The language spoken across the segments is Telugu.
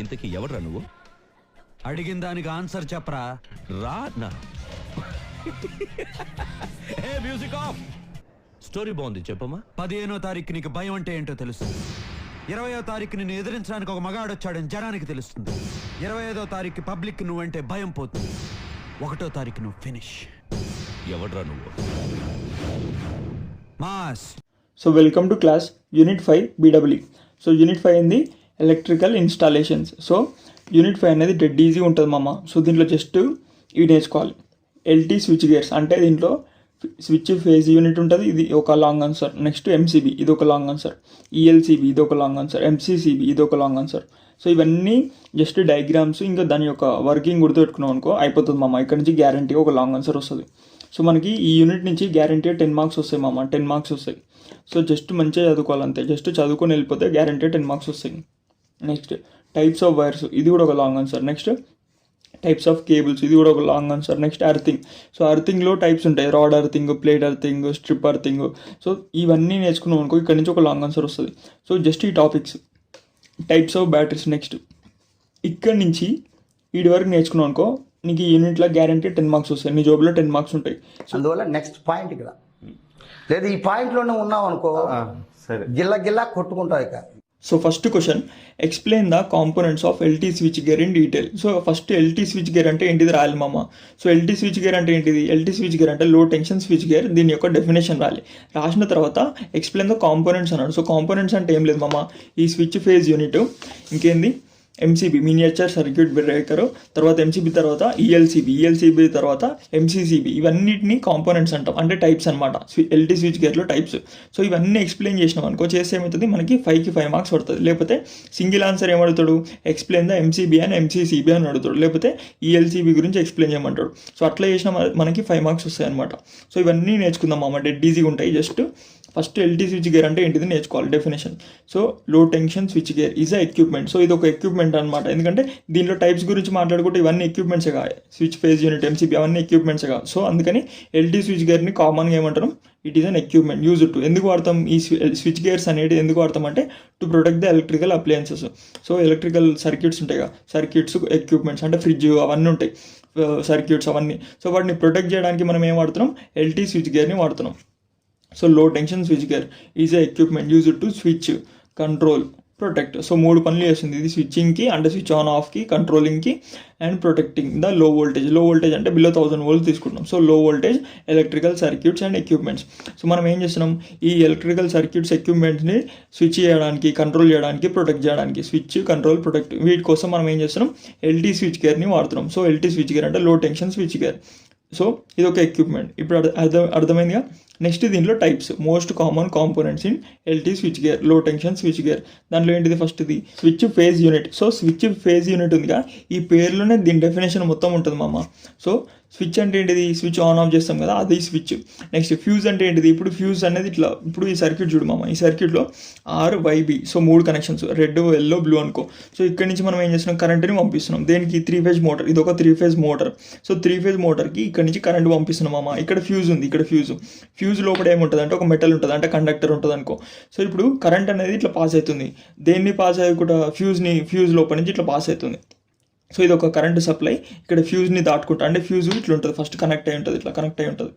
ఇంతకీ ఎవడ్రా నువ్వు? అడిగిన దానికి ఆన్సర్ చెప్పరా. రా నా మ్యూజిక్ ఆఫ్. స్టోరీ బాగుంది, చెప్పమ్మా. 15వ తారీఖు నీకు భయం అంటే ఏంటో తెలుస్తుంది. 20వ తారీఖు నిన్ను ఎదిరించడానికి ఒక మగాడు వచ్చాడని జనానికి తెలుస్తుంది. 25వ తారీఖు పబ్లిక్ నువ్వంటే భయం పోతుంది. 1వ తారీఖు నువ్వు ఫినిష్. ఎవడ్రా నువ్వు? Mass. So welcome to class Unit 5 BEE. So unit 5 ఏంది, ఎలక్ట్రికల్ ఇన్స్టాలేషన్స్. సో యూనిట్ 5 అనేది డెడ్ ఈజీ ఉంటుంది మామ. సో దీంట్లో జస్ట్ ఇవి నేర్చుకోవాలి. ఎల్టీ స్విచ్ గేర్స్ అంటే దీంట్లో స్విచ్ ఫేజ్ యూనిట్ ఉంటుంది, ఇది ఒక లాంగ్ ఆన్సర్. నెక్స్ట్ ఎంసీబీ, ఇది ఒక లాంగ్ ఆన్సర్. ఈఎల్సీబీ, ఇది ఒక లాంగ్ ఆన్సర్. ఎంసీసీబీ, ఇది ఒక లాంగ్ ఆన్సర్. సో ఇవన్నీ జస్ట్ డయాగ్రామ్స్, ఇంకా దాని యొక్క వర్కింగ్ గుర్తుపెట్టుకున్నాం అనుకో అయిపోతుంది మామ. ఇక్కడ నుంచి గ్యారంటీగా ఒక లాంగ్ ఆన్సర్ వస్తుంది. సో మనకి ఈ యూనిట్ నుంచి గ్యారంటీ 10 మార్క్స్ వస్తాయి మామ, 10 మార్క్స్ వస్తాయి. సో జస్ట్ మంచిగా చదువుకోవాలంతే, జస్ట్ చదువుకొని వెళ్ళిపోతే గ్యారంటీ 10 మార్క్స్ వస్తాయి. నెక్స్ట్ టైప్స్ ఆఫ్ వైర్స్, ఇది కూడా ఒక long answer. Next types of cables, ఇది కూడా ఒక long answer. Next earthing. So అర్థింగ్లో టైప్స్ ఉంటాయి, rod earthing, plate earthing, strip earthing. So ఇవన్నీ నేర్చుకున్నాం అనుకో ఇక్కడ నుంచి ఒక లాంగ్ ఆన్సర్ వస్తుంది. సో జస్ట్ ఈ topics, types of batteries. Next ఇక్కడ నుంచి వీడి వరకు నేర్చుకున్నాం అనుకో నీకు ఈ యూనిట్లో గ్యారంటీ 10 మార్క్స్ వస్తాయి, నీ జాబ్లో 10 మార్క్స్ ఉంటాయి. అందువల్ల నెక్స్ట్ పాయింట్ ఇక్కడ లేదు, ఈ పాయింట్లోనే ఉన్నావు అనుకో గిల్ల గిల్లా కొట్టుకుంటావు ఇక. So first question, explain the components of LT switch gear in detail. So first LT switch gear అంటే ఏంటిది రాయాలి మామ. సో ఎల్టీ స్విచ్ గేర్ అంటే ఏంటిది, ఎల్టీ స్విచ్ గేర్ అంటే లో టెన్షన్ స్విచ్ గేర్. దీని యొక్క డెఫినేషన్ రాయాలి. రాసిన తర్వాత ఎక్స్ప్లెయిన్ ద కాంపోనెంట్స్ అన్నాడు. సో కాంపోనెంట్స్ అంటే ఏం లేదు మామ, ఈ స్విచ్ ఫేజ్ యూనిట్, ఇంకేంది ఎంసీబీ మినియేచర్ సర్క్యూట్ బ్రేకర్, తర్వాత ఎంసీబీ తర్వాత ఈఎల్సీబీ తర్వాత ఎంసీసీబీ. ఇవన్నిటిని కాంపోనెంట్స్ అంటాం, అంటే టైప్స్ అనమాట. ఎల్టీ స్విచ్ గేర్లో టైప్స్. సో ఇవన్నీ ఎక్స్ప్లెయిన్ చేసినాం అనుకో చేస్తే ఏమవుతుంది మనకి 5కి 5 మార్క్స్ పడుతుంది. లేకపోతే సింగిల్ ఆన్సర్ ఏమడుగుతాడు, ఎక్స్ప్లెయిన్ ద ఎంసీబీ అని ఎంసీసీబీ అని అడుగుతాడు, లేకపోతే ఈఎల్సీబీ గురించి ఎక్స్ప్లెయిన్ చేయమంటాడు. సో అట్లా చేసిన మనకి 5 మార్క్స్ వస్తాయి అనమాట. సో ఇవన్నీ నేర్చుకుందాం అమ్మ, డెడ్ ఈజీగా ఉంటాయి. Just first LT switch gear అంటే ఏంటిది నేర్చుకోవాలి, definition. So low tension switch gear is a equipment. So ఇది ఒక ఎక్విప్మెంట్ అనమాట, ఎందుకంటే దీంట్లో టైప్స్ గురించి మాట్లాడుకుంటే ఇవన్నీ ఎక్విప్మెంట్సే కాదు. స్విచ్ ఫేజ్ యూనిట్, ఎంసీబీ అవన్నీ ఎక్విప్మెంట్సే కాదు. సో అందుకని ఎల్టీ స్విచ్ గేర్ని కామన్గా ఏమంటారు, it is an equipment use to. ఎందుకు వాడతాం ఈ స్విచ్ గేర్స్ అనేది, ఎందుకు వాడతాం అంటే to protect the electrical appliances. So electrical circuits ఉంటాయి కదా, సర్క్యూట్స్ ఎక్విప్మెంట్స్ అంటే ఫ్రిడ్జ్ అవన్నీ ఉంటాయి, సర్క్యూట్స్ అవన్నీ. సో వాటిని ప్రొటెక్ట్ చేయడానికి మనం ఏం వాడుతున్నాం, ఎల్టీ స్విచ్ గేర్ని వాడుతున్నాం. So low tension switch gear is a equipment use to switch, control, protect. So 3 పనులు చేస్తుంది ఇది, స్విచ్చింగ్కి అంటే స్విచ్ ఆన్ ఆఫ్కి, కంట్రోలింగ్కి and protecting the low voltage. Low voltage అంటే బిలో 1000 వోల్ట్ తీసుకుంటాం. So low voltage electrical circuits and equipments. So మనం ఏం చేస్తున్నాం, ఈ ఎలక్ట్రికల్ సర్క్యూట్స్ ఎక్విప్మెంట్స్ని స్విచ్ చేయడానికి, కంట్రోల్ చేయడానికి, ప్రొటెక్ట్ చేయడానికి, స్విచ్, కంట్రోల్, ప్రొటెక్ట్, వీటి కోసం మనం ఏం చేస్తున్నాం, ఎల్టీ స్విచ్ గేర్ని వాడుతున్నాం. సో ఎల్టీ స్విచ్ గేర్ అంటే లో టెన్షన్ స్విచ్ గేర్. సో ఇది ఒక ఎక్విప్మెంట్. ఇప్పుడు అర్థమైందిగా. నెక్స్ట్ దీంట్లో types, most common components in LT switch gear, లో టెన్షన్ స్విచ్ గేర్. దాంట్లో ఏంటిది ఫస్ట్ ఇది switch fuse unit. So switch fuse unit ఉందిగా, ఈ పేరులోనే దీని డెఫినేషన్ మొత్తం ఉంటుంది మామ. సో స్విచ్ అంటే ఏంటిది, స్విచ్ ఆన్ ఆఫ్ చేస్తాం కదా అది స్విచ్. నెక్స్ట్ ఫ్యూజ్ అంటే ఏంటిది, ఇప్పుడు ఫ్యూజ్ అనేది ఇట్లా, ఇప్పుడు ఈ సర్క్యూట్ చూడు మామ, ఈ సర్క్యూట్లో RYB. So 3 connections, red, yellow, blue అనుకో. సో ఇక్కడ నుంచి మనం ఏం చేస్తున్నాం, కరెంట్ని పంపిస్తున్నాం. దేనికి, 3 ఫేజ్ మోటార్. ఇది ఒక 3 ఫేజ్ మోటార్. సో 3 ఫేజ్ మోటార్కి ఇక్కడ నుంచి కరెంట్ పంపిస్తున్నాం మామ. ఇక్కడ ఫ్యూజ్ ఉంది, ఇక్కడ ఫ్యూజ్ లోపల ఏముంటుంది అంటే ఒక మెటల్ ఉంటుంది, అంటే కండక్టర్ ఉంటుంది అనుకో. సో ఇప్పుడు కరెంట్ అనేది ఇట్లా పాస్ అవుతుంది, దేన్ని పాస్ అయ్యకుండా ఫ్యూజ్ లోపల నుంచి ఇట్లా పాస్ అవుతుంది. సో ఇది ఒక కరెంట్ సప్లై, ఇక్కడ ఫ్యూజ్ని దాటుకుంటా, అంటే ఫ్యూజ్ ఇట్లా ఉంటుంది, ఫస్ట్ కనెక్ట్ అయి ఉంటుంది, ఇట్లా కనెక్ట్ అయి ఉంటుంది,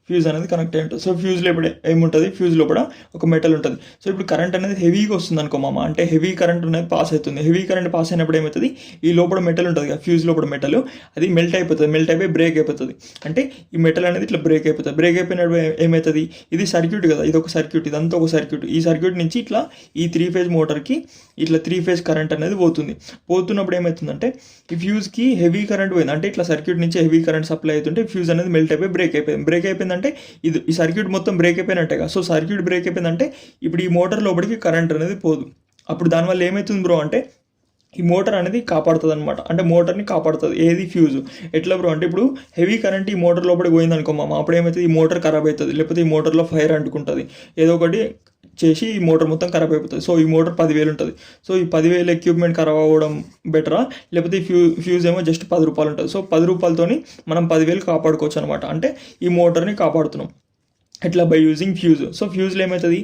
ఫ్యూజ్ అనేది కనెక్ట్ అయి ఉంటుంది. సో ఫ్యూజ్ లోపల ఏముంటుంది, ఫ్యూజ్ లోపల ఒక మెటల్ ఉంటుంది. సో ఇప్పుడు కరెంట్ అనేది హెవీగా వస్తుంది అనుకో మామ, అంటే హెవీ కరెంట్ అనేది పాస్ అవుతుంది. హెవీ కరెంట్ పాస్ అయినప్పుడు ఏమవుతుంది, ఈ లోపల మెటల్ ఉంటుంది కదా, ఫ్యూజ్ లోపల మెటల్, అది మెల్ట్ అయిపోయి బ్రేక్ అయిపోతుంది. అంటే ఈ మెటల్ అనేది ఇట్లా బ్రేక్ అయిపోతుంది. బ్రేక్ అయిపోయినప్పుడు ఏమవుతుంది, ఇది సర్క్యూట్ కదా, ఇది ఒక సర్క్యూట్, ఇదంతా ఒక సర్క్యూట్. ఈ సర్క్యూట్ నుంచి ఇట్లా ఈ 3 ఫేజ్ మోటార్కి ఇట్లా 3 ఫేజ్ కరెంట్ అనేది పోతున్నప్పుడు ఏమవుతుందంటే ఈ ఫ్యూజ్కి హెవీ కరెంట్ పోయింది, అంటే ఇట్లా సర్క్యూట్ నుంచి హెవీ కరెంట్ సప్లై అవుతుంటే ఫ్యూజ్ అనేది మెల్ట్ అయిపోయి బ్రేక్ అయిపోయింది. అంటే ఇది ఈ సర్క్యూట్ మొత్తం బ్రేక్ అయిపోయినట్టేగా. సో సర్క్యూట్ బ్రేక్ అయిపోయిందంటే ఇప్పుడు ఈ మోటార్ లోపలికి కరెంట్ అనేది పోదు. అప్పుడు దానివల్ల ఏమవుతుంది బ్రో అంటే ఈ మోటార్ అనేది కాపాడుతుంది అనమాట, అంటే మోటార్ని కాపాడుతుంది. ఏది ఫ్యూజ్ ఎట్లా బ్రో అంటే ఇప్పుడు హెవీ కరెంట్ ఈ మోటార్ లోపలికి పోయింది అనుకో మామ, అప్పుడు ఏమవుతుంది, ఈ మోటార్ ఖరాబ్ అవుతుంది, లేకపోతే ఈ మోటార్లో ఫైర్ అంటుకుంటుంది, ఏదో ఒకటి చేసి ఈ మోటార్ మొత్తం ఖరాబ్ అయిపోతుంది. సో ఈ మోటార్ 10,000 ఉంటుంది. సో ఈ 10,000 ఎక్విప్మెంట్ ఖరాబ్ అవ్వడం బెటరా, లేకపోతే ఈ ఫ్యూజ్ ఏమో జస్ట్ 10 రూపాయలు ఉంటుంది. సో 10 రూపాయలతోని మనం 10,000 కాపాడుకోవచ్చు అనమాట, అంటే ఈ మోటార్ని కాపాడుతున్నాం ఎట్లా, బై యూజింగ్ ఫ్యూజ్. సో ఫ్యూజ్లో ఏమవుతుంది,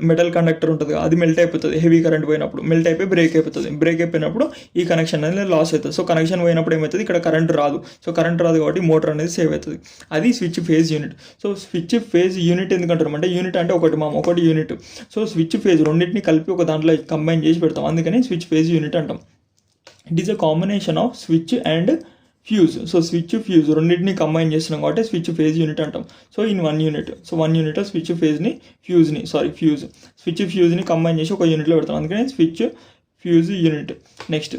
మెటల్ కండక్టర్ ఉంటుంది కదా, అది మెల్ట్ అయిపోతుంది హెవీ కరెంట్ పోయినప్పుడు, మెల్ట్ అయిపోయి బ్రేక్ అయిపోతుంది. బ్రేక్ అయిపోయినప్పుడు ఈ కనెక్షన్ అనేది లాస్ అవుతుంది. సో కనెక్షన్ పోయినప్పుడు ఏమవుతుంది, ఇక్కడ కరెంట్ రాదు. సో కరెంట్ రాదు కాబట్టి మోటార్ అనేది సేవ్ అవుతుంది. అది switch fuse unit. So switch fuse unit ఎందుకంటారు అంటే, యూనిట్ అంటే ఒకటి యూనిట్. సో స్విచ్ ఫేజ్ రెండింటిని కలిపి ఒక దాంట్లో కంబైన్ చేసి పెడతాం, అందుకని స్విచ్ ఫేజ్ యూనిట్ అంటాం. It is a combination of switch and fuse. So switch fuse రెండింటిని కంబైన్ చేస్తున్నాం కాబట్టి స్విచ్ ఫేజ్ యూనిట్ అంటాం. So in 1 unit, so 1 unit switch ఫేజ్ని స్విచ్ ఫ్యూజ్ని కంబైన్ చేసి ఒక యూనిట్లో పెడతాం, అందుకని switch fuse unit. Next,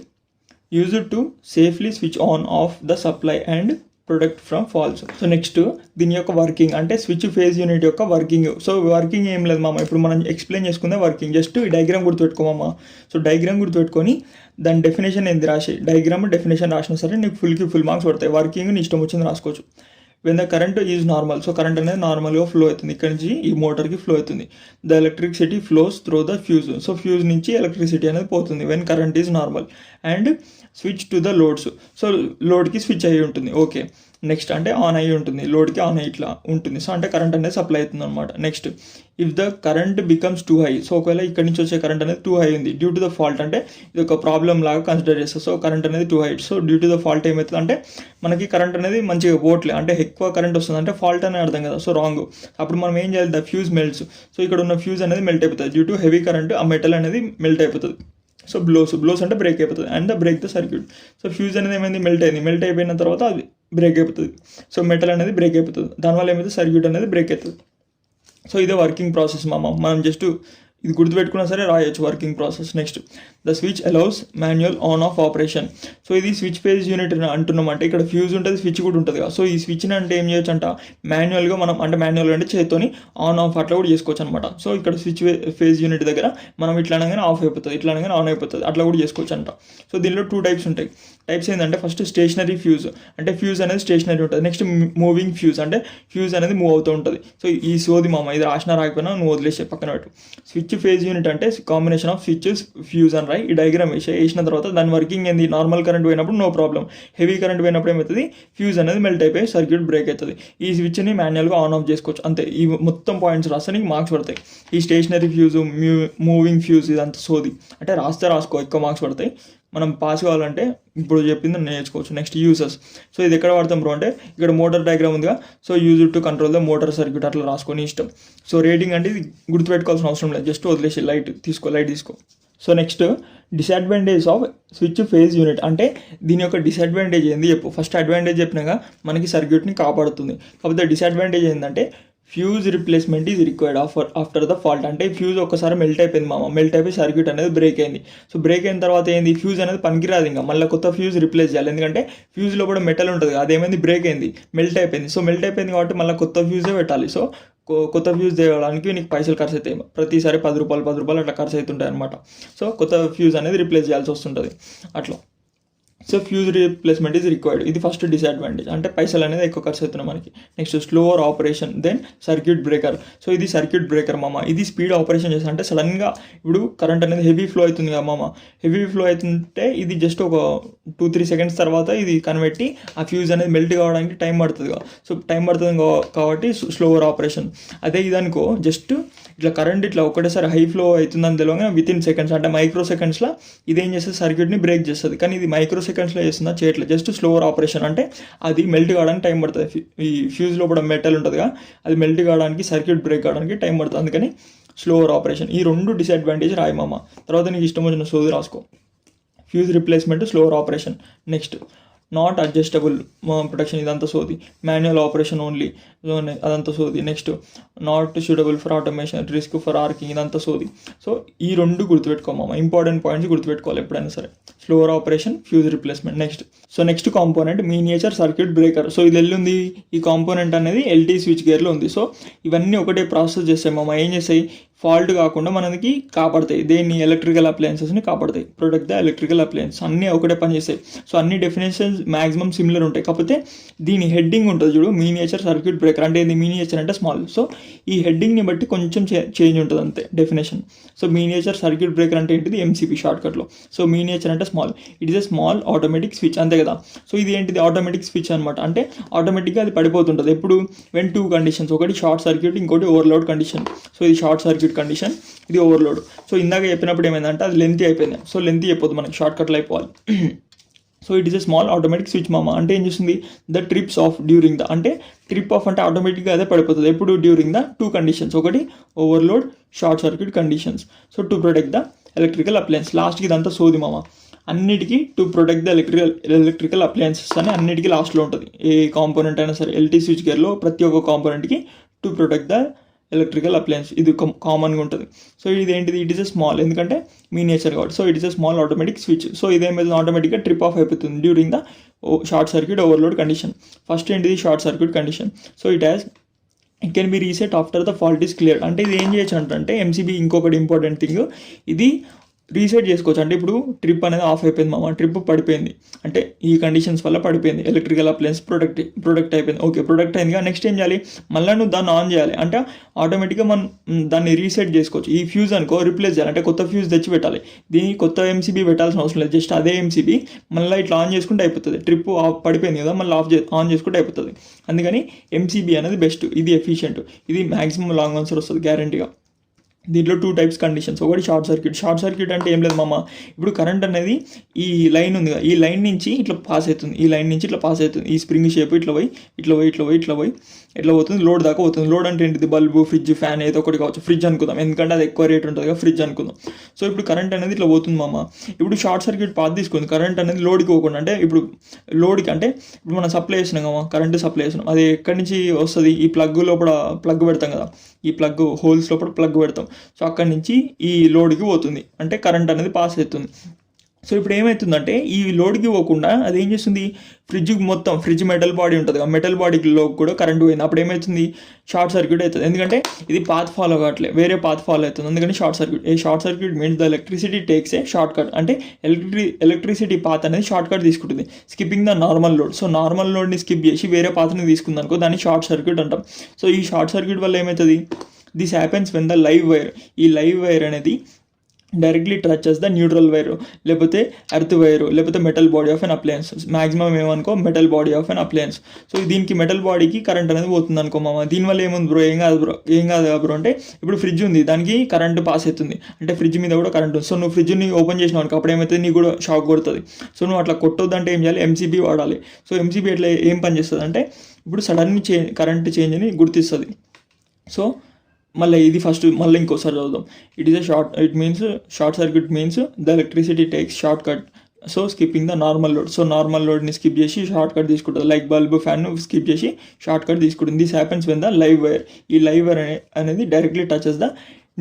used to safely switch on off the supply and protect from faults. So next దీని యొక్క వర్కింగ్ అంటే స్విచ్ ఫేజ్ యూనిట్ యొక్క వర్కింగ్. సో వర్కింగ్ ఏం లేదు మామ, ఇప్పుడు మనం ఎక్స్ప్లెయిన్ చేసుకుందే వర్కింగ్. జస్ట్ ఈ డయాగ్రామ్ గుర్తుపెట్టుకోమమ్మా. సో డయాగ్రామ్ గుర్తుపెట్టుకొని దాని డెఫినేషన్ ఏంది రాసి, డయాగ్రామ్ డెఫినేషన్ రాసినా సరే నీకు ఫుల్ మార్క్స్ పడతాయి. వర్కింగ్ నీ ఇష్టం వచ్చింది రాసుకోవచ్చు. When the current is normal, so current అనేది నార్మల్గా ఫ్లో అవుతుంది, ఇక్కడ నుంచి ఈ మోటార్కి ఫ్లో అవుతుంది. The electricity flows through the fuse, so fuse నుంచి ఎలక్ట్రిసిటీ అనేది పోతుంది when current is normal. And switch to the loads, so లోడ్కి స్విచ్ అయ్యి ఉంటుంది. ఓకే, నెక్స్ట్ అంటే ఆన్ అయ్యి ఉంటుంది, లోడ్కి ఆన్ అయ్యి ఇట్లా ఉంటుంది. సో అంటే కరెంట్ అనేది సప్లై అవుతుంది అనమాట. Next, if the current becomes two high, so ఒకవేళ ఇక్కడ నుంచి వచ్చే కరెంట్ అనేది టూ హై ఉంది, డ్యూ టు ద ఫాల్ట్ అంటే ఇది ఒక ప్రాబ్లమ్ లాగా కన్సిడర్ చేస్తారు. సో కరెంట్ అనేది two high, so due to the fault ఏమవుతుంది అంటే మనకి కరెంట్ అనేది మంచిగా పోవట్లేదు, అంటే ఎక్కువ కరెంట్ వస్తుంది అంటే ఫాల్ట్ అనే అర్థం కదా. So wrong. అప్పుడు మనం ఏం చేయాలి, ద ఫ్యూజ్ మెల్ట్స్, సో ఇక్కడ ఉన్న ఫ్యూజ్ అనేది మెల్ట్ అయిపోతుంది డ్యూ టు హెవీ కరెంట్, ఆ మెటల్ అనేది మెల్ట్ అయిపోతుంది. సో బ్లోస్ అంటే బ్రేక్ అయిపోతుంది. And the break the circuit, so fuse అనేది ఏమైంది, మెల్ట్ అయిపోయిన తర్వాత అది బ్రేక్ అయిపోతుంది. సో మెటల్ అనేది బ్రేక్ అయిపోతుంది, దానివల్ల ఏమైతే సర్క్యూట్ అనేది బ్రేక్ అవుతుంది. సో ఇదే వర్కింగ్ ప్రాసెస్ మనం జస్ట్ ఇది గుర్తుపెట్టుకున్నా సరే రాయొచ్చు working process. Next, the switch allows manual on off operation. So ఇది స్విచ్ ఫేజ్ యూనిట్ అంటున్నామంటే ఇక్కడ ఫ్యూజ్ ఉంటుంది, స్విచ్ కూడా ఉంటుంది కదా. సో ఈ స్విచ్ని అంటే ఏం చేయొచ్చు అంట, మాన్యువల్గా మనం అంటే మాన్యువల్గా అంటే చేత్తోని ఆన్ ఆఫ్ అట్లా కూడా చేసుకోవచ్చు అనమాట. సో ఇక్కడ స్విచ్ ఫేజ్ యూనిట్ దగ్గర మనం ఇట్లా అనగానే ఆఫ్ అయిపోతుంది, ఇట్లా అనగానే ఆన్ అయిపోతుంది, అట్లా కూడా చేసుకోవచ్చు అంట. సో దీనిలో 2 టైప్స్ ఉంటాయి. టైప్స్ ఏంటంటే, ఫస్ట్ స్టేషనరీ ఫ్యూజ్, అంటే ఫ్యూజ్ అనేది స్టేషనరీ ఉంటుంది. నెక్స్ట్ మూవింగ్ ఫ్యూజ్, అంటే ఫ్యూజ్ అనేది మూవ్ అవుతూ ఉంటుంది. సో ఈ సోది మామ ఇది రాసినా రాకపోయినా నువ్వు వదిలేసే పక్కన పెట్టు. స్విచ్ ఫేజ్ యూనిట్ అంటే కాంబినేషన్ ఆఫ్ స్విచ్ ఫ్యూజ్ అని రాయి. ఈ డయాగ్రామ్ వేసిన తర్వాత దాని వర్కింగ్ ఏంది, నార్మల్ కరెంట్ పోయినప్పుడు నో ప్రాబ్లం, హెవీ కరెంట్ పోయినప్పుడు ఏమవుతుంది, ఫ్యూజ్ అనేది మెల్ట్ అయిపోయి సర్క్యూట్ బ్రేక్ అవుతుంది. ఈ స్విచ్ని మాన్యువల్గా ఆన్ ఆఫ్ చేసుకోవచ్చు అంతే. ఈ మొత్తం పాయింట్స్ రాస్తే నీకు మార్క్స్ పడతాయి. ఈ స్టేషనరీ ఫ్యూజ్, మూవింగ్ ఫ్యూజ్ ఇదంతా సోది, అంటే రాసుకో ఎక్కువ మార్క్స్ పడతాయి. మనం పాస్ కావాలంటే ఇప్పుడు చెప్పింది నేర్చుకోవచ్చు. Next, uses. సో ఇది ఎక్కడ వాడతాం బ్రో అంటే, ఇక్కడ మోటార్ డయాగ్రామ్ ఉందిగా, so use to control the motor circuit అట్లా రాసుకొని ఇష్టం. సో రేటింగ్ అంటే ఇది గుర్తుపెట్టుకోవాల్సిన అవసరం లేదు, జస్ట్ వదిలేసి లైట్ తీసుకో. So next, disadvantage off switch fuse unit, అంటే దీని యొక్క డిసడ్వాంటేజ్ ఏంది చెప్పు. ఫస్ట్ అడ్వాంటేజ్ చెప్పినాక మనకి సర్క్యూట్ని కాపాడుతుంది. కాకపోతే డిసడ్వాంటేజ్ ఏంటంటే, fuse replacement is required after the fault, అంటే ఫ్యూజ్ ఒక్కసారి మెల్ట్ అయిపోయింది మెల్ట్ అయిపోయి సర్క్యూట్ అనేది బ్రేక్ అయింది. సో బ్రేక్ అయిన తర్వాత ఏంది, ఫ్యూజ్ అనేది పనికిరాదు, ఇంకా మళ్ళీ కొత్త ఫ్యూజ్ రిప్లేస్ చేయాలి. ఎందుకంటే ఫ్యూజ్లో కూడా మెటల్ ఉంటుంది, అదేమైంది బ్రేక్ అయింది, మెల్ట్ అయిపోయింది. సో మెల్ట్ అయిపోయింది కాబట్టి మళ్ళీ కొత్త ఫ్యూజే పెట్టాలి. సో కొత్త ఫ్యూజ్ తేవడానికి నీకు పైసలు ఖర్చు అవుతాయి, ప్రతిసారి 10 రూపాయలు అట్లా ఖర్చు అవుతుంటాయి అనమాట. సో కొత్త ఫ్యూజ్ అనేది రిప్లేస్ చేయాల్సి వస్తుంటుంది అట్లా. So fuse replacement is required, ఇది ఫస్ట్ డిసడ్వాంటేజ్, అంటే పైసలు అనేది ఎక్కువ ఖర్చు అవుతున్నాయి మనకి. Next, slower operation, then circuit breaker. So ఇది సర్క్యూట్ బ్రేకర్ ఇది స్పీడ్ ఆపరేషన్ చేస్తా, అంటే సడన్గా ఇప్పుడు కరెంట్ అనేది హెవీ ఫ్లో అవుతుంది కదా హెవీ ఫ్లో అవుతుంటే ఇది జస్ట్ ఒక 2-3 సెకండ్స్ తర్వాత ఇది కనిపెట్టి ఆ ఫ్యూజ్ అనేది మెల్ట్ కావడానికి టైం పడుతుంది కదా. సో టైం పడుతుంది కాబట్టి స్లోవర్ ఆపరేషన్. అదే ఇదనుకో, జస్ట్ ఇట్లా కరెంట్ ఇట్లా ఒకటేసారి హై ఫ్లో అవుతుందని తెలియగా వితిన్ సెకండ్స్, అంటే మైక్రో సెకండ్స్లో ఇదేం చేస్తుంది, సర్క్యూట్ని బ్రేక్ చేస్తుంది. కానీ ఇది మైక్రో సెకండ్స్లో చేస్తుందా, చేయట్లేదు, జస్ట్ స్లోవర్ ఆపరేషన్, అంటే అది మెల్ట్ కావడానికి టైం పడుతుంది. ఈ ఫ్యూజ్లో కూడా మెటల్ ఉంటుందిగా, అది మెల్ట్ కావడానికి సర్క్యూట్ బ్రేక్ కావడానికి టైం పడుతుంది, అందుకని స్లోవర్ ఆపరేషన్. ఈ 2 డిసడ్వాంటేజ్ రాయి తర్వాత నీకు ఇష్టం వచ్చిన సోది రాసుకో. Fuse replacement, slower operation. Next, not adjustable protection, ఇదంతా సోది. మాన్యువల్ ఆపరేషన్ ఓన్లీ, అదంతా సోది. Next, not suitable for automation, risk for arcing, ఇదంతా సోది. సో ఈ 2 గుర్తుపెట్టుకోమా, ఇంపార్టెంట్ పాయింట్స్ గుర్తుపెట్టుకోవాలి ఎప్పుడైనా సరే. Slower operation, fuse replacement. Next component miniature circuit breaker. So ఇది ఎల్లుంది, ఈ కాంపోనెంట్ అనేది LT స్విచ్ గేర్లో ఉంది. సో ఇవన్నీ ఒకటే ప్రాసెస్ చేస్తాయి ఏం చేస్తాయి, ఫాల్ట్ కాకుండా మనకి కాపాడతాయి. దేన్ని? ఎలక్ట్రికల్ అప్లయన్సెస్ని కాపాడతాయి. Protect the electrical appliance. అన్నీ ఒకటే పని చేస్తాయి. సో అన్ని డెఫినేషన్స్ మ్యాక్సిమం సిమిలర్ ఉంటాయి. కాకపోతే దీని హెడ్డింగ్ ఉంటుంది చూడు, మినియేచర్ సర్క్యూట్ బ్రేకర్ అంటే ఏంది? మినియేచర్ అంటే స్మాల్. సో ఈ హెడ్డింగ్ని బట్టి కొంచెం చేంజ్ ఉంటుంది అంతే definition. So miniature circuit breaker అంటే ఏంటిది? MCB షార్ట్కట్లో. సో మినియేచర్ అంటే small. It is a small automatic switch, అంతే కదా. సో ఇది ఏంటిది? ఆటోమేటిక్ స్విచ్ అనమాట. అంటే ఆటోమేటిక్గా అది పడిపోతుంటుంది. ఎప్పుడు? వెన్ 2 కండిషన్స్, ఒకటి షార్ట్ సర్క్యూట్, ఇంకోటి ఓవర్లోడ్ కండిషన్. సో ఇది షార్ట్ సర్క్యూట్ కండిషన్, ఇది ఓవర్లోడ్. సో ఇందాక చెప్పినప్పుడు ఏమైందంటే అది లెంతీ అయిపోయింది. సో లెంతీ అయిపోతుంది, మనకి షార్ట్ కట్లో అయిపోవాలి. So it is a small automatic switch మామ. అంటే ఏం చేస్తుంది? The trips off during the, అంటే ట్రిప్ ఆఫ్ అంటే ఆటోమేటిక్గా అదే పడిపోతుంది. ఎప్పుడు? డ్యూరింగ్ ద 2 కండిషన్స్, ఒకటి overload, short circuit conditions. So to protect the electrical appliance. లాస్ట్కి ఇదంతా సోది మామ. అన్నిటికీ to protect the electrical appliances అని అన్నిటికీ లాస్ట్లో ఉంటుంది. ఏ కాంపోనెంట్ అయినా సరే LT స్విచ్ గేర్లో ప్రతి ఒక్క కాంపోనెంట్కి to protect the electrical appliance ఇది కామన్గా ఉంటుంది. సో ఇది ఏంటిది? ఇట్ ఈస్ ఎ స్మాల్, ఎందుకంటే మినియేచర్ కాబట్టి. So it is a small automatic switch. So ఇదేమైతుంది? ఆటోమేటిక్గా ట్రిప్ ఆఫ్ అయిపోతుంది during the short circuit overload condition. First ఏంటిది? Short circuit condition. So it can be reset after the fault is clear. అంటే ఇది ఏం చేయొచ్చు అంటే MCB ఇంకొకటి ఇంపార్టెంట్ థింగ్, ఇది రీసెట్ చేసుకోవచ్చు. అంటే ఇప్పుడు ట్రిప్ అనేది ఆఫ్ అయిపోయింది మామ, ట్రిప్ పడిపోయింది అంటే ఈ కండిషన్స్ వల్ల పడిపోయింది, ఎలక్ట్రికల్ అప్లయన్స్ ప్రొటెక్ట్ అయిపోయింది. ఓకే, ప్రొటెక్ట్ అయిందిగా. నెక్స్ట్ ఏం చేయాలి? మళ్ళీ నువ్వు దాన్ని ఆన్ చేయాలి. అంటే ఆటోమేటిక్గా మనం దాన్ని రీసెట్ చేసుకోవచ్చు. ఈ ఫ్యూజ్ అనుకో రిప్లేస్ చేయాలి, అంటే కొత్త ఫ్యూజ్ తెచ్చి పెట్టాలి. దీనికి కొత్త MCB పెట్టాల్సిన అవసరం లేదు. జస్ట్ అదే MCB మళ్ళీ ఇట్లా ఆన్ చేసుకుంటే అయిపోతుంది. ట్రిప్ ఆఫ్ పడిపోయింది కదా, మళ్ళీ ఆన్ చేసుకుంటే అయిపోతుంది. అందుకని MCB అనేది బెస్ట్, ఇది ఎఫిషియెంట్, ఇది మ్యాక్సిమం లాంగ్ ఆన్సర్ వస్తుంది గ్యారంటీగా. దీంట్లో 2 టైప్స్ కండిషన్స్, ఒకటి షార్ట్ సర్క్యూట్. షార్ట్ సర్క్యూట్ అంటే ఏం లేదు మామ, ఇప్పుడు కరెంట్ అనేది ఈ లైన్ ఉంది కదా, ఈ లైన్ నుంచి ఇట్లా పాస్ అవుతుంది, ఈ లైన్ నుంచి ఇట్లా పాస్ అవుతుంది. ఈ స్ప్రింగ్ షేప్ ఇట్లా పోయి ఇట్లా పోతుంది, లోడ్ దాకా పోతుంది. లోడ్ అంటే ఏంటిది? బల్బు, ఫ్రిడ్జ్, ఫ్యాన్ ఏదో ఒకటి కావచ్చు. ఫ్రిడ్జ్ అనుకుందాం, ఎందుకంటే అది ఎక్కువ రేట్ ఉంటుంది కదా, ఫ్రిడ్జ్ అనుకుందాం. సో ఇప్పుడు కరెంట్ అనేది ఇట్లా పోతుంది మామ. ఇప్పుడు షార్ట్ సర్క్యూట్ పాత్ తీసుకుంది, కరెంట్ అనేది లోడ్కి పోకుండా. అంటే ఇప్పుడు లోడ్కి అంటే ఇప్పుడు మనం సప్లై చేస్తున్నాం కదా, కరెంట్ సప్లై చేస్తున్నాం, అది ఎక్కడి నుంచి వస్తుంది? ఈ ప్లగ్ లోపల ప్లగ్ పెడతాం కదా, ఈ ప్లగ్ హోల్స్ లోపల ప్లగ్ పెడతాం. సో అక్కడి నుంచి ఈ లోడ్కి పోతుంది, అంటే కరెంట్ అనేది పాస్ అవుతుంది. సో ఇప్పుడు ఏమవుతుందంటే ఈ లోడ్కి పోకుండా అది ఏం చేస్తుంది? ఫ్రిడ్జ్కి మొత్తం, ఫ్రిడ్జ్ మెటల్ బాడీ ఉంటుంది, మెటల్ బాడీలో కూడా కరెంట్ పోయింది. అప్పుడు ఏమవుతుంది? షార్ట్ సర్క్యూట్ అవుతుంది. ఎందుకంటే ఇది పాత్ ఫాలో కావట్లేదు, వేరే పాత్ ఫాలో అవుతుంది. అందుకని short circuit. A short circuit means the electricity takes a short cut. అంటే ఎలక్ట్రిసిటీ పాత్ అనేది షార్ట్ కట్ తీసుకుంటుంది, skipping the normal load. So normal లోడ్ని స్కిప్ చేసి వేరే పాత్ని తీసుకుంది అనుకో, దాన్ని షార్ట్ సర్క్యూట్ అంటాం. సో ఈ షార్ట్ సర్క్యూట్ వల్ల ఏమవుతుంది? This happens when the live wire, ఈ లైవ్ వైర్ అనేది directly touches the neutral wire, లేకపోతే ఎర్త్ వైర్, లేకపోతే metal body of an appliances. Maximum ఏమనుకో metal body of an appliance. So దీనికి మెటల్ బాడీకి కరెంట్ అనేది పోతుంది అనుకో మామ. దీనివల్ల ఏముంది బ్రో? ఏం కాదు బ్రో అంటే ఇప్పుడు ఫ్రిడ్జ్ ఉంది, దానికి కరెంట్ పాస్ అవుతుంది, అంటే ఫ్రిడ్జ్ మీద కూడా కరెంట్ ఉంది. సో నువ్వు ఫ్రిడ్జ్ని ఓపెన్ చేసినావు అనుకో, అప్పుడు ఏమవుతుంది? నీకు కూడా షాక్ కొడుతుంది. సో నువ్వు అట్లా కొట్టొద్దంటే ఏం చేయాలి? MCB వాడాలి. సో MCB ఎట్లా ఏం పని చేస్తుంది అంటే ఇప్పుడు సడన్గా కరెంట్ చేంజ్ అని గుర్తిస్తుంది. సో మళ్ళీ ఇది ఫస్ట్ మళ్ళీ ఇంకోసారి చదువుదాం. It means short circuit means the electricity takes short cut, so skipping the normal load. So normal లోడ్ని స్కిప్ చేసి షార్ట్ కట్ తీసుకుంటుంది, లైక్ బల్బ్, ఫ్యాన్ స్కిప్ చేసి షార్ట్ కట్ తీసుకుంటుంది. This happens when the live wire, ఈ లైవ్ వైర్ అనేది directly touches the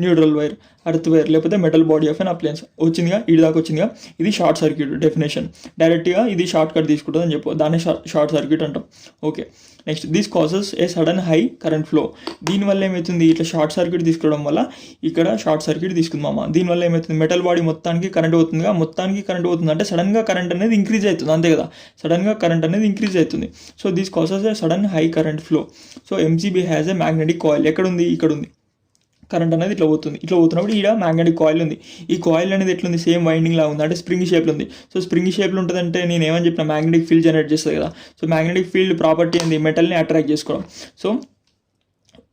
neutral wire, earth wire, లేకపోతే metal body of an appliance. వచ్చిందిగా, ఇది దాకా వచ్చిందిగా. ఇది షార్ట్ సర్క్యూట్ డెఫినేషన్. డైరెక్ట్గా ఇది షార్ట్ కట్ తీసుకుంటుంది అని చెప్పు, దాన్ని షార్ట్ సర్క్యూట్ అంటాం. Okay, next this causes A sudden high current flow. దీనివల్ల ఏమవుతుంది? ఇట్లా షార్ట్ సర్క్యూట్ తీసుకోవడం వల్ల ఇక్కడ షార్ట్ సర్క్యూట్ తీసుకుందామా, దీనివల్ల ఏమవుతుంది? మెటల్ బాడీ మొత్తానికి కరెంట్ అవుతుందిగా, మొత్తానికి కరెంట్ అవుతుంది అంటే సడన్గా కరెంట్ అనేది ఇంక్రీజ్ అవుతుంది, అంతే కదా, సడన్గా కరెంట్ అనేది ఇంక్రీజ్ అవుతుంది. So this causes A sudden high current flow. So MCB has a magnetic coil. ఎక్కడ ఉంది? ఇక్కడ ఉంది. కరెంట్ అనేది ఇట్లా పోతుంది, ఇట్లా పోతున్నప్పుడు ఇక్కడ మ్యాగ్నెటిక్ కాయిల్ ఉంది. ఈ కాయిల్ అనేది ఎట్లుంది? సేమ్ వైండింగ్ లాగా ఉంది, అంటే స్ప్రింగ్ షేప్లో ఉంది. సో స్ప్రింగ్ షేప్లో ఉంటుందంటే నేను ఏమని చెప్పిన? మ్యాగ్నెటిక్ ఫీల్డ్ జనరేట్ చేస్తుంది కదా. సో మ్యాగ్నెటిక్ ఫీల్డ్ ప్రాపర్టీ ఏంది? మెటల్ని అట్రాక్ట్ చేసుకోవడం. So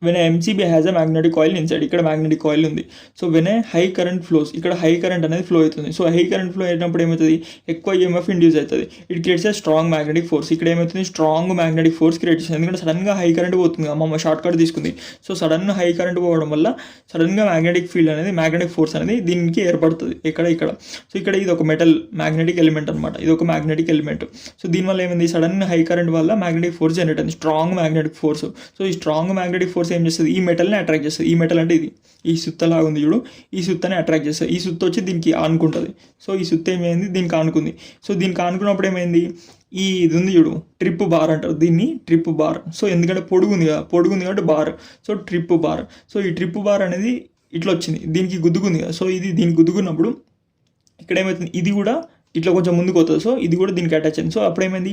when MCB has a magnetic coil inside, ఇక్కడ మ్యాగ్నెటిక్ కాయిల్ ఉంది. So when high current flows, ఇక్కడ హై కరెంట్ అనేది ఫ్లో అవుతుంది. సో హై కరెంట్ ఫ్లో అయినప్పుడు ఏమవుతుంది? ఎక్కువ EMF ఇండ్యూస్ అవుతుంది. It creates a strong magnetic force. ఇక్కడ ఏమవుతుంది? స్ట్రాంగ్ మ్యాగ్నెటిక్ ఫోర్స్ క్రియేట్ చేస్తుంది, ఎందుకంటే సడన్గా హై కరెంట్ పోతుంది, అమ్మ షార్ట్ కట్ తీసుకుంది. సో సడన్ హై కరెంట్ పోవడం వల్ల సడన్గా మ్యాగ్నెటిక్ ఫీల్డ్ అనేది, మ్యాగ్నెటిక్ ఫోర్స్ అనేది దీనికి ఏర్పడుతుంది ఇక్కడ. సో ఇక్కడ ఇది ఒక మెటల్ మ్యాగ్నెటిక్ ఎలిమెంట్ అనమాట, ఇది ఒక మ్యాగ్నెటిక్ ఎలిమెంట్. సో దీనివల్ల ఏమైంది? సడన్ హై కరెంట్ వల్ల మ్యాగ్నెటిక్ ఫోర్స్ జనరేట్ అయింది, స్ట్రాంగ్ మ్యాగ్నెటిక్ ఫోర్స్. సో ఈ స్ట్రాంగ్ మ్యాగ్నెటిక్ ఫోర్స్ ఏం చేస్తుంది? ఈ మెటల్ని అట్రాక్ట్ చేస్తుంది. ఈ మెటల్ అంటే ఇది, ఈ సుత్తలాగా ఉంది చూడు, ఈ సుత్తని అట్రాక్ట్ చేస్తుంది. ఈ సుత్త వచ్చి దీనికి ఆనుకుంటుంది. సో ఈ సుత్త ఏమైంది? దీనికి ఆనుకుంది. సో దీనికి ఆనుకున్నప్పుడు ఏమైంది? ఇది ఉంది చూడు, ట్రిప్ బార్ అంటారు దీన్ని, ట్రిప్ బార్. సో ఎందుకంటే పొడుగుంది కాబట్టి bar. So trip bar. So ఈ ట్రిప్ బార్ అనేది ఇట్లా వచ్చింది, దీనికి గుద్దుకుంది కదా. సో ఇది దీనికి గుద్దుకున్నప్పుడు ఇక్కడ ఏమవుతుంది, ఇది కూడా ఇట్లా కొంచెం ముందుకు అవుతుంది. సో ఇది కూడా దీనికి అటాచ్ అయింది. సో అప్పుడు ఏమైంది,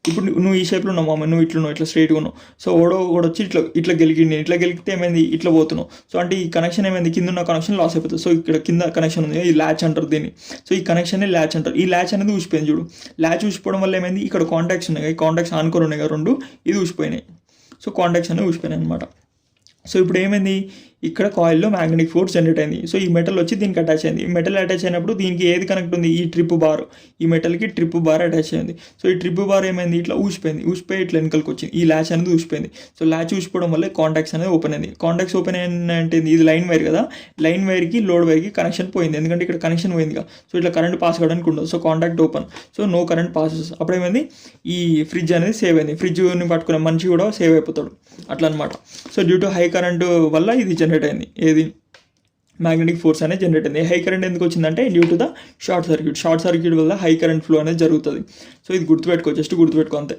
ఇప్పుడు నువ్వు ఈ షేప్లో ఉన్నావు మామ, నువ్వు ఇట్లా స్ట్రైట్గా ఉన్నావు. సో ఓడో కూడా వచ్చి ఇట్లా గెలికింది, ఇట్లా గెలికితే ఏమైంది, ఇట్లా పోతున్నావు. సో అంటే ఈ కనెక్షన్ ఏమైంది, కింద ఉన్న కనెక్షన్ లాస్ అయిపోతుంది. సో ఇక్కడ కింద కనెక్షన్ ఉంది, ఈ ల్యాచ్ అంటారు దీన్ని. సో ఈ కనెక్షనే ల్యాచ్ అంటారు. ఈ ల్యాచ్ అనేది ఊసిపోయింది చూడు. ల్యాచ్ ఊసిపోవడం వల్ల ఏమైంది, ఇక్కడ కాంటాక్ట్స్ ఉన్నాయి, ఈ కాంటాక్ట్స్ ఆనుకొని ఉన్నాయి కదా రెండు, ఇది ఊసిపోయినాయి. సో కాంటాక్ట్స్ అనేవి ఊసిపోయినాయి అనమాట. సో ఇప్పుడు ఏమైంది, ఇక్కడ కాయిల్లో మ్యాగ్నెటిక్ ఫోర్స్ జనరేట్ అయింది. సో ఈ మెటల్ వచ్చి దీనికి అటాచ్ అయింది. ఈ మెటల్ అటాచ్ అయినప్పుడు దీనికి ఏది కనెక్ట్ ఉంది, ఈ ట్రిప్ బార్, ఈ మెటల్కి ట్రిప్ బార్ అటాచ్ అయింది. సో ఈ ట్రిప్ బార్ ఏమైంది, ఇట్లా ఊసిపోయి ఇట్లా వెనకలకు వచ్చింది. ఈ ల్యాచ్ అనేది ఊసిపోయింది. సో ల్యాచ్ ఊసిపోవడం వల్ల కాంటాక్ట్స్ అనేది ఓపెన్ అయింది. కాంటాక్ట్స్ ఓపెన్ అంటే ఇది లైన్ వైర్ కదా, లైన్ వైర్కి లోడ్ వైర్కి కనెక్షన్ పోయింది, ఎందుకంటే ఇక్కడ కనెక్షన్ పోయింది కదా. సో ఇట్లా కరెంట్ పాస్ కావడానికి ఉండదు. So contact open, so no current passes. అప్పుడు ఏమైంది, ఈ ఫ్రిడ్జ్ అనేది సేవ్ అయింది. ఫ్రిడ్జ్ని పట్టుకునే మనిషి కూడా సేవ్ అయిపోతాడు అట్లా అనమాట. So due to high current వల్ల ఇది జనరేట్ అయింది, ఏది మ్యాగ్నెటిక్ ఫోర్స్ అనేది జనరేట్ అయింది. హై కరెంట్ ఎందుకు వచ్చిందంటే due to the short circuit వల్ల హై కరెంట్ ఫ్లో అనేది జరుగుతుంది. సో ఇది గుర్తుపెట్టుకో, జస్ట్ గుర్తుపెట్టుకో అంతే.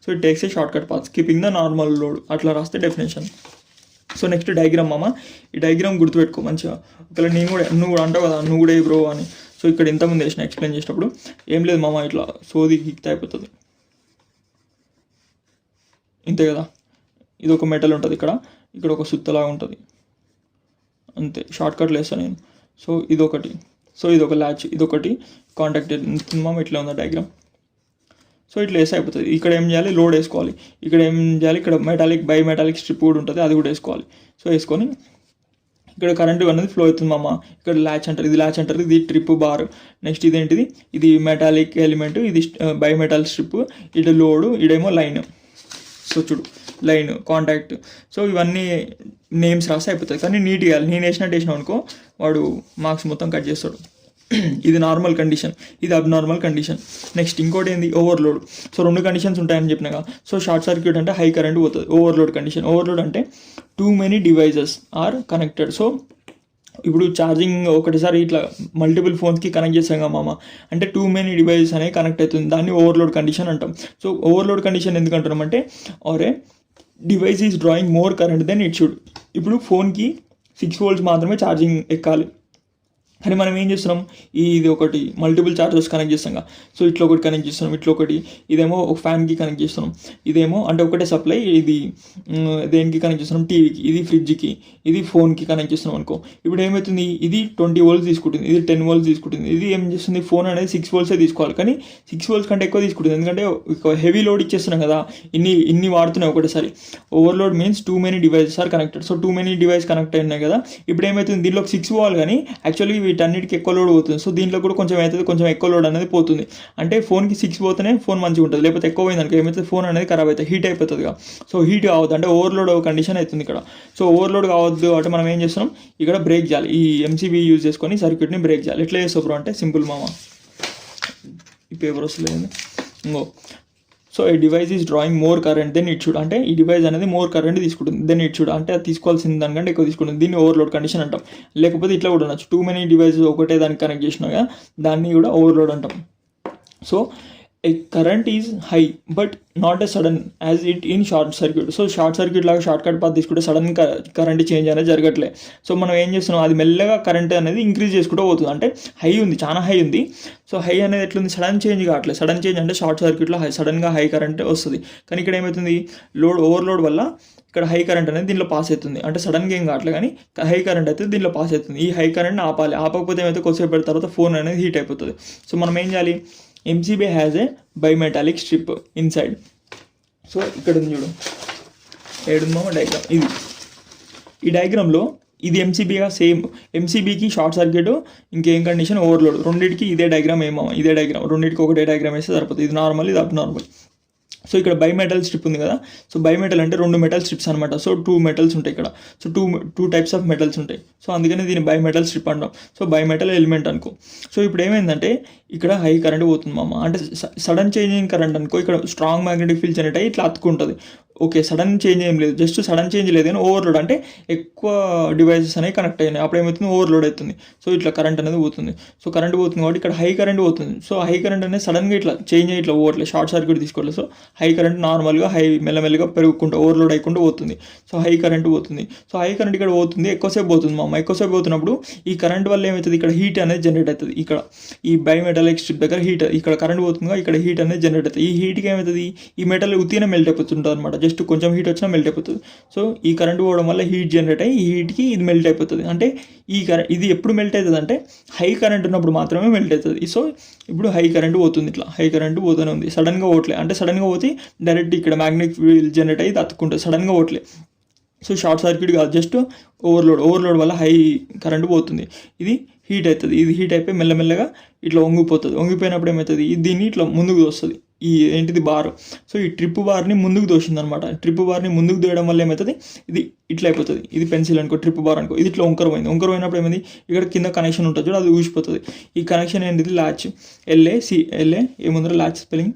So it takes a short cut path keeping the normal load, అట్లా రాస్తే డెఫినేషన్. సో నెక్స్ట్ డయాగ్రామ్ మామ, ఈ డయాగ్రామ్ గుర్తుపెట్టుకో మంచిగా. ఒకవేళ నువ్వు కూడా అంటావు కదా, నువ్వు కూడా ఏ బ్రో అని. సో ఇక్కడ ఇంతకుముందు వేసిన ఎక్స్ప్లెయిన్ చేసేటప్పుడు ఏం లేదు మామ, ఇట్లా సోది గిక్తే అయిపోతుంది, ఇంతే కదా. ఇది ఒక మెటల్ ఉంటుంది, ఇక్కడ ఒక సుత్తలాగా ఉంటుంది అంతే. షార్ట్ కట్లు వేస్తాను నేను. సో ఇదొకటి, సో ఇదొక ల్యాచ్, ఇదొకటి కాంటాక్ట్ మామ, ఇట్లా ఉందా డయాగ్రామ్. సో ఇట్లా వేసి అయిపోతుంది. ఇక్కడ ఏం చేయాలి, లోడ్ వేసుకోవాలి. ఇక్కడ ఏం చేయాలి, ఇక్కడ బై మెటాలిక్ స్ట్రిప్ కూడా ఉంటుంది, అది కూడా వేసుకోవాలి. సో వేసుకొని ఇక్కడ కరెంటు అనేది ఫ్లో అవుతుంది మామ. ఇక్కడ ల్యాచ్ అంటారు, ఇది ల్యాచ్ అంటారు, ఇది ట్రిప్ బార్. నెక్స్ట్ ఇదేంటిది, ఇది మెటాలిక్ ఎలిమెంట్, ఇది బై మెటాల్ స్ట్రిప్, ఇటు లోడు, ఇడేమో లైన్. సో చూడు, లైన్, కాంటాక్ట్. సో ఇవన్నీ నేమ్స్ రాస్తే అయిపోతుంది. కానీ నీట్గా నేను వేసినావు అనుకో, వాడు మార్క్స్ మొత్తం కట్ చేస్తాడు. ఇది నార్మల్ కండిషన్, ఇది అబ్నార్మల్ కండిషన్. నెక్స్ట్ ఇంకోటి ఏంది, ఓవర్లోడ్. సో రెండు కండిషన్స్ ఉంటాయని చెప్పినాగా. సో షార్ట్ సర్క్యూట్ అంటే హై కరెంట్ పోతుంది. ఓవర్లోడ్ కండిషన్, ఓవర్లోడ్ అంటే too many devices are connected. So ఇప్పుడు ఛార్జింగ్ ఒకటిసారి ఇట్లా మల్టిపుల్ ఫోన్స్కి కనెక్ట్ చేస్తాం కదా మామ, అంటే టూ మెనీ డివైజెస్ అనేవి కనెక్ట్ అవుతుంది, దాన్ని ఓవర్లోడ్ కండిషన్ అంటాం. సో ఓవర్లోడ్ కండిషన్ ఎందుకు అంటున్నాం అంటే, or a device is drawing more current then it should. ఇప్పుడు ఫోన్కి 6 volts మాత్రమే ఛార్జింగ్ ఎక్కాలి, కానీ మనం ఏం చేస్తున్నాం, ఇది ఒకటి మల్టిపుల్ చార్జర్స్ కనెక్ట్ చేస్తాం కదా. సో ఇట్లా ఒకటి కనెక్ట్ చేస్తున్నాం, ఇట్లా ఒకటి, ఇదేమో ఒక ఫ్యాన్కి కనెక్ట్ చేస్తున్నాం, ఇదేమో అంటే ఒకటే సప్లై, ఇది దేనికి కనెక్ట్ చేస్తున్నాం, టీవీకి, ఇది ఫ్రిడ్జ్కి, ఇది ఫోన్కి కనెక్ట్ చేస్తున్నాం అనుకో. ఇప్పుడు ఏమవుతుంది, ఇది 20 volts తీసుకుంటుంది, ఇది 10 volts తీసుకుంటుంది. ఇది ఏం చేస్తుంది, ఫోన్ అనేది 6 volts తీసుకోవాలి, కానీ 6 volts కంటే ఎక్కువ తీసుకుంటుంది, ఎందుకంటే హెవీ లోడ్ ఇచ్చేస్తున్నాం కదా, ఇన్ని వాడుతున్నాయి ఒకటేసారి. Overload means too many devices are connected. So too many device connect అయినాయి కదా. ఇప్పుడు ఏమవుతుంది, దీంట్లో 6 పోవాలి, కానీ యాక్చువల్లీ వీటన్నిటికి ఎక్కువ లోడ్ పోతుంది. సో దీంట్లో కూడా కొంచెం అవుతుంది, కొంచెం ఎక్కువ లోడ్ అనేది పోతుంది. అంటే ఫోన్కి 6 పోతేనే ఫోన్ మంచిగా ఉంటుంది, లేకపోతే ఎక్కువ పోయింది అనుకో ఏమైతే ఫోన్ అనేది ఖరాబ్ అవుతుంది, హీట్ అయిపోతుంది. సో హీట్ కావద్దు అంటే ఓవర్లోడ్ కండిషన్ అవుతుంది ఇక్కడ. సో ఓవర్లోడ్ కావద్దు అంటే మనం ఏం చేస్తున్నాం, ఇక్కడ బ్రేక్ చేయాలి. ఈ ఎంసీబీ యూజ్ చేసుకొని సర్క్యూట్ని బ్రేక్ చేయాలి. ఎట్లా చేస్తావు బ్రో అంటే సింపుల్ మామ, ఈ పేపర్ వస్తలేదు ఇంకో. సో ఈ device is drawing more current then it should, అంటే ఈ డివైస్ అనేది మోర్ కరెంట్ తీసుకుంటుంది దెన్ ఇట్ షుడ్, అంటే అది తీసుకోవాల్సిన దానికంటే ఎక్కువ తీసుకుంటుంది. దీన్ని ఓవర్లోడ్ కండిషన్ అంటాం. లేకపోతే ఇట్లా కూడా అనొచ్చు, టూ మెనీ డివైసెస్ ఒకటే దానికి కనెక్ట్ చేసినాగా, దాన్ని కూడా ఓవర్లోడ్ అంటాం. So a current is high but not a sudden as it in short circuit. So short circuit లాగా షార్ట్ కట్ పాత్ తీసుకుంటే సడన్ కరెంట్ చేంజ్ అనేది జరగట్లే. సో మనం ఏం చేస్తున్నాం, అది మెల్లగా కరెంట్ అనేది ఇంక్రీజ్ చేసుకుంటూ పోతుంది. అంటే హై ఉంది, చాలా హై ఉంది. సో హై అనేది ఎట్లుంది, సడన్ చేంజ్ కావట్లేదు. సడన్ చేంజ్ అంటే షార్ట్ సర్క్యూట్లో సడన్గా హై కరెంట్ వస్తుంది. కానీ ఇక్కడ ఏమవుతుంది, ఓవర్లోడ్ వల్ల ఇక్కడ హై కరెంట్ అనేది దీనిలో పాస్ అవుతుంది. అంటే సడన్గా ఏం కావట్లేదు, కానీ హై కరెంట్ అయితే దీనిలో పాస్ అవుతుంది. ఈ హై కరెంట్ని ఆపాలి, ఆపకపోతే ఏమైతే కొద్దిసేపు పెడిన తర్వాత ఫోన్ అనేది హీట్ అయిపోతుంది. సో మనం ఏం చేయాలి, MCB has a bimetallic strip inside. So ఇక్కడ ఉంది చూడు, ఏడుందో డయాగ్రామ్, ఇది ఈ డయాగ్రామ్లో ఇది ఎంసీబీగా సేమ్. ఎంసీబీకి షార్ట్ సర్క్యూట్, ఇంకేం కండిషన్, ఓవర్లోడ్, రెండింటికి ఇదే డయాగ్రామ్ ఏమో, ఇదే డయాగ్రామ్, రెండింటికి ఒకటే డయాగ్రామ్ వేస్తే సరిపోతుంది. ఇది నార్మల్, ఇది అబ్ నార్మల్. సో ఇక్కడ బైమెటల్ స్ట్రిప్ ఉంది కదా. సో బైమెటల్ అంటే 2 మెటల్ స్ట్రిప్స్ అనమాట. సో 2 మెటల్స్ ఉంటాయి ఇక్కడ. So two types of metals ఉంటాయి. సో అందుకని దీన్ని బైమెటల్ స్ట్రిప్ అంటాం. సో బైమెటల్ ఎలిమెంట్ అనుకో. సో ఇప్పుడు ఏమైందంటే ఇక్కడ హై కరెంట్ పోతుంది మామ, అంటే సడన్ చేంజింగ్ కరెంట్ అనుకో. ఇక్కడ స్ట్రాంగ్ మ్యాగ్నెటిక్ ఫీల్డ్ జనరేట్ అయ్యి ఇట్లా అతుక్కుంటుంది. ఓకే సడన్ చేంజ్ ఏం లేదు, జస్ట్ సడన్ చేంజ్ లేదు కానీ ఓవర్లోడ్ అంటే ఎక్కువ డివైసెస్ అనేవి కనెక్ట్ అయినాయి, అప్పుడు ఏమవుతుంది ఓవర్లోడ్ అవుతుంది. సో ఇట్లా కరెంట్ అనేది పోతుంది. సో కరెంట్ పోతుంది కాబట్టి ఇక్కడ హై కరెంట్ పోతుంది. సో హై కరెంట్ అనేది సడన్గా ఇట్లా చేంజ్ అయ్యి ఇట్లా పోవట్లేదు, షార్ట్ సర్క్యూట్ తీసుకోవట్లేదు. సో హై కరెంట్ నార్మల్గా మెల్లమెల్లగా పెరుగుకుంటూ ఓవర్లోడ్ అయికుండా పోతుంది. సో హై కరెంట్ పోతుంది. సో హై కరెంట్ ఇక్కడ పోతుంది, ఎక్కువసేపు పోతుంది మామ. ఎక్కువసేపు పోతున్నప్పుడు ఈ కరెంట్ వల్ల ఏమవుతుంది, ఇక్కడ హీట్ అనేది జనరేట్ అవుతుంది. ఇక్కడ ఈ బైమెటాలిక్ స్ట్రిప్ దగ్గర హీట్, ఇక్కడ కరెంట్ పోతుందిగా, ఇక్కడ హీట్ అనేది జనరేట్ అవుతుంది. ఈ హీట్కి ఏమవుతుంది, ఈ మెటల్ ఉత్తినే మెల్ట్ అయిపోతుంటుంది అనమాట. జస్ట్ కొంచెం హీట్ వచ్చినా మెల్ట్ అయిపోతుంది. సో ఈ కరెంట్ పోవడం వల్ల హీట్ జనరేట్ అయ్యి ఈ హీట్కి ఇది మెల్ట్ అయిపోతుంది. అంటే ఇది ఎప్పుడు మెల్ట్ అవుతుంది అంటే హై కరెంట్ ఉన్నప్పుడు మాత్రమే మెల్ట్ అవుతుంది. సో ఇప్పుడు హై కరెంట్ పోతుంది, ఇట్లా హై కరెంట్ పోతూనే ఉంది. సడన్గా పోవట్లేదు, అంటే సడన్గా పోతే డైరెక్ట్ ఇక్కడ మ్యాగ్నెటిక్ ఫీల్డ్ జనరేట్ అయ్యి తట్టుకుంటుంది, సడన్గా పోవట్లేదు. సో షార్ట్ సర్క్యూట్ కాదు, జస్ట్ ఓవర్లోడ్ వల్ల హై కరెంట్ పోతుంది. ఇది హీట్ అవుతుంది, ఇది హీట్ అయిపోయి మెల్లమెల్లగా ఇట్లా వంగిపోతుంది. వంగిపోయినప్పుడు ఏమవుతుంది, దీన్ని ఇట్లా ముందుకు తోస్తుంది. ఈ ఏంటిది బార్. సో ఈ ట్రిప్ బార్ని ముందుకు తోసింది అనమాట. ట్రిప్ బార్ని ముందుకు తోయడం వల్ల ఏమవుతుంది, ఇది ఇట్లా అయిపోతుంది. ఇది పెన్సిల్ అనుకో, ట్రిప్ బార్ అనుకో, ఇది ఇట్లా వంకర పోయినప్పుడు ఏమైంది, ఇక్కడ కింద కనెక్షన్ ఉంటుంది చూడ, అది ఊసిపోతుంది. ఈ కనెక్షన్ ఏంటిది లాచ్, LA ఏముందర latch spelling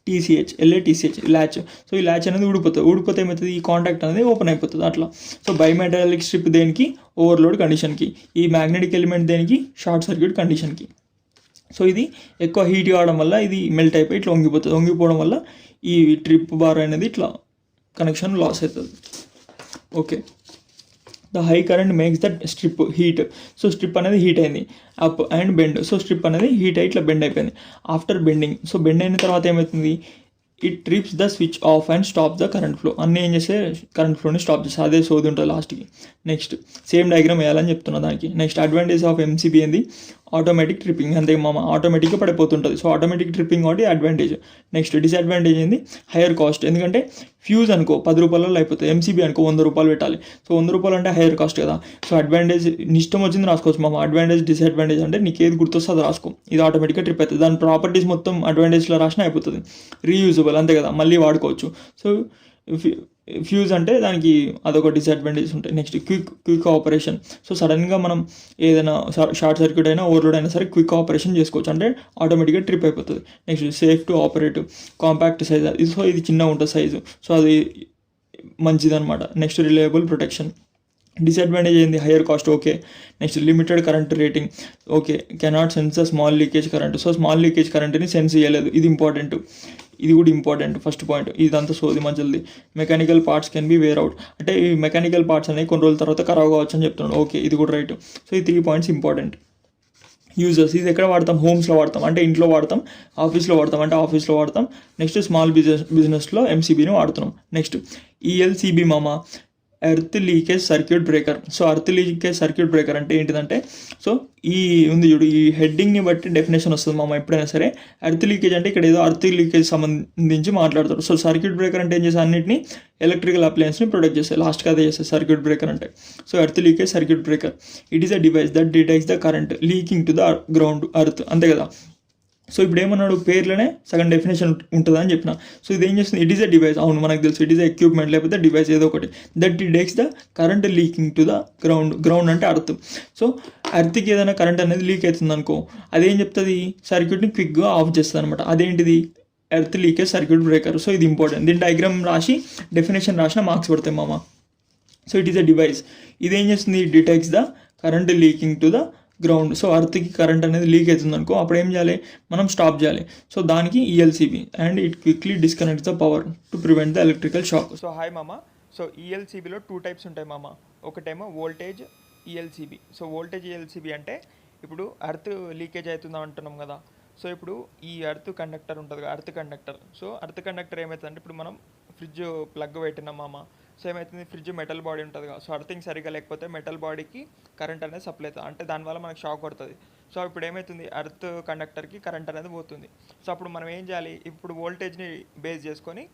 LATCH latch. So ఈ ల్యాచ్ అనేది ఊడిపోతే ఏమవుతుంది, ఈ కాంటాక్ట్ అనేది ఓపెన్ అయిపోతుంది అట్లా. సో బైమెటాలిక్ స్ట్రిప్ దేనికి, ఓవర్లోడ్ కండిషన్కి. ఈ మ్యాగ్నెటిక్ ఎలిమెంట్ దేనికి, షార్ట్ సర్క్యూట్ కండిషన్కి. సో ఇది ఎక్కువ హీట్ కావడం వల్ల ఇది మెల్ట్ అయిపోయి ఇట్లా వంగిపోతుంది. వంగిపోవడం వల్ల ఈ ట్రిప్ బార్ అనేది ఇట్లా కనెక్షన్ లాస్ అవుతుంది. Okay, the high current makes that strip heat. So strip అనేది హీట్ అయింది, up and bend. So strip అనేది హీట్ అయ్యి ఇట్లా బెండ్ అయిపోయింది. ఆఫ్టర్ బెండింగ్, సో బెండ్ అయిన తర్వాత ఏమవుతుంది, it trips the switch off and stop the current flow. అన్నీ ఏం చేస్తే కరెంట్ ఫ్లోని స్టాప్ చేస్తే అదే సోది ఉంటుంది లాస్ట్కి. నెక్స్ట్ సేమ్ డయాగ్రామ్ వేయాలని చెప్తున్నా దానికి. నెక్స్ట్ అడ్వాంటేజ్ ఆఫ్ MCB ఏంది, ఆటోమేటిక్ ట్రిప్పింగ్. అంతే మామ, ఆటోమేటిక్గా పడిపోతుంటుంది. సో ఆటోమేటిక్ ట్రిప్పింగ్ కాబట్టి అడ్వాంటేజ్. నెక్స్ట్ డిసడ్వాంటేజ్ ఏంది, హైయర్ కాస్ట్. ఎందుకంటే ఫ్యూజ్ అనుకో 10 రూపాయలలో అయిపోతుంది, MCB అనుకో 100 రూపాయలు పెట్టాలి. సో 100 రూపాయలు అంటే హైయర్ కాస్ట్ కదా. సో అడ్వాంటేజ్ ఇష్టం వచ్చింది రాసుకోవచ్చు మామ. అడ్వాంటేజ్ డిసడ్వాంటేజ్ అంటే నీకు ఏది గుర్తొస్తే అది రాసుకో. ఇది ఆటోమేటిక్గా ట్రిప్ అవుతుంది. దాని ప్రాపర్టీస్ మొత్తం అడ్వాంటేజ్లో రాసినా అయిపోతుంది. రీయూజబుల్ అంతే కదా, మళ్ళీ వాడుకోవచ్చు. సో ఫ్యూజ్ అంటే దానికి అదొక డిసడ్వాంటేజెస్ ఉంటాయి. Next quick operation. సో సడన్గా మనం ఏదైనా షార్ట్ సర్క్యూట్ అయినా ఓవర్లోడ్ అయినా సరే క్విక్ ఆపరేషన్ చేసుకోవచ్చు, అంటే ఆటోమేటిక్గా ట్రిప్ అయిపోతుంది. Next safe to operate, compact size. So ఇది చిన్నగా ఉంటుంది సైజు, సో అది మంచిదన్నమాట. Next reliable protection. డిసడ్వాంటేజ్ ఏంది, higher cost. Okay, next limited current rating. Okay, cannot sense the small leakage current. So small leakage కరెంట్ని సెన్స్ చేయలేదు, ఇది ఇంపార్టెంట్. ఇది కూడా ఇంపార్టెంట్, ఫస్ట్ పాయింట్. ఇదంతా సోది మంచిది. Mechanical parts can be where out, అంటే ఈ మెకానికల్ పార్ట్స్ అనేవి కొన్ని రోజుల తర్వాత ఖరాబ్ కావచ్చు అని చెప్తున్నాడు. ఓకే, ఇది కూడా రైట్. సో ఈ 3 పాయింట్స్ ఇంపార్టెంట్. యూజర్స్, ఇది ఎక్కడ వాడతాం, హోమ్స్లో వాడతాం, అంటే ఇంట్లో వాడతాం. ఆఫీస్లో వాడతాం, అంటే ఆఫీస్లో వాడతాం. నెక్స్ట్ స్మాల్ బిజినెస్లో MCBని వాడుతున్నాం. నెక్స్ట్ ELCB మామ, earth leakage circuit breaker. So earth leakage circuit breaker అంటే ఏంటిదంటే, సో ఈ ఉంది చూడు, ఈ హెడ్డింగ్ని బట్టి డెఫినేషన్ వస్తుంది మామ ఎప్పుడైనా సరే. ఎర్త్ లీకేజ్ అంటే ఇక్కడ ఏదో ఎర్త్ లీకేజ్ సంబంధించి మాట్లాడతారు. సో సర్క్యూట్ బ్రేకర్ అంటే ఏం చేస్తే అన్నింటినీ ఎలక్ట్రికల్ అప్లయన్స్ని ప్రొటెక్ట్ చేస్తాయి, లాస్ట్కి అదే చేస్తాయి సర్క్యూట్ బ్రేకర్ అంటే. So earth leakage circuit breaker, it is a device that detects the current leaking to the ground earth. అంతే కదా. సో ఇప్పుడు ఏమన్నాడు, పేర్లోనే సగం డెఫినేషన్ ఉంటుందని చెప్పిన. సో ఇది ఏం చేస్తుంది, ఇట్ ఈస్ అ డివైస్. అవును మనకు తెలుసు, ఇట్ ఈస్ ఎక్విప్మెంట్ లేకపోతే డివైస్ ఏదో ఒకటి. That detects the current leaking to the ground అంటే అర్త్. సో అర్త్కి ఏదైనా కరెంట్ అనేది లీక్ అవుతుంది అనుకో, అదేం చెప్తుంది, సర్క్యూట్ని క్విక్గా ఆఫ్ చేస్తుంది అనమాట. అదేంటిది, earth leakage circuit breaker. So ఇది ఇంపార్టెంట్. దీని డయాగ్రామ్ రాసి డెఫినేషన్ రాసిన మార్క్స్ పడతాయి మామ. So it is a device. ఇదేం చేస్తుంది, detects the current leaking to the ground. So అర్త్కి కరెంట్ అనేది లీక్ అవుతుంది అనుకో, అప్పుడు ఏం చేయాలి, మనం స్టాప్ చేయాలి. సో దానికి ELCB, and it quickly disconnects the power to prevent the electrical shock. So hi మామ. సో ELCBలో 2 టైప్స్ ఉంటాయి మామ. ఒకటేమో voltage ELCB. So voltage ELCB అంటే ఇప్పుడు అర్త్ లీకేజ్ అవుతుందా అంటున్నాం కదా. సో ఇప్పుడు ఈ అర్త్ కండక్టర్ ఉంటుంది, earth conductor. So earth conductor ఏమవుతుందంటే, ఇప్పుడు మనం ఫ్రిడ్జ్ ప్లగ్ పెట్టినాం మామ. సో ఏమవుతుంది, ఫ్రిడ్జ్ మెటల్ బాడీ ఉంటుంది కదా. సో అర్థింగ్ సరిగ్గా లేకపోతే మెటల్ బాడీకి కరెంట్ అనేది సప్లై అవుతుంది, అంటే దానివల్ల మనకు షాక్ కొడుతుంది. సో ఇప్పుడు ఏమవుతుంది, అర్త్ కండక్టర్కి కరెంట్ అనేది పోతుంది. సో అప్పుడు మనం ఏం చేయాలి, ఇప్పుడు వోల్టేజ్ని బేస్ చేసుకొని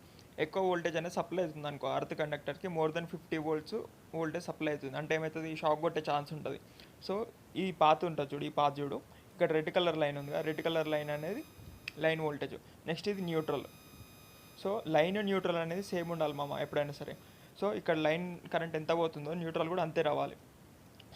ఎక్కువ వోల్టేజ్ అనేది సప్లై అవుతుంది అనుకో, అర్త్ కండక్టర్కి more than 50 volts voltage supply అవుతుంది. అంటే ఏమవుతుంది, షాక్ కొట్టే ఛాన్స్ ఉంటుంది. సో ఈ పాత్ ఉంటుంది చూడు, ఈ పాత్ చూడు, ఇక్కడ రెడ్ కలర్ లైన్ ఉంది కదా, రెడ్ కలర్ లైన్ అనేది లైన్ వోల్టేజ్. నెక్స్ట్ ఇది న్యూట్రల్. సో లైన్ న్యూట్రల్ అనేది సేమ్ ఉండాలి మామ ఎప్పుడైనా సరే. సో ఇక్కడ లైన్ కరెంట్ ఎంత పోతుందో న్యూట్రల్ కూడా అంతే రావాలి.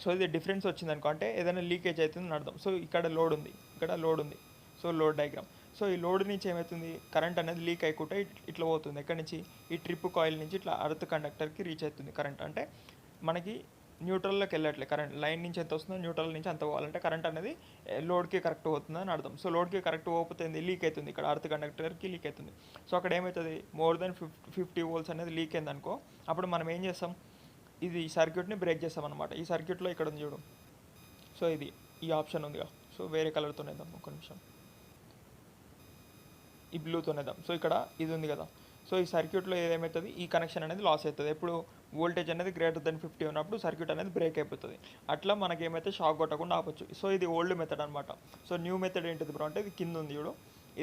సో ఇది డిఫరెన్స్ వచ్చింది అనుకో, అంటే ఏదైనా లీకేజ్ అవుతుందని అర్థం. సో ఇక్కడ లోడ్ ఉంది, ఇక్కడ లోడ్ ఉంది. So load diagram. సో ఈ లోడ్ నుంచి ఏమవుతుంది, కరెంట్ అనేది లీక్ అయ్యకుండా ఇట్లా పోతుంది. ఎక్కడి నుంచి, ఈ ట్రిప్ కాయిల్ నుంచి ఇట్లా అర్త్ కండక్టర్కి రీచ్ అవుతుంది కరెంట్. అంటే మనకి న్యూట్రల్లోకి వెళ్ళట్లే కరెంట్, లైన్ నుంచి ఎంత వస్తుందో న్యూట్రల్ నుంచి అంత పోవాలంటే కరెంట్ అనేది లోడ్కి కరెక్ట్ పోతుందని అర్థం. సో లోడ్కి కరెక్ట్ పోతుంది, లీక్ అవుతుంది, ఇక్కడ అర్త్ కండక్టర్కి లీక్ అవుతుంది. సో అక్కడ ఏమవుతుంది, మోర్ దెన్ 50 volts అనేది లీక్ అయింది అనుకో, అప్పుడు మనం ఏం చేస్తాం, ఇది ఈ సర్క్యూట్ని బ్రేక్ చేస్తాం అనమాట. ఈ సర్క్యూట్లో ఇక్కడ ఉంది చూడు, సో ఇది ఈ ఆప్షన్ ఉందిగా, సో వేరే కలర్తోనే ఇద్దాం, ఒక నిమిషం, ఈ బ్లూతోనే ఇద్దాం. సో ఇక్కడ ఇది ఉంది కదా, సో ఈ సర్క్యూట్లో ఏమవుతుంది, ఈ కనెక్షన్ అనేది లాస్ అవుతుంది. ఎప్పుడు వోల్టేజ్ అనేది గ్రేటర్ దెన్ 50 ఉన్నప్పుడు సర్క్యూట్ అనేది బ్రేక్ అయిపోతుంది. అట్లా మనకేమైతే షాక్ కొట్టకుండా ఆపొచ్చు. సో ఇది ఓల్డ్ మెథడ్ అనమాట. సో న్యూ మెథడ్ ఏంటిది బ్రో అంటే, ఇది కింద ఉంది చూడు,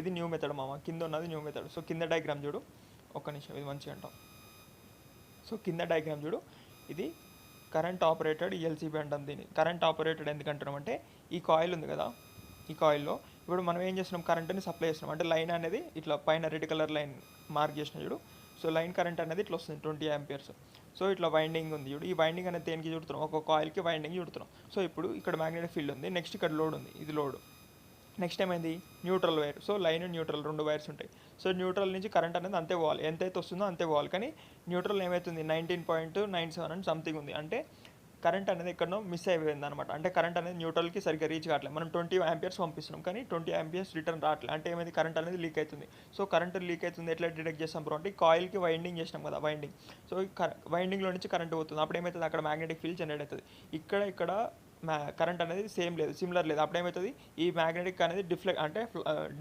ఇది న్యూ మెథడ్ మామ, కింద ఉన్నది న్యూ మెథడ్. సో కింద డయాగ్రామ్ చూడు, ఒక్క నిమిషం, ఇది మంచిగా అంటాం. సో కింద డయాగ్రామ్ చూడు, ఇది కరెంట్ ఆపరేటెడ్ ELCB అంటాం దీన్ని. కరెంట్ ఆపరేటెడ్ ఎందుకంటున్నాం అంటే, ఈ కాయిల్ ఉంది కదా, ఈ కాయిల్లో ఇప్పుడు మనం ఏం చేస్తున్నాం, కరెంట్ని సప్లై చేస్తున్నాం. అంటే లైన్ అనేది ఇట్లా పైన రెడ్ కలర్ లైన్ మార్క్ చేసిన చూడు, సో లైన్ కరెంట్ అనేది ఇట్లా వస్తుంది 20 amperes. సో ఇట్లా వైండింగ్ ఉంది చూడు, ఈ వైండింగ్ అనేది దేనికి చుడుతున్నాం, ఒక కాయిల్కి వైండింగ్ చుడుతున్నాం. సో ఇప్పుడు ఇక్కడ మ్యాగ్నెటిక్ ఫీల్డ్ ఉంది, నెక్స్ట్ ఇక్కడ లోడ్ ఉంది, ఇది లోడ్. నెక్స్ట్ ఏమైంది, neutral wire. So line neutral 2 wires ఉంటాయి. సో న్యూట్రల్ నుంచి కరెంట్ అనేది అంతే పోవాలి, ఎంతైతే వస్తుందో అంతే పోవాలి. కానీ న్యూట్రల్ ఏమవుతుంది, 19.97 అని సంథింగ్ ఉంది. అంటే కరెంట్ అనేది ఎక్కడనో మిస్ అయిపోయింది అనమాట. అంటే కరెంట్ అనేది న్యూట్రల్కి సరిగ్గా రీచ్ కావట్లేదు. మనం 20 amperes పంపిస్తున్నాం, కానీ 20 amperes రిటర్న్ రావట్లేదు. అంటే ఏమైంది, కరెంట్ అనేది లీక్ అవుతుంది. సో కరెంట్ లీక్ అవుతుంది ఎట్లా డిటెక్ట్ చేస్తాం బ్రో అంటే, కాయిల్కి వైండింగ్ చేసినాం కదా, వైండింగ్. సో వైండింగ్లో నుంచి కరెంట్ పోతుంది. అప్పుడు ఏమవుతుంది, అక్కడ మ్యాగ్నెటిక్ ఫీల్డ్ జనరేట్ అవుతుంది. ఇక్కడ కరెంట్ అనేది సేమ్ లేదు, సిమిలర్ లేదు. అప్పుడు ఏమవుతుంది, ఈ మ్యాగ్నెటిక్ అనేది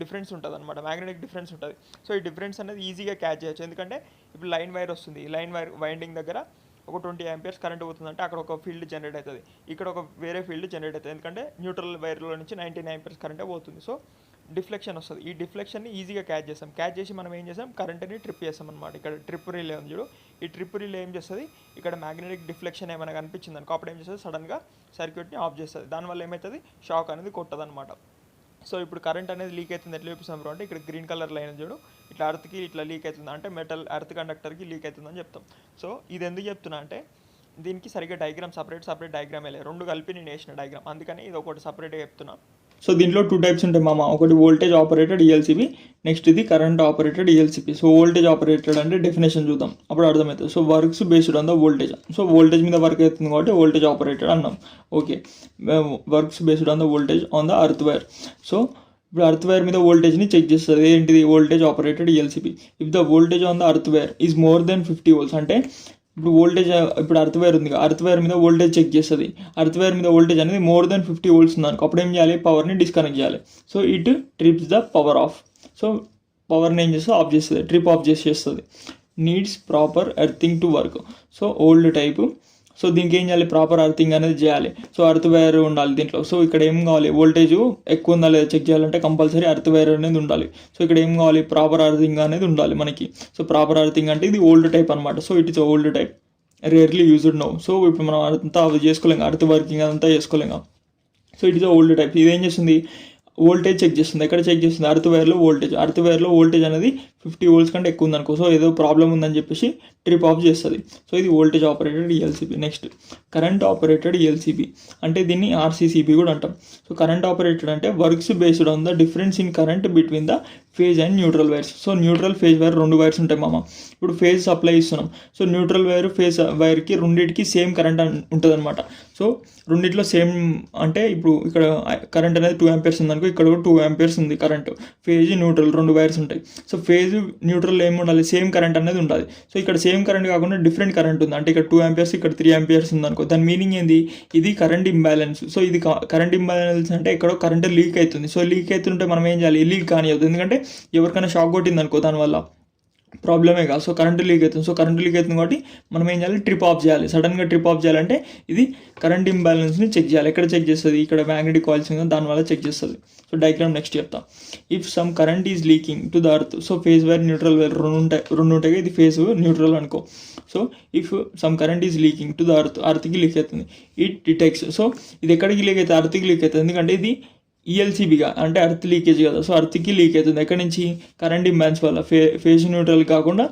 డిఫరెన్స్ ఉంటుంది అనమాట, మ్యాగ్నెటిక్ డిఫరెన్స్ ఉంటుంది. సో ఈ డిఫరెన్స్ అనేది ఈజీగా క్యాచ్ చేయొచ్చు. ఎందుకంటే ఇప్పుడు లైన్ వైర్ వస్తుంది, ఈ లైన్ వైర్ వైండింగ్ దగ్గర ఒక 20 amperes కరెంట్ పోతుందంటే అక్కడ ఒక ఫీల్డ్ జనరేట్ అవుతుంది, ఇక్కడ ఒక వేరే ఫీల్డ్ జనరేట్ అవుతుంది. ఎందుకంటే న్యూట్రల్ వైర్లో నుంచి 19 amperes కరెంటే పోతుంది. సో డిఫ్లెక్షన్ వస్తుంది. ఈ డిఫ్లెక్షన్ని ఈజీగా క్యాచ్ చేస్తాం. క్యాచ్ చేసి మనం ఏం చేస్తాం, కరెంట్ని ట్రిప్ చేస్తాం అనమాట. ఇక్కడ ట్రిప్ రిలే ఉంది చూడు, ఈ ట్రిప్ రిలే ఏం చేస్తుంది, ఇక్కడ మ్యాగ్నెటిక్ డిఫ్లెక్షన్ ఏమైనా కనిపించింది అనుకో, అప్పుడు ఏం చేస్తుంది, సడన్గా సర్క్యూట్ని ఆఫ్ చేస్తుంది. దానివల్ల ఏమవుతుంది, షాక్ అనేది కొట్టదు అనమాట. సో ఇప్పుడు కరెంట్ అనేది లీక్ అవుతుంది ఎట్లా చూపిస్తాం బ్రో అంటే, ఇక్కడ గ్రీన్ కలర్ లైన్ చూడు, ఇట్లా అర్త్కి ఇట్లా లీక్ అవుతుంది, అంటే మెటల్ అర్త్ కండక్టర్కి లీక్ అవుతుందని చెప్తాం. సో ఇది ఎందుకు చెప్తున్నా అంటే, దీనికి సరిగ్గా డయాగ్రామ్ సపరేట్ డయాగ్రామ్ వెళ్ళే, రెండు కలిపి నేను వేసిన డయాగ్రామ్, అందుకని ఇది ఒకటి సపరేట్గా చెప్తున్నా. సో దీంట్లో 2 types ఉంటాయి మామ, ఒకటి వోల్టేజ్ ఆపరేటెడ్ ELCB, నెక్స్ట్ ఇది current operated ELCB. So voltage operated అంటే డెఫినేషన్ చూద్దాం, అప్పుడు అర్థమవుతుంది. So works based on the voltage. So voltage మీద వర్క్ అవుతుంది కాబట్టి వోల్టేజ్ ఆపరేటెడ్ అన్నాం. Okay, works based on the voltage on the earth wire. So ఇప్పుడు అర్త్ వైర్ మీద వోల్టేజ్ని చెక్ చేస్తుంది, ఏంటిది, voltage operated ELCB. If the voltage on the earth wire is more than 50 volts, అంటే ఇప్పుడు వోల్టేజ్, ఇప్పుడు అర్త్ వైర్ ఉంది, అర్త్ వైర్ మీద వోల్టేజ్ చెక్ చేస్తుంది. అర్త్ వైర్ మీద వోల్టేజ్ అనేది మోర్ దెన్ 50 volts ఉంది అనుకో, అప్పుడు ఏం చేయాలి, పవర్ని డిస్కనెక్ట్ చేయాలి. So it trips the power of. So పవర్ని ఏం చేస్తుంది, ఆఫ్ చేస్తుంది, ట్రిప్ ఆఫ్ చేసేస్తుంది. Needs proper earthing to work. So old type. So దీనికి ఏం చేయాలి, ప్రాపర్ అర్థింగ్ అనేది చేయాలి. సో అర్త్ వైర్ ఉండాలి దీంట్లో. సో ఇక్కడ ఏం కావాలి, వోల్టేజ్ ఎక్కువ ఉందా లేదా చెక్ చేయాలంటే కంపల్సరీ అర్త్ వైర్ అనేది ఉండాలి. సో ఇక్కడ ఏం కావాలి, ప్రాపర్ అర్థింగ్ అనేది ఉండాలి మనకి. సో ప్రాపర్ అర్థింగ్ అంటే ఇది ఓల్డ్ టైప్ అనమాట. So it is old type, rarely used no. So ఇప్పుడు మనం అంతా అవి చేసుకోలేం, అర్త్ వర్కింగ్ అదంతా చేసుకోలేం. So it is old type. ఇది ఏం చేస్తుంది, వోల్టేజ్ చెక్ చేస్తుంది. ఎక్కడ చెక్ చేస్తుంది, అర్త్ వైర్లో వోల్టేజ్. అర్త్ వైర్లో వోల్టేజ్ అనేది 50 volts కంటే ఎక్కువ ఉందనుకో, సో ఏదో ప్రాబ్లం ఉందని చెప్పేసి ట్రిప్ ఆఫ్ చేస్తుంది. సో ఇది voltage operated ELCB. Next current operated ELCB, అంటే దీన్ని RCCB కూడా అంటాం. సో కరెంట్ ఆపరేటెడ్ అంటే works based on the difference in current between the phase and neutral wires. So neutral phase wire 2 wires ఉంటాయి మామ. ఇప్పుడు ఫేజ్ సప్లై ఇస్తున్నాం, సో న్యూట్రల్ వైర్ ఫేజ్ వైర్కి రెండింటికి సేమ్ కరెంట్ ఉంటుంది అనమాట. సో రెండిట్లో సేమ్ అంటే, ఇప్పుడు ఇక్కడ కరెంట్ అనేది 2 amperes ఉందనుకో, ఇక్కడ కూడా 2 amperes ఉంది కరెంట్. ఫేజ్ న్యూట్రల్ 2 వైర్స్ ఉంటాయి. సో ఫేజ్ న్యూట్రల్ ఏమి ఉండాలి, సేమ్ కరెంట్ అనేది ఉండాలి. సో ఇక్కడ సేమ్ కరెంట్ కాకుండా డిఫరెంట్ కరెంట్ ఉంది, అంటే ఇక్కడ 2 amperes ఇక్కడ 3 amperes ఉందనుకో, దాని మీనింగ్ ఏంది, ఇది కరెంట్ ఇంబ్యాలెన్స్. సో ఇది కరెంట్ ఇంబ్యాలెన్స్ అంటే ఎక్కడో కరెంట్ లీక్ అవుతుంది. సో లీక్ అవుతుంటే మనం ఏం చేయాలి, లీక్ కానివ్వద్దు, ఎందుకంటే ఎవరికైనా షాక్ కొట్టింది అనుకో, దానివల్ల ప్రాబ్లమే కాదు. సో కరెంట్ లీక్ అవుతుంది. సో కరెంట్ లీక్ అవుతుంది కాబట్టి మనం ఏం చేయాలి, ట్రిప్ ఆఫ్ చేయాలి. సడన్గా ట్రిప్ ఆఫ్ చేయాలంటే ఇది కరెంట్ ఇంబ్యాలెన్స్ని చెక్ చేయాలి. ఎక్కడ చెక్ చేస్తుంది, ఇక్కడ మ్యాగ్నెటిక్ కాయిల్స్ ఉందో దానివల్ల చెక్ చేస్తుంది. సో డయాగ్రామ్ నెక్స్ట్ చెప్తా. If some current is leaking to the earth. So phase wire, neutral wire రెండు ఉంటాయి. ఇది ఫేజ్, న్యూట్రల్ అనుకో. So if some current is leaking to the అర్త్కి లీక్ అవుతుంది, ఇట్ డిటెక్ట్స్. సో ఇది ఎక్కడికి లీక్ అవుతుంది, అర్త్కి లీక్ అవుతుంది, ఎందుకంటే ఇది ELCBగా అంటే అర్త్ లీకేజ్ కదా. సో అర్త్కి లీక్ అవుతుంది, ఎక్కడి నుంచి, కరెంట్ ఇంబ్యాలెన్స్ వల్ల. ఫేజ్ న్యూట్రల్ కాకుండా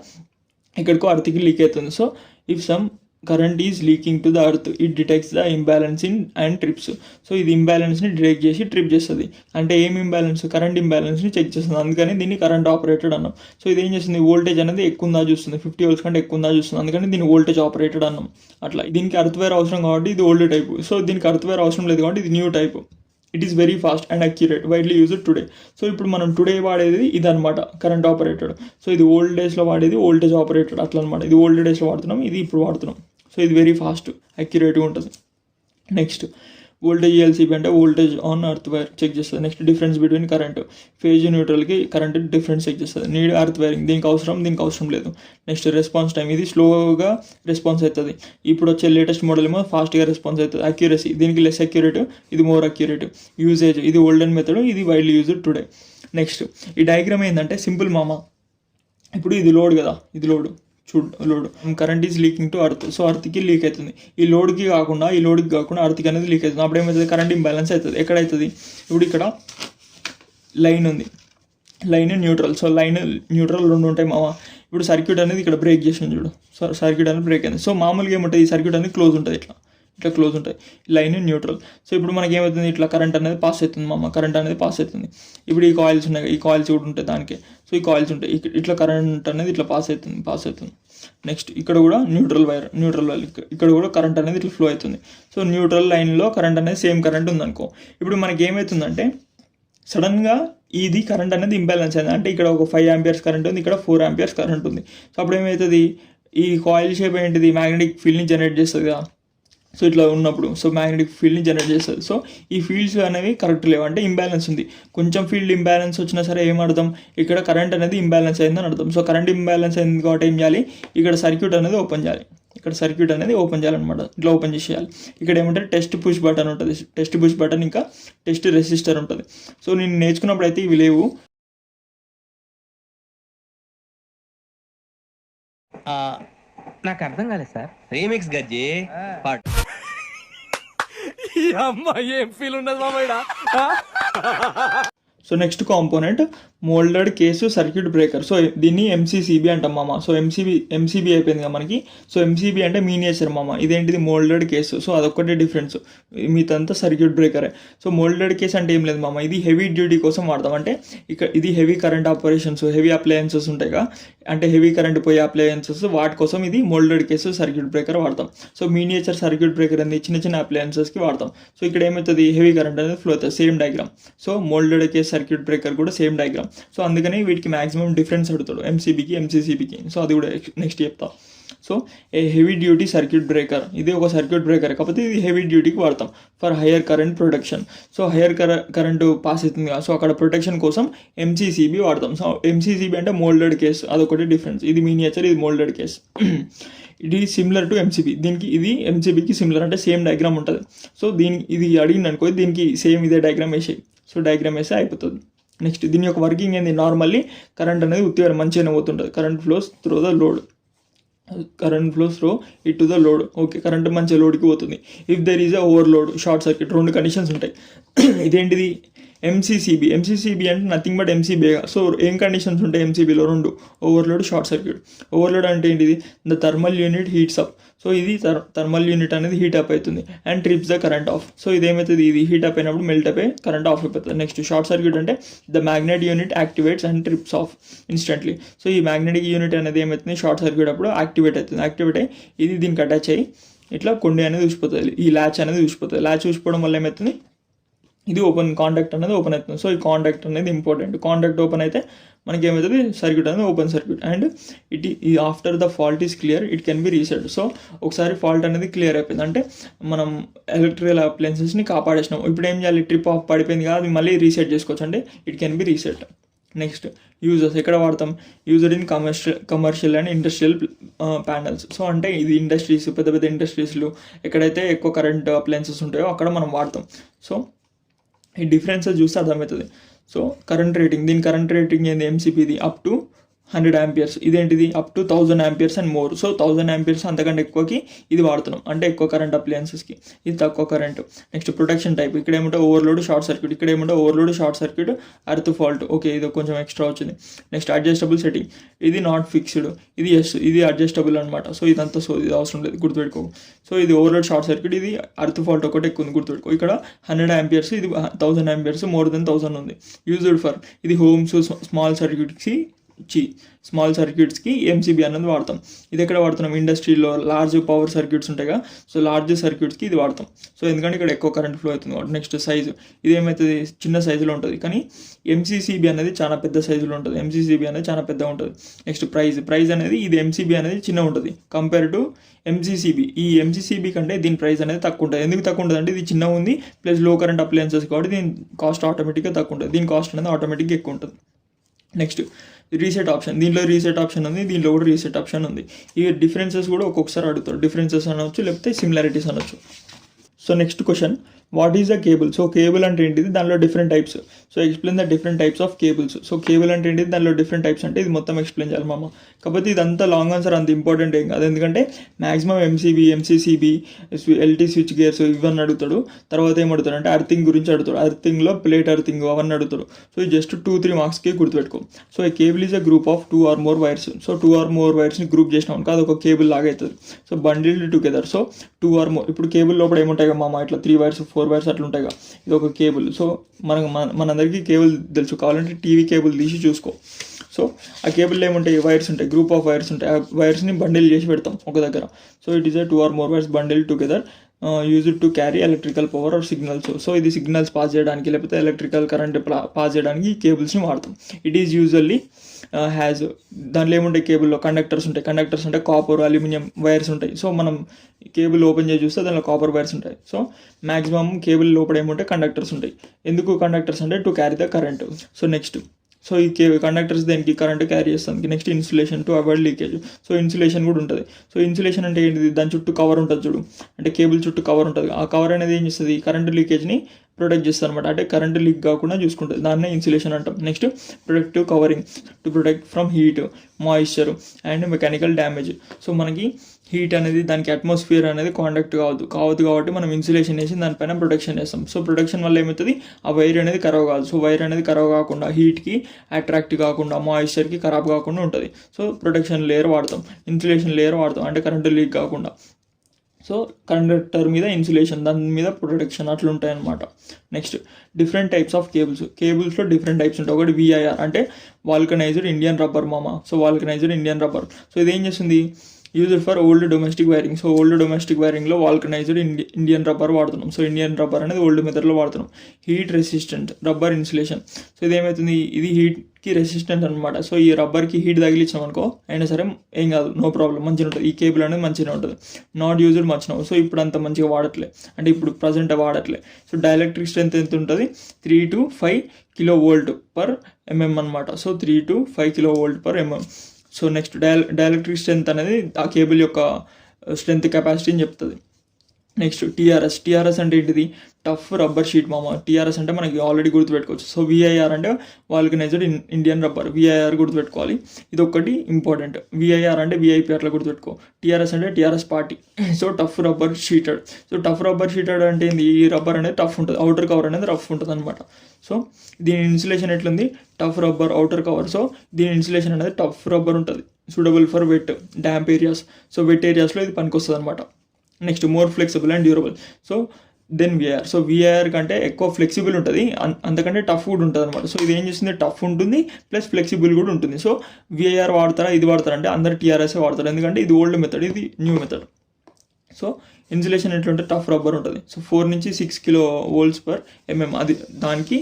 ఎక్కడికో అర్త్కి లీక్ అవుతుంది. So if some current is leaking to the earth, it detects the imbalance in and trips. So ఇది ఇంబ్యాలెన్స్ని డిటెక్ట్ చేసి ట్రిప్ చేస్తుంది. అంటే ఏం ఇంబ్యాలెన్స్? కరెంట్ ఇంబ్యాలెన్స్ని చెక్ చేస్తుంది. అందుకని దీన్ని కరెంట్ ఆపరేటెడ్ అన్నాం. సో ఇది ఏం చేస్తుంది? వోల్టేజ్ అనేది ఎక్కువ ఉందా చూస్తుంది, 50 volts కంటే ఎక్కువ ఉందా చూస్తుంది. అందుకని దీన్ని వోల్టేజ్ ఆపరేటెడ్ అన్నాం. అట్లా దీనికి అర్త్ వేర్ అవసరం కాబట్టి ఇది ఓల్డ్ టైప్. సో దీనికి అర్త్ వేర్ అవసరం లేదు కాబట్టి ఇది new type. It is very fast and accurate, widely used today. So ఇప్పుడు మనం టుడే వాడేది ఇది అనమాట, కరెంట్ ఆపరేటెడ్. సో ఇది ఓల్డ్ డేస్లో వాడేది వోల్టేజ్ ఆపరేటెడ్ అట్లా అనమాట. ఇది ఓల్డ్ డేస్లో వాడుతున్నాం, ఇది ఇప్పుడు వాడుతున్నాం. సో ఇది వెరీ ఫాస్ట్, అక్యురేట్గా ఉంటుంది. నెక్స్ట్ వోల్టేజ్ ఎల్సీబీ అంటే voltage on earth wire check చేస్తుంది. Next difference between current, phase న్యూట్రల్కి కరెంట్ డిఫరెన్స్ చెక్ చేస్తుంది. నీడ్ అర్త్ వైరింగ్, దీనికి అవసరం లేదు. నెక్స్ట్ రెస్పాన్స్ టైం, ఇది స్లోగా రెస్పాన్స్ అవుతుంది. ఇప్పుడు వచ్చే లేటెస్ట్ మోడల్ ఏమో ఫాస్ట్గా రెస్పాన్స్ అవుతుంది. అక్యురసీ, దీనికి లెస్ అక్యురేట్, ఇది మోర్ అక్యురేట్. యూజేజ్, ఇది ఓల్డెన్ మెథడ్, ఇది వైడ్లీ యూజ్డ్ టుడే. నెక్స్ట్ ఈ డయాగ్రామ్ ఏంటంటే సింపుల్ మామ. ఇప్పుడు ఇది లోడ్ కదా, ఇది load load current is leaking to earth. So అర్త్కి లీక్ అవుతుంది. ఈ లోడ్కి కాకుండా అర్త్కి అనేది లీక్ అవుతుంది. అప్పుడు ఏమవుతుంది? కరెంట్ ఇంబ్యాలెన్స్ అవుతుంది. ఎక్కడవుతుంది? ఇప్పుడు ఇక్కడ లైన్ ఉంది, line neutral. So line neutral రెండు ఉంటాయి మామ. ఇప్పుడు సర్క్యూట్ అనేది ఇక్కడ బ్రేక్ చేసింది చూడు, సో సర్క్యూట్ అనేది బ్రేక్ అయింది. సో మామూలుగా ఏముంటుంది? ఈ సర్క్యూట్ అనేది క్లోజ్ ఉంటుంది, ఇట్లా క్లోజ్ ఉంటుంది, లైన్ న్యూట్రల్. సో ఇప్పుడు మనకి ఏమవుతుంది? ఇట్లా కరెంట్ అనేది పాస్ అవుతుంది మామ, కరెంట్ అనేది పాస్ అవుతుంది. ఇప్పుడు ఈ కాయిల్స్ ఉన్నాయి, ఈ కాయిల్స్ కూడా ఉంటాయి దానికి. సో ఈ కాయిల్స్ ఉంటాయి, ఇట్లా కరెంట్ అనేది ఇట్లా పాస్ అవుతుంది. నెక్స్ట్ ఇక్కడ కూడా న్యూట్రల్ వైర్, ఇక్కడ కూడా కరెంట్ అనేది ఇట్లా ఫ్లో అవుతుంది. సో న్యూట్రల్ లైన్లో కరెంట్ అనేది సేమ్ కరెంట్ ఉందనుకో. ఇప్పుడు మనకి ఏమవుతుందంటే సడన్గా ఇది కరెంట్ అనేది ఇంబ్యాలెన్స్ అయింది. అంటే ఇక్కడ ఒక 5 amperes కరెంట్ ఉంది, ఇక్కడ 4 amperes కరెంట్ ఉంది. సో అప్పుడు ఏమవుతుంది? ఈ కాయిల్ షేప్ ఏంటిది? మ్యాగ్నెటిక్ ఫీల్డ్ని జనరేట్ చేస్తుంది కదా. సో ఇట్లా ఉన్నప్పుడు సో మ్యాగ్నెటిక్ ఫీల్డ్ని జనరేట్ చేస్తుంది. సో ఈ ఫీల్డ్స్ అనేవి కరెక్ట్ లేవు, అంటే ఇంబ్యాలెన్స్ ఉంది. కొంచెం ఫీల్డ్ ఇంబ్యాలెన్స్ వచ్చినా సరే ఏం అర్థం? ఇక్కడ కరెంట్ అనేది ఇంబ్యాలెన్స్ అయిందని అర్థం. సో కరెంట్ ఇంబ్యాలెన్స్ అయింది కాబట్టి ఏం చేయాలి? ఇక్కడ సర్క్యూట్ అనేది ఓపెన్ చేయాలి, చేయాలన్నమాట. ఇట్లా ఓపెన్ చేసేయాలి. ఇక్కడ ఏమంటే టెస్ట్ పుష్ బటన్ ఉంటుంది, టెస్ట్ పుష్ బటన్ ఇంకా టెస్ట్ రెసిస్టర్ ఉంటుంది. సో నేను నేర్చుకున్నప్పుడు అయితే ఇవి లేవు. నాకు అర్థం కాలేదు సార్. రీమిక్స్ గజ్జి పాట. ఈ అమ్మాయి ఏం ఫీల్ ఉండదు మామయ్య. So next component moulded case circuit breaker. So దీన్ని ఎంసీసీబీ అంటాం మామ. సో ఎంసీబీ అయిపోయింది కదా మనకి. సో ఎంసీబీ అంటే మీనియేచర్ మామ. ఇదేంటిది? Moulded case. సో అదొక్కటే డిఫరెన్స్, మీదంతా సర్క్యూట్ బ్రేకరే. సో మోల్డెడ్ కేసు అంటే ఏం లేదు మామ, ఇది హెవీ డ్యూటీ కోసం వాడతాం. అంటే ఇది heavy current operations, heavy appliances ఉంటాయి కదా, అంటే హెవీ కరెంట్ పోయే అప్లయన్సెస్, వాటి కోసం ఇది మోల్డెడ్ కేసు సర్క్యూట్ బ్రేకర్ వాడతాం. సో మీనియేచర్ సర్క్యూట్ బ్రేకర్ అనేది చిన్న అప్లయన్సెస్కి వాడతాం. సో ఇక్కడ ఏమవుతుంది? హెవీ కరెంట్ అనేది ఫ్లో అవుతుంది. Same diagram. So moulded case circuit breaker కూడా సేమ్ డయాగ్రామ్. సో అందుకని వీటికి మ్యాక్సిమం డిఫరెన్స్ అడుగుతాడు, ఎంసీబీకి ఎంసీసీబీకి. సో అది కూడా నెక్స్ట్ చెప్తా. సో ఏ హెవీ డ్యూటీ సర్క్యూట్ బ్రేకర్, ఇది ఒక సర్క్యూట్ బ్రేకర్ కాకపోతే ఇది హెవీ డ్యూటీకి వాడతాం for higher current protection. So higher current pass అవుతుంది కదా, సో అక్కడ ప్రొటెక్షన్ కోసం ఎంసీసీబీ వాడతాం. సో ఎంసీసీబీ అంటే మోల్డెడ్ కేస్, అదొకటి డిఫరెన్స్. ఇది మీనియేచర్, ఇది మోల్డెడ్ కేస్. ఇది సిమిలర్ టు ఎంసీబీ. దీనికి ఇది ఎంసీబీకి సిమిలర్, అంటే సేమ్ డయాగ్రామ్ ఉంటుంది. సో ఇది అడిగింది అనుకో, దీనికి సేమ్ ఇదే డయాగ్రామ్ వేసేయి. సో డయాగ్రామ్ వేస్తే అయిపోతుంది. నెక్స్ట్ దీని యొక్క వర్కింగ్ ఏంది? నార్మల్లీ కరెంట్ అనేది ఉత్తిగా మంచిగానే పోతుంటుంది. Current flows through the load, it to the load. Okay, current మంచిగా లోడ్కి పోతుంది. If there is a overload, short circuit, రెండు కండిషన్స్ ఉంటాయి. ఇదేంటిది? ఎంసీసీబీ అంటే నథింగ్ బట్ ఎంసీబీ. సో ఏం కండిషన్స్ ఉంటాయి ఎంసీబీలో? రెండు, ఓవర్లోడ్, షార్ట్ సర్క్యూట్. ఓవర్లోడ్ అంటే ఏంటిది? The thermal unit heats up. So ఇది థర్మల్ యూనిట్ అనేది హీట్ అప్ అవుతుంది and trips the current off. So ఇదేమవుతుంది? ఇది హీట్ అప్ అయినప్పుడు మెల్ట్ అయిపోయి కరెంట్ ఆఫ్ అయిపోతుంది. నెక్స్ట్ షార్ట్ సర్క్యూట్ అంటే the magnet unit activates and trips off instantly. So ఈ మ్యాగ్నెటిక్ యూనిట్ అనేది ఏమవుతుంది? షార్ట్ సర్క్యూట్ అప్పుడు యాక్టివేట్ అయ్యి ఇది దీనికి అటాచ్ అయ్యి ఇట్లా కొండి అనేది ఊసిపోతుంది, ఈ ల్యాచ్ అనేది ఊసిపోతుంది. ల్యాచ్ ఊసిపోవడం వల్ల ఏమవుతుంది? ఇది కాంటాక్ట్ అనేది ఓపెన్ అవుతుంది. సో ఈ కాంటాక్ట్ అనేది ఇంపార్టెంట్. కాంటాక్ట్ ఓపెన్ అయితే మనకి ఏమవుతుంది? సర్క్యూట్ అనేది ఓపెన్ సర్క్యూట్. అండ్ ఈ after the fault is clear it can be reset. So ఒకసారి ఫాల్ట్ అనేది క్లియర్ అయిపోయింది అంటే మనం ఎలక్ట్రికల్ అప్లయన్సెస్ని కాపాడేసినాం. ఇప్పుడు ఏం చేయాలి? ట్రిప్ ఆఫ్ పడిపోయింది కదా, అది మళ్ళీ రీసెట్ చేసుకోవచ్చు, అంటే it can be reset. Next users ఎక్కడ వాడతాం? User in commercial and industrial panels. So అంటే ఇది ఇండస్ట్రీస్, పెద్ద ఇండస్ట్రీస్లు ఎక్కడైతే ఎక్కువ కరెంట్ అప్లయన్సెస్ ఉంటాయో అక్కడ మనం వాడతాం. సో ఈ డిఫరెన్సెస్ చూస్తే అర్థమవుతుంది. సో కరెంట్ రేటింగ్, దీని కరెంట్ రేటింగ్ ఏంది? ఎంసీబీది అప్ టు 100 ఆంపియర్స్. ఇదేంటిది up to 1000 amperes and more. So 1000 amperes అంతకంటే ఎక్కువకి ఇది వాడుతున్నాం, అంటే ఎక్కువ కరెంట్ అప్లయన్సెస్కి. ఇది తక్కువ కరెంట్. Next protection type. ఇక్కడ ఏమంటే ఓవర్లోడ్ షార్ట్ సర్క్యూట్, ఇక్కడ ఏమంటే overload short circuit earth fault. Okay, ఇది కొంచెం ఎక్స్ట్రా వచ్చింది. Next adjustable setting. ఇది నాట్ ఫిక్స్డ్, ఇది ఎస్, ఇది అడ్జస్టబుల్ అనమాట. సో ఇదంతా ఇది అవసరం లేదు, గుర్తుపెట్టుకో. సో ఇది ఓవర్లోడ్ షార్ట్ సర్క్యూట్, ఇది ఎర్త్ ఫాల్ట్ ఒకటి ఎక్కువ ఉంది, గుర్తుపెట్టుకో. ఇక్కడ 100 ఆంపియర్స్, ఇది 1000 ఆంపియర్స్, మోర్ దెన్ 1000 ఉంది. యూజ్డ్ ఫర్, ఇది హోమ్స్, స్మాల్ సర్క్యూట్స్కి ఎంసీబీ అనేది వాడతాం. ఇది ఎక్కడ వాడుతున్నాం? ఇండస్ట్రీలో లార్జ్ పవర్ సర్క్యూట్స్ ఉంటాయి కదా, సో లార్జ్ సర్క్యూట్స్కి ఇది వాడతాం. సో ఎందుకంటే ఇక్కడ ఎక్కువ కరెంట్ ఫ్లో అవుతుంది కాబట్టి. Next size. ఇది ఏమవుతుంది? చిన్న సైజులో ఉంటుంది, కానీ ఎంసీసీబీ అనేది చాలా పెద్ద సైజులో ఉంటుంది. ఎంసీసీబీ అనేది చాలా పెద్దగా ఉంటుంది. నెక్స్ట్ ప్రైజ్ అనేది, ఇది ఎంసీబీ అనేది చిన్న ఉంటుంది కంపేర్ టు ఎంసీసీబీ. ఈ ఎంసీసీబీ కంటే దీని ప్రైస్ అనేది తక్కువ ఉంటుంది. ఎందుకు తక్కువ ఉంటుంది అంటే ఇది చిన్న ఉంది ప్లస్ లో కరెంట్ అప్లయన్సెస్ కాబట్టి దీని కాస్ట్ ఆటోమేటిక్గా తక్కువ ఉంటుంది, దీని కాస్ట్ అనేది ఆటోమేటిక్గా ఎక్కువ ఉంటుంది. Next reset option. దీంట్లో రీసెట్ ఆప్షన్ ఉంది, దీంట్లో కూడా రీసెట్ ఆప్షన్ ఉంది. ఈ డిఫరెన్సెస్ కూడా ఒక్కొక్కసారి అడుగుతారు. డిఫరెన్సెస్ అనవచ్చు, లేకపోతే సిమిలారిటీస్ అనవచ్చు. So next question, what is the cable? So cable అంటే ఏంటిది? దానిలో different types. So explain the different types of cables. So cable అంటే ఏంటిది? దానిలో డిఫరెంట్ టైప్స్ అంటే ఇది మొత్తం ఎక్స్ప్లెయిన్ చేయాలి మామ. కాకపోతే ఇదంతా లాంగ్ ఆన్సర్ అంత ఇంపార్టెంట్ ఏం కాదు, ఎందుకంటే maximum MCB, MCCB, LT switch gears ఇవన్నీ అడుగుతాడు. తర్వాత ఏం అడుగుతాడు అంటే అర్థింగ్ గురించి అడుగుతాడు. అర్థింగ్లో ప్లేట్ అర్థింగ్ అవన్నీ అడుగుతాడు. సో ఇది జస్ట్ 2-3 మార్క్స్కి గుర్తుపెట్టుకో. సో ఈ cable is a group of 2 or more wires. So 2 or more వైర్స్ని గ్రూప్ చేసినాం కాదు, ఒక కేబుల్ లాగా అవుతుంది. So bundled together. So 2 or more. ఇప్పుడు కేబుల్ లోపల ఏముంటాయి కదా మామ, ఇట్లా 3 వైర్స్ 4 వైర్స్ అట్లా ఉంటాయి కదా, ఇది ఒక కేబుల్. సో మనందరికీ కేబుల్ తెలుసు, కావాలంటే టీవీ కేబుల్ తీసి చూసుకో. సో ఆ కేబుల్లో ఏముంటాయి? వైర్స్ ఉంటాయి, గ్రూప్ ఆఫ్ వైర్స్ ఉంటాయి. ఆ వైర్స్ని బండిల్ చేసి పెడతాం ఒక దగ్గర. So it is a 2 or more wires bundle together used to carry electrical power or signals. So ఇది సిగ్నల్స్ పాస్ చేయడానికి లేకపోతే ఎలక్ట్రికల్ కరెంట్ పాస్ చేయడానికి ఈ కేబుల్స్ని వాడతాం. ఇట్ ఈజ్ యూజువల్లీ హ్యాజ్, దాంట్లో ఏముంటాయి? కేబుల్లో కండక్టర్స్ ఉంటాయి. కండక్టర్స్ అంటే కాపర్, అల్యూమినియం వైర్స్ ఉంటాయి. సో మనం కేబుల్ ఓపెన్ చేసి చూస్తే దాంట్లో కాపర్ వైర్స్ ఉంటాయి. సో మ్యాక్సిమం కేబుల్ లోపల ఏముంటాయి? కండక్టర్స్ ఉంటాయి. ఎందుకు కండక్టర్స్ అంటే to carry the current. So next, so ఈ కండక్టర్స్ దేనికి? కరెంట్ క్యారీ చేస్తానికి. Next insulation to avoid leakage. So insulation కూడా ఉంటుంది. సో ఇన్సులేషన్ అంటే ఏంటిది? దాని చుట్టూ కవర్ ఉంటుంది చూడు, అంటే కేబుల్ చుట్టూ కవర్ ఉంటుంది. ఆ కవర్ అనేది ఏం చేస్తుంది? కరెంట్ లీకేజ్ని ప్రొటెక్ట్ చేస్తుంది అనమాట, అంటే కరెంట్ లీక్ కాకుండా చూసుకుంటుంది. దాన్నే ఇన్సులేషన్ అంటాం. Next protective covering to protect from heat, moisture and mechanical damage. So మనకి హీట్ అనేది, దానికి అట్మాస్ఫియర్ అనేది కాంటాక్ట్ కావద్దు కాబట్టి మనం ఇన్సులేషన్ వేసి దానిపైన ప్రొటెక్షన్ చేస్తాం. సో ప్రొటెక్షన్ వల్ల ఏమవుతుంది? ఆ వైర్ అనేది ఖరాబ్ కాదు. సో వైర్ అనేది ఖరాబ్ కాకుండా, హీట్కి అట్రాక్ట్ కాకుండా, మాయిశ్చర్కి ఖరాబ్ కాకుండా ఉంటుంది. సో ప్రొటెక్షన్ లేయర్ వాడతాం, ఇన్సులేషన్ లేయర్ వాడతాం, అంటే కరెంటు లీక్ కాకుండా. సో కండక్టర్ మీద ఇన్సులేషన్, దాని మీద ప్రొటెక్షన్ అట్లా ఉంటాయన్నమాట. Next different types of cables. కేబుల్స్లో డిఫరెంట్ టైప్స్ ఉంటాయి. ఒకటి విఐఆర్ అంటే వాల్కనైజ్డ్ ఇండియన్ రబ్బర్ మామ. So vulcanized Indian rubber. So ఇదేం చేస్తుంది? Used for old domestic wiring. So old domestic వైరింగ్లో వాల్కనైజ్డ్ ఇండియన్ రబ్బర్ వాడుతున్నాం. సో ఇండియన్ రబ్బర్ అనేది ఓల్డ్ మెథడ్లో వాడుతున్నాం. Heat resistant rubber insulation. So ఇదేమవుతుంది? ఇది హీట్కి రెసిస్టెంట్ అనమాట. సో ఈ రబ్బర్కి హీట్ తగిలించాం అనుకో అయినా సరే ఏం కాదు, నో ప్రాబ్లం, మంచిగా ఉంటుంది. ఈ కేబుల్ అనేది మంచిగా ఉంటుంది. Not used much now. So ఇప్పుడు అంత మంచిగా వాడట్లే, అంటే ఇప్పుడు ప్రజెంట్ వాడట్లే. సో డైఎలక్ట్రిక్ స్ట్రెంత్ ఎంత ఉంటుంది? 3 to 5 kV/mm అనమాట. So 3 to 5 kV/mm. So next dielectric strength అనేది ఆ కేబుల్ యొక్క స్ట్రెంత్ కెపాసిటీని చెప్తుంది. నెక్స్ట్ టీఆర్ఎస్ అంటే ఏంటిది? టఫ్ రబ్బర్ షీట్ మామ. టీఆర్ఎస్ అంటే మనకి ఆల్రెడీ గుర్తుపెట్టుకోవచ్చు. సో విఐఆర్ అంటే వాల్కనైజ్డ్ ఇండియన్ రబ్బర్. విఐఆర్ గుర్తుపెట్టుకోవాలి, ఇది ఒకటి ఇంపార్టెంట్. విఐఆర్ అంటే విఐపి అట్లా గుర్తుపెట్టుకో. టీఆర్ఎస్ అంటే TRS party. So tough rubber sheeted. So tough rubber sheeted అంటే ఏంది? ఈ రబ్బర్ అనేది టఫ్ ఉంటుంది, అవుటర్ కవర్ అనేది రఫ్ ఉంటుంది అనమాట. సో దీని ఇన్సులేషన్ ఎట్లుంది? Tough rubber outer cover. So దీని ఇన్సులేషన్ అనేది టఫ్ రబ్బర్ ఉంటుంది. Suitable for wet damp areas. So wet ఏరియాస్లో ఇది పనికొస్తుంది అనమాట. Next more flexible and durable. So then VIR. So VIR కంటే ఎక్కువ ఫ్లెక్సిబుల్ ఉంటుంది, అంతకంటే టఫ్ కూడా ఉంటుంది అనమాట. సో ఇది ఏం చేస్తుంది? టఫ్ ఉంటుంది ప్లస్ ఫ్లెక్సిబుల్ కూడా ఉంటుంది. సో విఐఆర్ వాడతారా, ఇది వాడతారా అంటే అందరు టీఆర్ఎస్ వాడతారు, ఎందుకంటే ఇది ఓల్డ్ మెథడ్, ఇది న్యూ మెథడ్. సో ఇన్సులేషన్ ఎట్లుంటే టఫ్ రబ్బర్ ఉంటుంది. సో 4 నుంచి 6 kV/mm. అది దానికి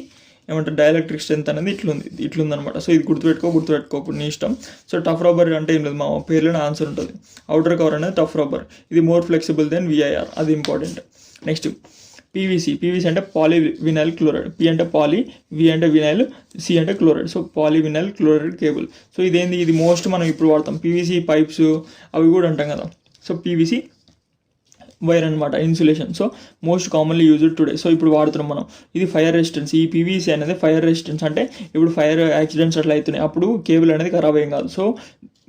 ఏమంటారు? డైఎలక్ట్రిక్ స్ట్రెంత్ అనేది ఇట్లుందనమాట. సో ఇది గుర్తుపెట్టుకోకుండా నీ ఇష్టం. సో టఫ్ రబ్బర్ అంటే ఏం లేదు మా పేర్లోనే ఆన్సర్ ఉంటుంది. అవుటర్ కవర్ అనేది టఫ్ రబ్బర్. ఇది మోర్ ఫ్లెక్సిబుల్ దెన్ విఐఆర్, అది ఇంపార్టెంట్. Next PVC. పీవీసీ అంటే పాలీవినైల్ క్లోరైడ్. పి అంటే పాలీ, వి అంటే వినైల్, సి అంటే chloride. So polyvinyl chloride cable. So ఇదేంది? ఇది మోస్ట్ మనం ఇప్పుడు వాడతాం. పీవీసీ పైప్స్ అవి కూడా అంటాం కదా. సో పీవీసీ వైర్ అనమాట insulation. So most commonly used today. So ఇప్పుడు వాడుతున్నాం మనం. ఇది ఫైర్ రెసిస్టెన్స్. ఈ పీవీసీ అనేది ఫైర్ రెసిస్టెన్స్. అంటే ఇప్పుడు ఫైర్ యాక్సిడెంట్స్ అట్లా అవుతున్నాయి, అప్పుడు కేబుల్ అనేది ఖరాబ్ ఏం కాదు. సో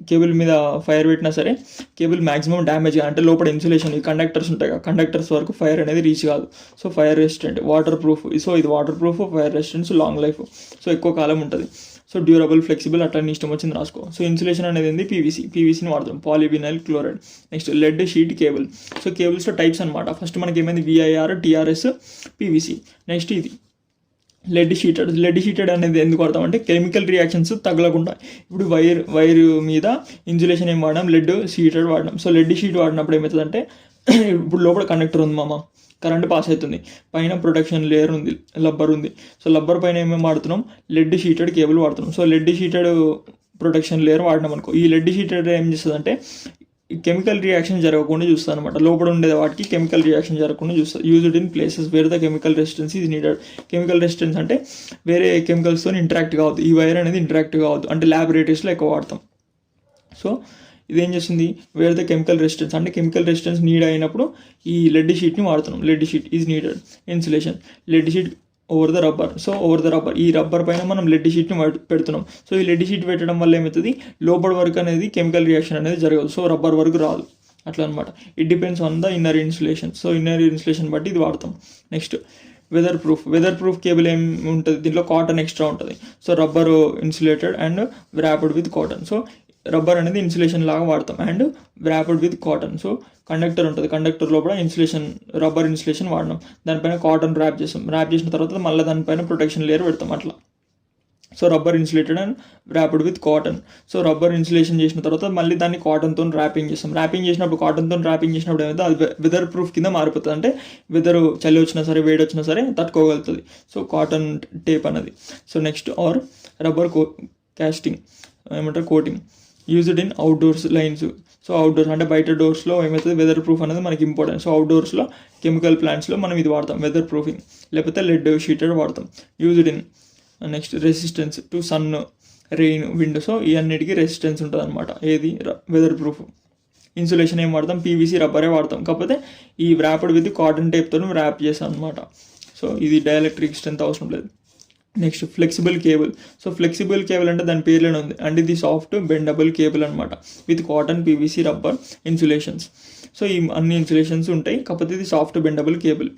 కేబుల్ మీద ఫైర్ పెట్టినా సరే కేబుల్ మ్యాక్సిమం డ్యామేజ్, అంటే లోపల ఇన్సులేషన్ ఈ కండక్టర్స్ ఉంటాయి కదా, కండక్టర్స్ వరకు ఫైర్ అనేది రీచ్ కాదు. So fire resistant, waterproof. So ఇది waterproof, fire resistance, long life. So ఎక్కువ కాలం ఉంటుంది. సో డ్యూరబుల్, ఫ్లెక్సిబుల్, అట్లా ఇష్టం వచ్చింది రాసుకో. సో ఇన్సులేషన్ అనేది ఏంది? పీవీసీని వాడతాం, polyvinyl chloride. Next lead sheet cable. So కేబుల్స్లో టైప్స్ అనమాట. ఫస్ట్ మనకి ఏమైంది? VIR, TRS, PVC. నెక్స్ట్ ఇది లెడ్ షీటెడ్ అనేది ఎందుకు వాడతాం అంటే కెమికల్ రియాక్షన్స్ తగలకుండా. ఇప్పుడు వైర్ మీద ఇన్సులేషన్ ఏం వాడడం? లెడ్ షీటెడ్ వాడడం. సో లెడ్ షీట్ వాడినప్పుడు ఏమవుతుందంటే ఇప్పుడు లోపల కండక్టర్ ఉంది మామ, కరెంట్ పాస్ అవుతుంది, పైన ప్రొటెక్షన్ లేయర్ ఉంది, లబ్బర్ ఉంది. సో లబ్బర్ పైన ఏమేమి వాడుతున్నాం? లెడ్ షీటెడ్ కేబుల్ వాడుతున్నాం. So lead sheathed protection layer వాడినాం అనుకో. ఈ లెడ్ షీటెడ్ ఏం చేస్తుందంటే కెమికల్ రియాక్షన్ జరగకుండా చూస్తుంది అనమాట. లోపల ఉండే వాటికి కెమికల్ రియాక్షన్ జరగకుండా చూస్తుంది. Used in places where the chemical resistance is needed. Chemical resistance అంటే వేరే కెమికల్స్తో ఇంటరాక్ట్ కావద్దు, ఈ వైర్ అనేది ఇంటరాక్ట్ కావద్దు, అంటే ల్యాబొరేటరీస్లో ఎక్కువ వాడతాం. సో ఇదేం చేస్తుంది? వేర్ ద కెమికల్ రెసిస్టెన్స్, అంటే కెమికల్ రెసిస్టెన్స్ నీడ్ అయినప్పుడు ఈ లెడ్ షీట్ని వాడుతున్నాం. Lead sheet is needed. Insulation, lead sheet over the rubber. So over the rubber, ఈ రబ్బర్ పైన మనం లెడ్ షీట్ని పెడుతున్నాం. సో ఈ లెడ్ షీట్ పెట్టడం వల్ల ఏమవుతుంది? లోపల వరకు అనేది కెమికల్ రియాక్షన్ అనేది జరగదు, సో రబ్బర్ వరకు రాదు, అట్లా అనమాట. It depends on the inner insulation. So inner insulation బట్టి ఇది వాడతాం. నెక్స్ట్ వెదర్ ప్రూఫ్ కేబుల్ ఏం ఉంటుంది? దీంట్లో కాటన్ ఎక్స్ట్రా ఉంటుంది. So rubber insulated and wrapped with cotton. So rubber అనేది ఇన్సులేషన్ లాగా వాడతాం and wrapped with cotton. So conductor ఉంటుంది, కండక్టర్ లోపల ఇన్సులేషన్, రబ్బర్ ఇన్సులేషన్ వాడినాం, దానిపైన కాటన్ ర్యాప్ చేస్తాం. ర్యాప్ చేసిన తర్వాత మళ్ళీ దానిపైన ప్రొటెక్షన్ లేయర్ పెడతాం అట్లా. So rubber insulated and wrapped with cotton. So rubber insulation చేసిన తర్వాత మళ్ళీ దాన్ని కాటన్తో ర్యాపింగ్ చేస్తాం. ర్యాపింగ్ చేసినప్పుడు కాటన్తో ర్యాపింగ్ చేసినప్పుడు ఏమైతే అది వెదర్ ప్రూఫ్ కింద మారిపోతుంది, అంటే వెదర్ చలి వచ్చినా సరే వేడి వచ్చినా సరే తట్టుకోగలుగుతుంది. సో కాటన్ టేప్ అనేది. So next or rubber casting ఏమంటారు? Coating. Used in outdoors lines. So outdoors అంటే బయట డోర్స్లో ఏమవుతుంది? వెదర్ ప్రూఫ్ అనేది మనకి ఇంపార్టెంట్. సో అవుట్డోర్స్లో కెమికల్ ప్లాంట్స్లో మనం ఇది వాడతాం, వెదర్ ప్రూఫింగ్. లేకపోతే లెడ్ షీటెడ్ వాడతాం. Used in next resistance to sun, rain, wind. So ఈ అన్నిటికీ రెసిస్టెన్స్ ఉంటుంది అనమాట. ఏది? Weather proof. ఇన్సులేషన్ ఏం వాడతాం? పీవీసీ రబ్బరే వాడతాం, కాకపోతే ఈ వ్రాప్డ్ విత్ కాటన్ టేప్తో ర్యాప్ చేస్తాం అనమాట. సో ఇది డైఎలక్ట్రిక్ స్ట్రెంత్ అవసరం లేదు. Next flexible cable. So flexible cable అంటే దాని పేర్లోనే ఉంది, అండ్ ఇది సాఫ్ట్ బెండబుల్ కేబుల్ అనమాట, with cotton, PVC, rubber insulations. So ఈ అన్ని ఇన్సులేషన్స్ ఉంటాయి, కాకపోతే ఇది soft bendable cable.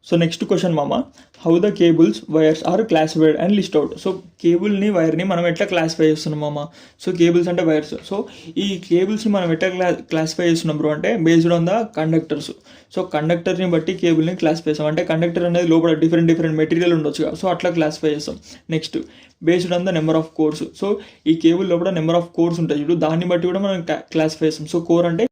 So next question మామ, how the cables wires are classified and list out. So కేబుల్ని వైర్ని మనం ఎట్లా క్లాసిఫై చేస్తున్నాం మామ? సో కేబుల్స్ అంటే వైర్స్. సో ఈ కేబుల్స్ని మనం ఎట్లా క్లాసిఫై చేస్తున్నాం బ్రో అంటే based on the conductors. So కండక్టర్ని బట్టి కేబుల్ని క్లాసిఫై చేస్తాం, అంటే కండక్టర్ అనేది లోపల డిఫరెంట్ మెటీరియల్ ఉండొచ్చు కదా, సో అట్లా క్లాసిఫై చేస్తాం. Next based on the number of course. So ఈ కేబుల్ లోపల నెంబర్ ఆఫ్ కోర్స్ ఉంటాయి చూడు, దాన్ని బట్టి కూడా మనం క్లాసిఫై చేస్తాం. సో కోర్ అంటే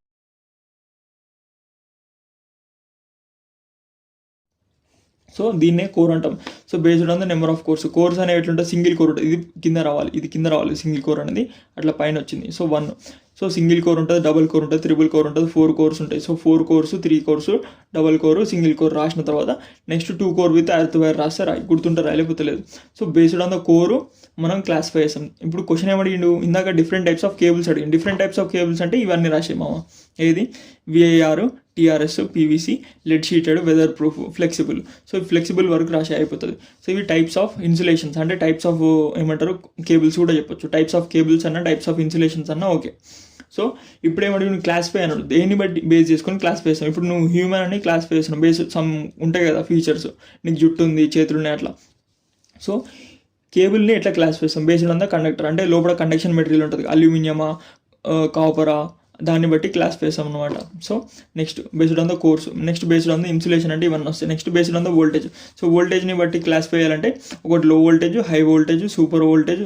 సో దీన్నే కోర్ అంటాం. So based on the number of course అనేవి ఎట్లుంటే సింగిల్ కోర్ ఉంటుంది, ఇది కింద రావాలి, సింగిల్ కోర్ అనేది అట్లా పైన వచ్చింది. సో 1. సో సింగిల్ కోర్ ఉంటుంది, డబుల్ కోర్ ఉంటుంది, త్రిబుల్ కోర్ ఉంటుంది, 4 కోర్స్ ఉంటాయి. So 4 course, 3 course, double core, single core రాసిన తర్వాత next 2 core with earth wire రాస్తే గుర్తుంటే రాయలేకపోతే లేదు. సో బేస్డ్ ఆన్ ద కోరు మనం క్లాసిఫై చేస్తాం. ఇప్పుడు క్వశ్చన్ ఏమడిగిండు? ఇందాక డిఫరెంట్ టైప్స్ ఆఫ్ కేబుల్స్ అడిగింది. డిఫరెంట్ టైప్స్ ఆఫ్ కేబుల్స్ అంటే ఇవన్నీ రాసాయి మామ. ఏది? VIR, TRS, PVC, lead sheeted, weatherproof, flexible. So flexible వరకు రాసి అయిపోతుంది. సో ఇవి టైప్స్ ఆఫ్ ఇన్సులేషన్స్, అంటే టైప్స్ ఆఫ్ ఏమంటారు కేబుల్స్ కూడా చెప్పొచ్చు. టైప్స్ ఆఫ్ కేబుల్స్ అన్న, టైప్స్ ఆఫ్ ఇన్సులేషన్స్ అన్న ఓకే. సో ఇప్పుడు ఏమంటే నువ్వు క్లాసిఫై అన్నాడు, దేన్ని బట్టి బేస్ చేసుకొని క్లాసిఫై చేస్తాం. ఇప్పుడు నువ్వు హ్యూమన్ అని క్లాసిఫై చేస్తున్నావు, బేస్ సమ్ ఉంటాయి కదా ఫీచర్స్, నీకు జుట్టు ఉంది, చేతులు ఉన్నాయి, అట్లా. సో కేబుల్ని ఎట్లా క్లాసిఫై చేస్తాం? బేస్డ్ ఆన్ ద కండక్టర్, అంటే లోపల కండక్షన్ మెటీరియల్ ఉంటుంది, అల్యూమినియమా, కాపరా, దాన్ని బట్టి క్లాసిఫై చేస్తాం అనమాట. So next based on the course, next based on the insulation అంటే ఇవన్నీ వస్తాయి. Next based on the voltage. So వోల్టేజ్ని బట్టి క్లాసిఫై చేయాలంటే ఒకటి లో voltage, high voltage, super voltage,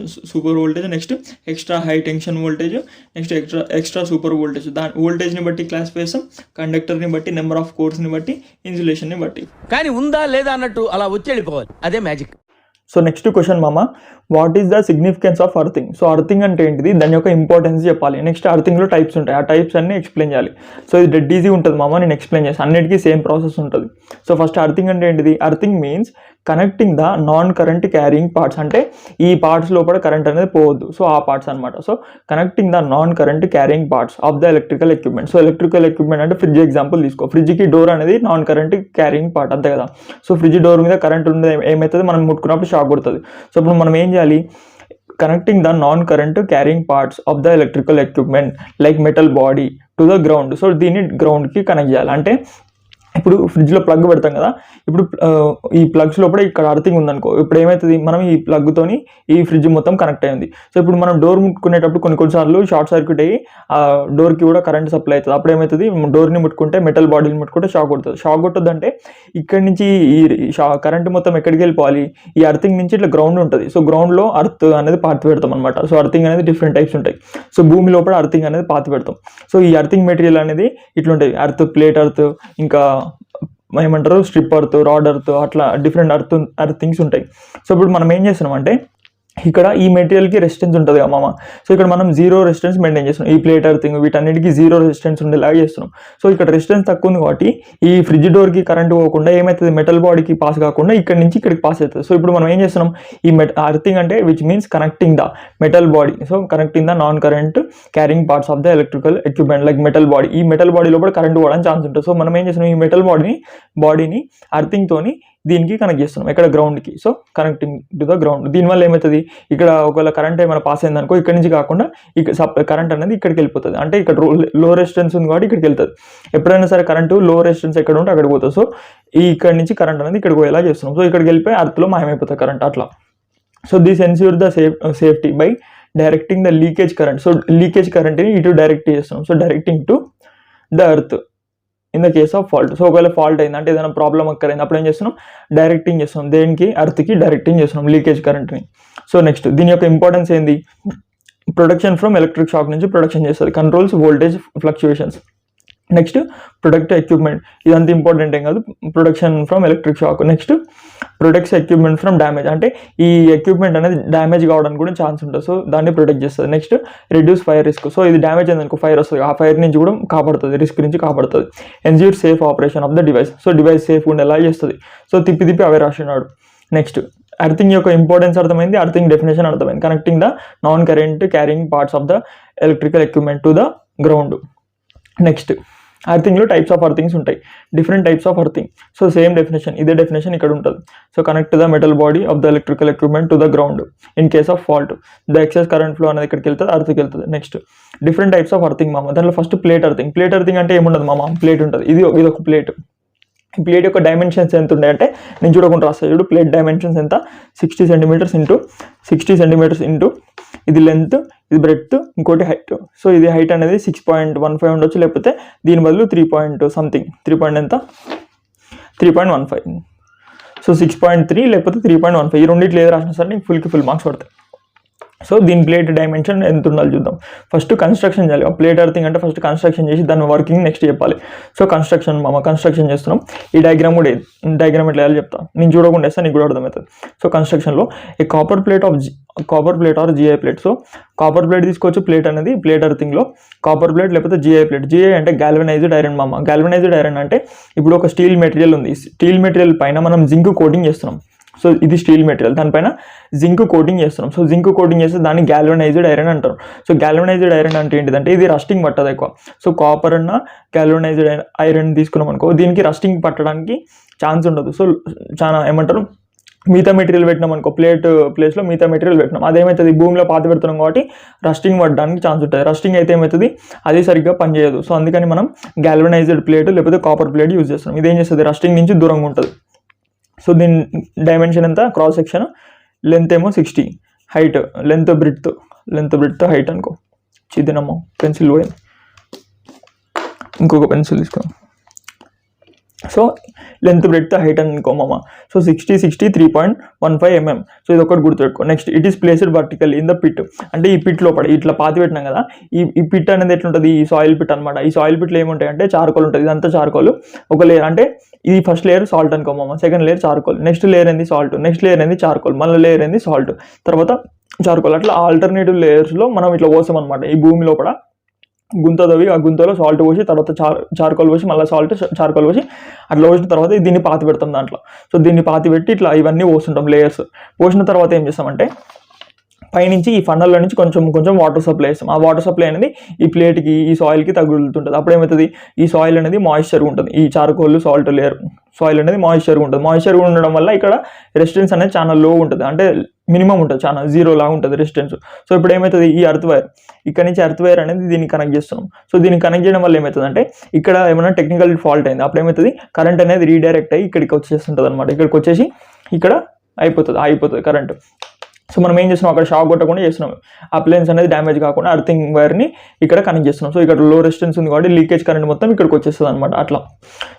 next extra high tension voltage, next extra super voltage. దాని వోల్టేజ్ని బట్టి క్లాసిఫై చేస్తాం, కండక్టర్ని బట్టి, నెంబర్ ఆఫ్ కోర్స్ని బట్టి, ఇన్సులేషన్ని బట్టి. కానీ ఉందా లేదా అన్నట్టు అలా వచ్చి వెళ్ళిపోవాలి, అదే మ్యాజిక్. సో నెక్స్ట్ క్వశ్చన్ మామ, what is the significance of earthing. So earthing అంటే ఏంటిది, దాని యొక్క ఇంపార్టెన్స్ చెప్పాలి. నెక్స్ట్ అర్థింగ్లో టైప్స్ ఉంటాయి, ఆ టైప్స్ అన్ని ఎక్స్ప్లెయిన్ చేయాలి. సో ఇది డెడ్ ఈజీ ఉంటుంది మామ, నేను ఎక్స్ప్లెయిన్ చేస్తాను. అన్నిటికీ సేమ్ ప్రాసెస్ ఉంటుంది. సో ఫస్ట్ అర్థింగ్ అంటే ఏంటిది, earthing means connecting the non current carrying parts. అంటే ఈ పార్ట్స్ లోపల కరెంట్ అనేది పోవద్దు, సో ఆ పార్ట్స్ అనమాట. So connecting the non current carrying parts of the electrical equipment. So electrical equipment అంటే ఫ్రిడ్జ్ ఎగ్జాంపుల్ తీసుకో. ఫ్రిడ్జ్కి డోర్ అనేది నాన్ కరెంట్ క్యారింగ్ పార్ట్, అంతే కదా. సో ఫ్రిడ్జ్ డోర్ మీద కరెంట్ ఉండదు, ఏమవుతుంది, మనం ముట్టుకున్నప్పుడు షాక్ కొడుతుంది. సో ఇప్పుడు మనం ఏం చేయాలి, connecting the non current carrying parts of the electrical equipment like metal body to the ground. So దీన్ని గ్రౌండ్కి కనెక్ట్ చేయాలి. అంటే ఇప్పుడు ఫ్రిడ్జ్లో ప్లగ్ పెడతాం కదా, ఇప్పుడు ఈ ప్లగ్స్ లోపల ఇక్కడ అర్థింగ్ ఉందనుకో, ఇప్పుడు ఏమవుతుంది, మనం ఈ ప్లగ్తోని ఈ ఫ్రిడ్జ్ మొత్తం కనెక్ట్ అయింది. సో ఇప్పుడు మనం డోర్ ముట్టుకునేటప్పుడు కొన్నిసార్లు షార్ట్ సర్క్యూట్ అయ్యి ఆ డోర్కి కూడా కరెంట్ సప్లై అవుతుంది. అప్పుడు ఏమవుతుంది, డోర్ని ముట్టుకుంటే మెటల్ బాడీని ముట్టుకుంటే షాక్ కొడుతుంది. షాక్ కొట్టద్దు అంటే ఇక్కడి నుంచి ఈ కరెంట్ మొత్తం ఎక్కడికి వెళ్ళిపోవాలి, ఈ అర్థింగ్ నుంచి ఇట్లా గ్రౌండ్ ఉంటుంది. సో గ్రౌండ్లో అర్త్ అనేది పాతి పెడతాం అనమాట. సో అర్థింగ్ అనేది డిఫరెంట్ టైప్స్ ఉంటాయి. సో భూమి లోపల అర్థింగ్ అనేది పాతి పెడతాం. సో ఈ అర్థింగ్ మెటీరియల్ అనేది ఇట్లుంటాయి, అర్త్, ప్లేట్ అర్త్, ఇంకా ఏమంటారు స్ట్రిప్ అర్త్, రాడ్ అర్త్, అట్లా డిఫరెంట్ అర్థింగ్స్ ఉంటాయి. సో ఇప్పుడు మనం ఏం చేస్తున్నాం అంటే ఇక్కడ ఈ మెటీరియల్కి రెసిస్టెన్స్ ఉంటుంది కదా మామ. సో ఇక్కడ మనం జీరో రెసిస్టెన్స్ మెయింటైన్ చేస్తున్నాం. ఈ ప్లేట్ అర్థింగ్ వీటన్నిటికీ జీరో రెసిస్టెన్స్ ఉండేలాగా చేస్తున్నాం. సో ఇక్కడ రెసిస్టెన్స్ తక్కువ ఉంది కాబట్టి ఈ ఫ్రిడ్జ్ డోర్కి కరెంట్ పోకుండా ఏమవుతుంది, మెటల్ బాడీకి పాస్ కాకుండా ఇక్కడ నుంచి ఇక్కడికి పాస్ అవుతుంది. సో ఇప్పుడు మనం ఏం చేస్తున్నాం, ఈ అర్థింగ్ అంటే which means connecting the metal body. So connecting the non current carrying parts of the electrical equipment like metal body. ఈ మెటల్ బాడీ లోపల కరెంట్ పోవడానికి ఛాన్స్ ఉంటుంది. సో మనం ఏం చేస్తున్నాం, ఈ మెటల్ బాడీని అర్థింగ్తోని దీనికి కనెక్ట్ చేస్తున్నాం, ఇక్కడ గ్రౌండ్కి. So connecting to the ground. దీనివల్ల ఏమవుతుంది, ఇక్కడ ఒకవేళ కరెంట్ ఏమైనా పాస్ అయింది అనుకో, ఇక్కడ నుంచి కాకుండా కరెంట్ అనేది ఇక్కడికి వెళ్ళిపోతుంది. అంటే ఇక్కడ లో రెసిస్టెన్స్ ఉంది కాబట్టి ఇక్కడికి వెళ్తుంది. ఎప్పుడైనా సరే కరెంటు లో రెసిస్టెన్స్ ఎక్కడ ఉంటే అక్కడికి పోతుంది. సో ఇక్కడ నుంచి కరెంట్ అనేది ఇక్కడికి పోయేలా చేస్తున్నాం. సో ఇక్కడికి వెళ్ళిపోయి అర్త్లో మాయమైపోతుంది కరెంట్ అట్లా. So this ensure the safety by directing the leakage current. So leakage కరెంట్ని ఇటు డైరెక్ట్ చేస్తున్నాం. So directing to the earth in the case of fault. So ఒకవేళ ఫాల్ట్ అయింది అంటే ఏదైనా ప్రాబ్లం అక్కరైంది, అప్పుడు ఏం చేస్తున్నాం, డైరెక్టింగ్ చేస్తున్నాం. దేనికి, అర్త్కి డైరెక్టింగ్ చేస్తున్నాం లీకేజ్ కరెంట్ని. సో నెక్స్ట్ దీని యొక్క ఇంపార్టెన్స్ ఏంది, ప్రొటెక్షన్ ఫ్రమ్ ఎలక్ట్రిక్ షాక్ నుంచి ప్రొటెక్షన్ చేస్తుంది, controls voltage fluctuations. Next protect equipment, ఇదంతా ఇంపార్టెంట్ ఏం కాదు, protection from electric shock. Next protects equipment from damage, అంటే ఈ ఎక్విప్మెంట్ అనేది డ్యామేజ్ కావడానికి కూడా ఛాన్స్ ఉంటుంది. సో దాన్ని ప్రొటెక్ట్ చేస్తుంది. Next reduce fire risk. So ఇది డ్యామేజ్ అయిందనుకో ఫైర్ వస్తుంది, ఆ ఫైర్ నుంచి కూడా కాపాడుతుంది, రిస్క్ నుంచి కాపాడుతుంది. Ensure safe operation of the device. So device safe ఉండేలా చేస్తుంది. సో తిప్పి అవే రాసినాడు. నెక్స్ట్ అర్థింగ్ యొక్క ఇంపార్టెన్స్ అర్థమైంది, అర్థింగ్ డెఫినేషన్ అర్థమైంది. Connecting the non current carrying parts of the electrical equipment to the ground. Next అర్థింగ్లో టైప్స్ ఆఫ్ అర్థింగ్స్ ఉంటాయి, different types of earthing. So same definition, ఇదే డెఫినేషన్ ఇక్కడ ఉంటుంది. So connect the metal body of the electrical equipment to the ground in case of fault. The excess current flow అనేది ఇక్కడికి వెళ్తుంది, అర్థకి వెళ్తుంది. Next different types of earthing మామ. దాంట్లో first plate earthing. Plate earthing అంటే ఏముండదు మామ, ప్లేట్ ఉంటుంది. ఇది ఒక ప్లేట్. ఈ ప్లేట్ యొక్క డైమెన్షన్స్ ఎంత ఉంటాయి అంటే నేను చూడకుండా రాస్తాను చూడు. ప్లేట్ డైమెన్షన్స్ ఎంత, 60 సెంటీమీటర్స్ ఇంటూ 60 సెంటీమీటర్స్ ఇంటూ ఇది లెంత్, ఇది బ్రెడ్త్, ఇంకోటి హైట్. సో ఇది హైట్ అనేది 6.15 ఉండొచ్చు, లేకపోతే దీని బదులు 3 ఎంత 3.15. సో 6.3 లేకపోతే 3.15, ఈ రెండింటిలో ఏది రాసినా సరే నీకు ఫుల్ మార్క్స్ పడతాయి. సో దీని ప్లేట్ డైమెన్షన్ ఎంత ఉండాలి చూద్దాం. ఫస్ట్ కన్స్ట్రక్షన్ చేయాలి. ప్లేట్ అర్థింగ్ అంటే ఫస్ట్ కన్స్ట్రక్షన్ చేసి దాని వర్కింగ్ నెక్స్ట్ చెప్పాలి. సో కన్స్ట్రక్షన్ చేస్తున్నాం. ఈ డయాగ్రామ్ కూడా డయాగ్రామ్ ఎట్లా వేయాలి చెప్తా, నేను చూడకుండా వేస్తే నీకు కూడా అర్థమవుతుంది. సో కన్స్ట్రక్షన్లో a copper plate or GI plate. So copper plate తీసుకోవచ్చు, ప్లేట్ అనేది ప్లేట్ అర్థింగ్లో కాపర్ ప్లేట్ లేకపోతే జిఐ ప్లేట్. జిఐ అంటే గాల్వనైజ్డ్ ఐరన్ మామ. గాల్వనైజ్డ్ ఐరన్ అంటే ఇప్పుడు ఒక స్టీల్ మెటీరియల్ ఉంది, స్టీల్ మెటీరియల్ పైన మనం జింక్ కోటింగ్ చేస్తున్నాం. సో ఇది స్టీల్ మెటీరియల్, దానిపైన జింక్ కోటింగ్ చేస్తున్నాం. సో జింక్ కోటింగ్ చేస్తే దాన్ని గాల్వనైజ్డ్ ఐరన్ అంటారు. సో గాల్వనైజ్డ్ ఐరన్ అంటే ఏంటిదంటే ఇది రస్టింగ్ పట్టదు ఎక్కువ. సో కాపర్ అన్న గాల్వనైజ్డ్ ఐరన్ తీసుకున్నాం అనుకో, దీనికి రస్టింగ్ పట్టడానికి ఛాన్స్ ఉండదు. సో చాలా ఏమంటారు, మిగతా మెటీరియల్ పెట్టినాం అనుకో, ప్లేస్లో మిగతా మెటీరియల్ పెట్టినాం, అదేమవుతుంది భూమిలో పాత పెడుతున్నాం కాబట్టి రస్టింగ్ పడడానికి ఛాన్స్ ఉంటుంది. రస్టింగ్ అయితే ఏమవుతుంది, అది సరిగ్గా పనిచేయదు. సో అందుకని మనం గాల్వనైజ్డ్ ప్లేట్ లేకపోతే కాపర్ ప్లేట్ యూజ్ చేస్తున్నాం. ఇదేం చేస్తుంది, రస్టింగ్ నుంచి దూరంగా ఉంటుంది. సో దీని డైమెన్షన్ ఎంత, క్రాస్ సెక్షన్, లెంత్ ఏమో 60, హైట్ లెంత్ బ్రెడ్త్ హైట్ అనుకో. చిదినమ్మో పెన్సిల్ పోయింది, ఇంకొక పెన్సిల్ తీసుకో. సో లెంత్ బ్రెడ్త్ హైట్ అని అనుకోమమ్మ. So 60 3.15 mm. సో ఇది ఒకటి గుర్తుపెట్టుకో. Next it is placed vertical in the pit. అంటే ఈ పిట్ లోపల ఇట్లా పాతి పెట్టినాం కదా, ఈ పిట్ అనేది ఎట్లుంటుంది, ఈ సాయిల్ పిట్ అనమాట. ఈ సాయిల్ పిట్లో ఏముంటాయి అంటే చార్కోల్ ఉంటుంది. ఇదంతా చార్కోల్ ఒక లేయర్. అంటే ఇది ఫస్ట్ లేయర్ సాల్ట్ అనుకోమమ్మ, second layer charcoal, next layer ఏంది సాల్ట్, నెక్స్ట్ లేయర్ ఏంది చార్కోల్, మళ్ళీ లేయర్ ఏంది సాల్ట్, తర్వాత చార్కోల్. అట్లా ఆల్టర్నేటివ్ లేయర్స్లో మనం ఇట్లా పోసాం అనమాట. ఈ భూమి లోపల గుంత తవ్వి ఆ గుంతలో సాల్ట్ పోసి తర్వాత చార్కోల్ పోసి మళ్ళీ సాల్ట్ చార్కోల్ పోసి అట్లా పోసిన తర్వాత దీన్ని పాతి పెడతాం దాంట్లో. సో దీన్ని పాతి పెట్టి ఇట్లా ఇవన్నీ పోస్తుంటాం లేయర్స్. పోసిన తర్వాత ఏం చేస్తామంటే పైనుంచి ఈ ఫన్నల్లో నుంచి కొంచెం కొంచెం వాటర్ సప్లై చేస్తాం. ఆ వాటర్ సప్లై అనేది ఈ ప్లేట్కి ఈ సాయిల్కి తగులుతుంటుంది. అప్పుడు ఏమవుతుంది, ఈ సాయిల్ అనేది మాయిశ్చర్గా ఉంటుంది. ఈ చార్కోల్ సాల్ట్ లేయర్ సాయిల్ అనేది మాయిశ్చర్గా ఉంటుంది. మాయిశ్చర్గా ఉండడం వల్ల ఇక్కడ రెసిస్టెన్స్ అనేది చాలా లో ఉంటుంది, అంటే మినిమం ఉంటుంది, చాలా జీరో లాగా ఉంటుంది రెసిస్టెన్స్. సో ఇప్పుడు ఏమవుతుంది, ఈ ఎర్త్ వైర్ ఇక్కడ నుంచి ఎర్త్ వైర్ అనేది దీన్ని కనెక్ట్ చేస్తున్నాం. సో దీన్ని కనెక్ట్ చేయడం వల్ల ఏమవుతుంది అంటే ఇక్కడ ఏమైనా టెక్నికల్ ఫాల్ట్ అయింది, అప్పుడు ఏమవుతుంది కరెంట్ అనేది రీడైరెక్ట్ అయ్యి ఇక్కడికి వచ్చేస్తుంటుంది అనమాట. ఇక్కడికి వచ్చేసి ఇక్కడ ఆగిపోతుంది కరెంట్. సో మనం ఏం చేస్తున్నాం, అక్కడ షాక్ కొట్టకుండా చేస్తున్నాం. అప్లయన్స్ అనేది డ్యామేజ్ కాకుండా అర్థింగ్ వైర్ని ఇక్కడ కనెక్ట్ చేస్తున్నాం. సో ఇక్కడ లో రెసిస్టెన్స్ ఉంది కాబట్టి లీకేజ్ కరెంట్ మొత్తం ఇక్కడికి వచ్చేస్తుంది అనమాట అట్లా.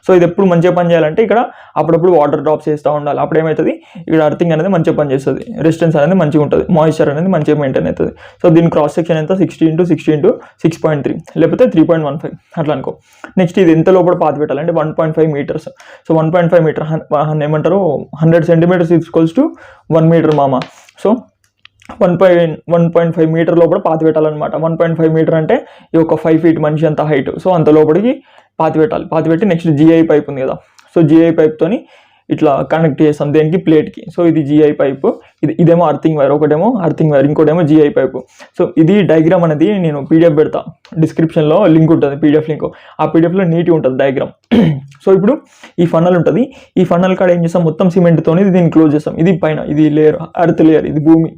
సో ఇది ఎప్పుడు మంచిగా పని చేయాలంటే ఇక్కడ అప్పుడప్పుడు వాటర్ డ్రాప్స్ చేస్తూ ఉండాలి. అప్పుడు ఏమవుతుంది, ఇక్కడ అర్థింగ్ అనేది మంచిగా పని చేస్తుంది, రెసిస్టెన్స్ అనేది మంచిగా ఉంటుంది, మాయిశ్చర్ అనేది మంచిగా మెయింటైన్ అవుతుంది. సో దీని క్రాస్ సెక్షన్ ఎంత 60 × 60 × 6.3 లేకపోతే 3.15 అట్లా అనుకో. నెక్స్ట్ ఇది ఎంత లోపల పాతి పెట్టాలంటే 1.5 మీటర్స్. సో 1.5 మీటర్ ఏమంటారు 100 సెంటీమీటర్స్ = 1 మీటర్ మామ. సో 1.5 మీటర్ లోపల పాతి పెట్టాలన్నమాట. 1.5 మీటర్ అంటే ఈ ఒక 5 feet మనిషి అంత హైట్. సో అంత లోపలికి పాతి పెట్టాలి. పాతి పెట్టి నెక్స్ట్ GI పైప్ ఉంది కదా, సో GI పైప్తోని ఇట్లా కనెక్ట్ చేస్తాం దేనికి, ప్లేట్కి. సో ఇది GI పైపు, ఇదేమో అర్థింగ్ వైర్, ఒకటేమో అర్థింగ్ వైర్, ఇంకోటేమో GI పైపు. సో ఇది డయాగ్రామ్ అనేది నేను PDF పెడతా, డిస్క్రిప్షన్లో లింక్ ఉంటుంది, PDF లింక్. ఆ PDFలో నీట్గా ఉంటుంది డయాగ్రామ్. సో ఇప్పుడు ఈ ఫన్నల్ ఉంటుంది, ఈ ఫన్నల్ కాడ ఏం చేస్తాం, మొత్తం సిమెంట్తో దీన్ని క్లోజ్ చేస్తాం. ఇది పైన ఇది లేయర్, ఎర్త్ లేయర్, ఇది భూమి.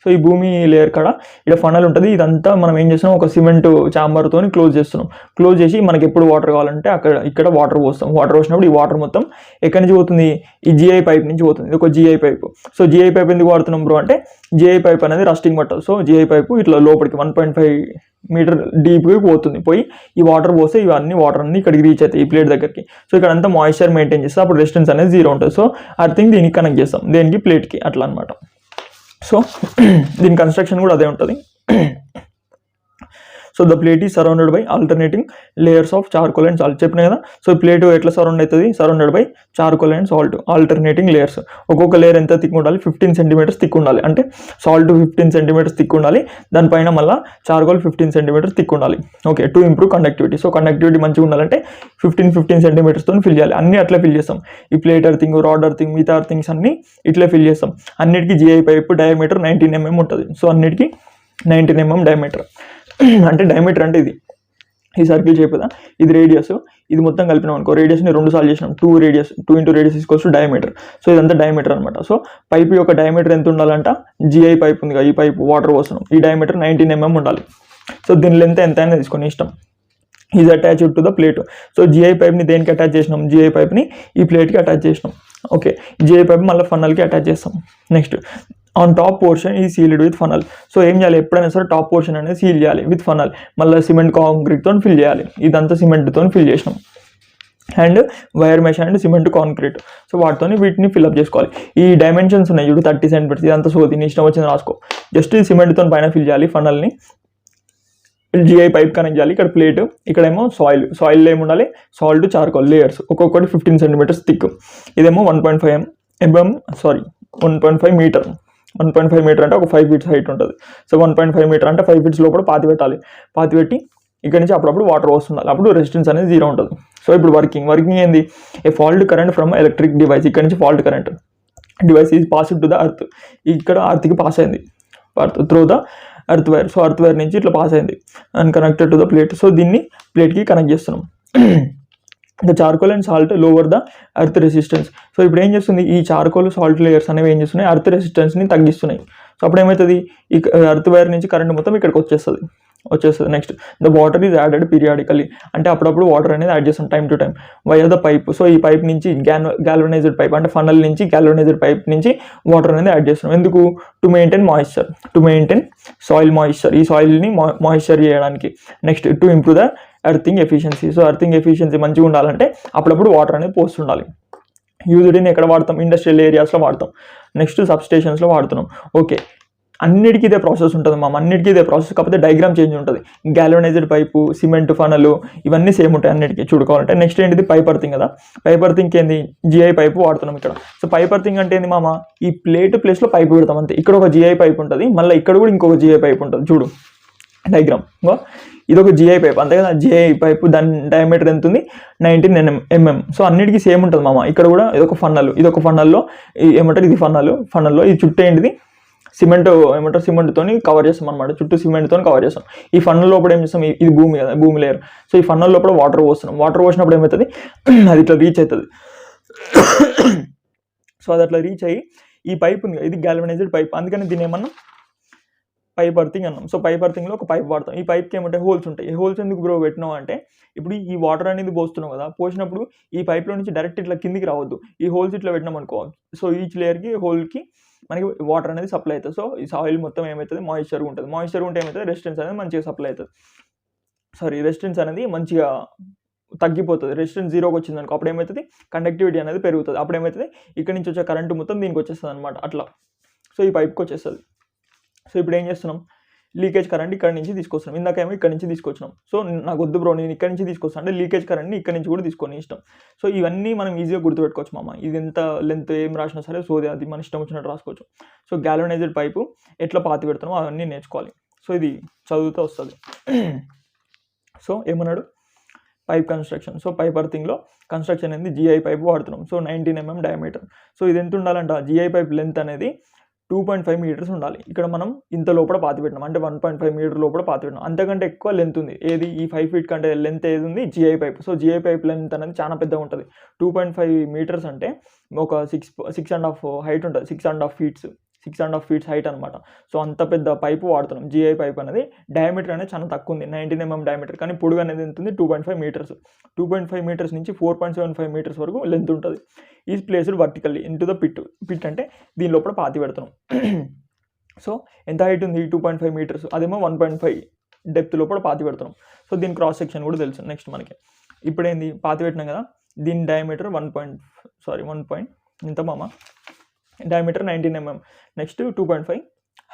సో ఈ భూమి లేయర్ కాడ ఇక్కడ ఫన్నల్ ఉంటుంది. ఇదంతా మనం ఏం చేస్తున్నాం, ఒక సిమెంట్ ఛాంబర్తో క్లోజ్ చేస్తున్నాం. క్లోజ్ చేసి మనకి ఎప్పుడు వాటర్ కావాలంటే ఇక్కడ వాటర్ పోస్తాం. వాటర్ పోసినప్పుడు ఈ వాటర్ మొత్తం ఎక్కడి నుంచి పోతుంది, ఈ GI పైప్ నుంచి పోతుంది. ఇది ఒక GI pipe. So GI pipe ఎందుకు వాడుతున్నాం బ్రో అంటే GI పైప్ అనేది రస్టింగ్ పట్టదు. సో GI పైపు ఇట్లా లోపలికి 1.5 మీటర్ డీప్గా పోతుంది. పోయి ఈ వాటర్ పోస్తే ఇవన్నీ వాటర్ అన్ని ఇక్కడికి రీచ్ అవుతాయి ఈ ప్లేట్ దగ్గరికి. సో ఇక్కడ అంతా మాయిశ్చర్ మెయింటైన్ చేస్తే అప్పుడు రెసిస్టెన్స్ అనేది 0 ఉంటుంది. సో అర్థింగ్ దీనికి కనెక్ట్ చేస్తాం, దేనికి ప్లేట్కి అట్లా అనమాట. సో దీని కన్స్ట్రక్షన్ కూడా అదే ఉంటుంది. So the plate is surrounded by alternating layers of charcoal and salt. చెప్పిన కదా, సో ప్లేట్ ఎట్లా సరౌండ్ అవుతుంది, surrounded by charcoal and salt alternating layers. ఒక్కొక్క లేయర్ ఎంత థిక్ ఉండాలి, 15 సెంటీమీటర్స్ థిక్ ఉండాలి. అంటే సాల్ట్ 15 సెంటీమీటర్స్ థిక్ ఉండాలి, దానిపైన మళ్ళీ చార్కోల్ 15 సెంటీమీటర్స్ థిక్ ఉండాలి. Okay, to improve conductivity. So conductivity మంచిగా ఉండాలంటే 15 సెంటీమీటర్స్తో ఫిల్ చేయాలి. అన్నీ అట్లా ఫిల్ చేస్తాం. ఈ ప్లేట్ అర్థింగ్, రాడ్ అర్థింగ్, మిగతా అర్థింగ్స్ అన్నీ ఇట్లా ఫిల్ చేస్తాం. అన్నిటికీ GI పైప్ డయామీటర్ 19 mm ఉంటుంది. సో అన్నిటికీ 19 mm డయామీటర్. అంటే డయామీటర్ అంటే ఇది ఈ సర్కిల్ షేప్ కదా, ఇది రేడియస్. ఇది మొత్తం కలిపినాం అనుకో, రేడియస్ని 2 సార్లు చేసినాం, 2 × రేడియస్ = డయామీటర్. సో ఇదంతా డయామీటర్ అనమాట. సో పైప్ యొక్క డయామీటర్ ఎంత ఉండాలంట, GI పైప్ ఉంది కదా, ఈ పైప్ వాటర్ పోస్తున్నాం, ఈ డయామీటర్ 19 mm ఉండాలి. సో దీని లెంత్ ఎంత అయినా తీసుకొని ఇష్టం. Is attached to the plate. So GI పైప్ని దేనికి అటాచ్ చేసినాం, GI పైప్ని ఈ ప్లేట్కి అటాచ్ చేసినాం. ఓకే, GI పైప్ మళ్ళీ ఫన్నల్కి అటాచ్ చేస్తాం. నెక్స్ట్ ఆన్ టాప్ పోర్షన్ ఈ సీల్డ్ విత్ ఫనల్. సో ఏం చేయాలి, ఎప్పుడైనా సరే టాప్ పోర్షన్ అనేది సీల్ చేయాలి విత్ ఫనల్. మళ్ళీ సిమెంట్ కాంక్రీట్తో ఫిల్ చేయాలి. ఇదంతా సిమెంట్తో ఫిల్ చేసినాం. And wire mesh and cement concrete. So వాటితో వీటిని ఫిల్అప్ చేసుకోవాలి. ఈ డైమెన్షన్స్ ఉన్నాయి చూడు, 30 సెంటీమీటర్స్, ఇదంతా సో దీన్ని ఇష్టం వచ్చింది రాసుకో. జస్ట్ ఈ సిమెంట్తో పైన ఫిల్ చేయాలి ఫనల్ని. GI పైప్ కనెక్ట్ చేయాలి. ఇక్కడ ప్లేట్, ఇక్కడేమో సాయిల్లో ఏముండాలి, సాల్ట్ చార్కోల్ లేయర్స్ ఒక్కొక్కటి 15 సెంటీమీటర్స్ థిక్. ఇదేమో 1.5 మీటర్. 1.5 మీటర్ అంటే ఒక 5 feet హైట్ ఉంటుంది. సో 1.5 మీటర్ అంటే 5 feet లోపల పాతి పెట్టాలి. పాతి పెట్టి ఇక్కడ నుంచి అప్పుడప్పుడు వాటర్ వస్తుండాలి, అప్పుడు రెసిస్టెన్స్ అనేది 0 ఉంటుంది. సో ఇప్పుడు వర్కింగ్ ఏంది, a fault current from electric device. ఇక్కడ నుంచి fault current device is passed to the earth. ఇక్కడ ఎర్త్కి పాస్ అయింది through the earth wire. So earth wire నుంచి ఇట్లా పాస్ అయింది and connected to the plate. So దీన్ని ప్లేట్కి కనెక్ట్ చేస్తున్నాం. The charcoal and salt lower the earth resistance. So ఇప్పుడు ఏం చేస్తుంది, ఈ చార్కోల్ సాల్ట్ లేయర్స్ అనేవి ఏం చేస్తున్నాయి, ఎర్త్ రెసిస్టెన్స్ని తగ్గిస్తున్నాయి. సో అప్పుడు ఏమవుతుంది, ఈ ఎర్త్ వైర్ నుంచి కరెంట్ మొత్తం ఇక్కడికి వచ్చేస్తుంది. Next the water is added periodically, అంటే అప్పుడప్పుడు వాటర్ అనేది యాడ్ చేస్తాం time to time via the pipe. So ఈ పైప్ నుంచి గ్యాల్వనైజ్డ్ పైప్ అంటే ఫనల్ నుంచి గ్యాల్వనైజ్డ్ పైప్ నుంచి వాటర్ అనేది యాడ్ చేస్తున్నాం. ఎందుకు? To maintain moisture, to maintain soil moisture, ఈ సాయిల్ని మాయిశ్చర్ చేయడానికి. Next to improve the earthing efficiency. So earthing efficiency మంచిగా ఉండాలంటే అప్పుడప్పుడు వాటర్ అనేది పోస్తుండాలి. యూజ్డ్ ఎక్కడ వాడతాం? ఇండస్ట్రియల్ ఏరియాస్లో వాడతాం. నెక్స్ట్ సబ్స్టేషన్స్లో వాడుతున్నాం. ఓకే, అన్నిటికీ ఇదే ప్రాసెస్ ఉంటుంది అన్నిటికీ ఇదే ప్రాసెస్, కాకపోతే డయాగ్రామ్ చేంజ్ ఉంటుంది. గ్యాల్వనైజ్డ్ పైపు, సిమెంట్ ఫనల్ ఇవన్నీ సేమ్ ఉంటాయి అన్నిటికీ చూడుకోవాలంటే. నెక్స్ట్ ఏంటిది? పైప్ అర్థింగ్ కదా. పైప్ అర్థింగ్ ఏంది? జిఐ పైపు వాడుతున్నాం ఇక్కడ. సో పైప్ అర్థింగ్ అంటే ఏంది మామ? ఈ ప్లేట్ ప్లేస్లో పైపు పెడతాం అంతే. ఇక్కడ ఒక జిఐ పైప్ ఉంటుంది, మళ్ళీ ఇక్కడ కూడా ఇంకొక జిఐ పైప్ ఉంటుంది. చూడు డయాగ్రామ్, ఇది ఒక జిఐ పైప్ అంతే కదా. జిఐ పైపు దాని డయామీటర్ ఎంత ఉంది? 19 mm. సో అన్నిటికీ సేమ్ ఉంటుంది మామ. ఇక్కడ కూడా ఇదొక ఫన్నల్, ఇదొక ఫన్నల్లో ఏమంటారు, ఇది ఫన్నల్లో ఈ చుట్టూ ఏంటిది? సిమెంట్తో కవర్ చేస్తాం అనమాట. చుట్టూ సిమెంట్తో కవర్ చేస్తాం. ఈ ఫన్నల్ లోపల ఏం చేస్తాం? ఇది భూమి కదా, భూమి లేయర్. సో ఈ ఫన్నల్ లోపల వాటర్ పోస్తున్నాం. వాటర్ పోసినప్పుడు ఏమవుతుంది? అది ఇట్లా రీచ్ అవుతుంది. సో అది అట్లా రీచ్ అయ్యి ఈ పైప్ ఉంది, ఇది గ్యాల్వనైజ్డ్ పైప్, అందుకని దీన్ని ఏమన్నా పైప్ అర్థింగ్ అన్నాం. సో పైప్ అర్థింగ్లో ఒక పైప్ వాడతాం. ఈ పైప్కి ఏమంటే హోల్స్ ఉంటాయి. ఈ హోల్స్ ఎందుకు బ్రో పెట్టినాం అంటే, ఇప్పుడు ఈ వాటర్ అనేది పోస్తున్నాం కదా, పోసినప్పుడు ఈ పైప్లో నుంచి డైరెక్ట్ ఇట్లా కిందికి రావద్దు. ఈ హోల్స్ ఇట్లా పెట్టినాం అనుకో, సో ఈచ్ లేయర్కి హోల్కి మనకి వాటర్ అనేది సప్లై అవుతుంది. సో ఈ సాయిల్ మొత్తం ఏమవుతుంది? మాయిశ్చర్గా ఉంటుంది. మాయిశ్చర్ ఉంటే ఏమవుతుంది? రెసిస్టెన్స్ అనేది మంచిగా సప్లై అవుతుంది. రెసిస్టెన్స్ అనేది మంచిగా తగ్గిపోతుంది. రెసిస్టెన్స్ 0కి వచ్చింది అనుకో, అప్పుడు ఏమవుతుంది? కండక్టివిటీ అనేది పెరుగుతుంది. అప్పుడు ఏమవుతుంది? ఇక్కడ నుంచి వచ్చే కరెంటు మొత్తం దీనికి వచ్చేస్తుంది అనమాట అట్లా. సో ఈ పైప్కి వచ్చేస్తుంది. సో ఇప్పుడు ఏం చేస్తున్నాం? లీకేజ్ కరెంట్ ఇక్కడ నుంచి తీసుకొస్తున్నాం. ఇందాకేమో ఇక్కడ నుంచి తీసుకొచ్చినాం. సో నాకు వద్దు బ్రో, నేను ఇక్కడ నుంచి తీసుకొస్తాను అంటే లీకేజ్ కరెంట్ని ఇక్కడ నుంచి కూడా తీసుకొని ఇష్టం. సో ఇవన్నీ మనం ఈజీగా గుర్తుపెట్టుకోవచ్చు మామ. ఇది ఎంత లెంత్ ఏం రాసినా సరే సోది అది మన ఇష్టం వచ్చినట్టు రాసుకోవచ్చు. సో గ్యాల్వనైజ్డ్ పైపు ఎట్లా పాతి పెడతామో అవన్నీ నేర్చుకోవాలి. సో ఇది చదువుతూ వస్తుంది. సో ఏమన్నాడు? Pipe construction. సో పైప్ అర్థింగ్లో కన్స్ట్రక్షన్ అనేది జిఐ పైప్ వాడుతున్నాం. So 19 mm diameter. సో ఇది ఎంత ఉండాలంట? జిఐ పైప్ లెంత్ అనేది 2.5 meters ఉండాలి. ఇక్కడ మనం ఇంత లోపల పాతి పెట్టినాం అంటే 1.5 meter లోపల పాతి పెట్టినాం. అంతకంటే ఎక్కువ లెంత్ ఉంది. ఏది? ఈ 5 feet కంటే లెంత్ ఏది ఉంది? GI pipe. So GI pipe length అనేది చాలా పెద్దగా ఉంటుంది. 2.5 meters అంటే ఒక 6.5 హైట్ ఉంటుంది. 6.5 feet హైట్ అనమాట. సో అంత పెద్ద పైపు వాడుతున్నాం. జిఐ పైప్ అనేది డయామీటర్ అనేది చాలా తక్కువ ఉంది, 19 mm డయామీటర్. కానీ పొడుగు అనేది ఎంత ఉంది? 2.5 meters. 2.5 meters నుంచి 4.75 meters వరకు లెంత్ ఉంటుంది. Is placed vertically into the pit అంటే దీని లోపల పాతి పెడుతున్నాం. సో ఎంత హైట్ ఉంది? 2.5 meters. అదేమో 1.5 డెప్త్ లోపల పాతి పెడుతున్నాం. సో దీని క్రాస్ సెక్షన్ కూడా తెలుసు. నెక్స్ట్ మనకి ఇప్పుడు ఏంది? పాతి పెట్టినాం కదా, దీని డయామీటర్ 1 ఎంత మామ? Diameter 19 mm. Next 2.5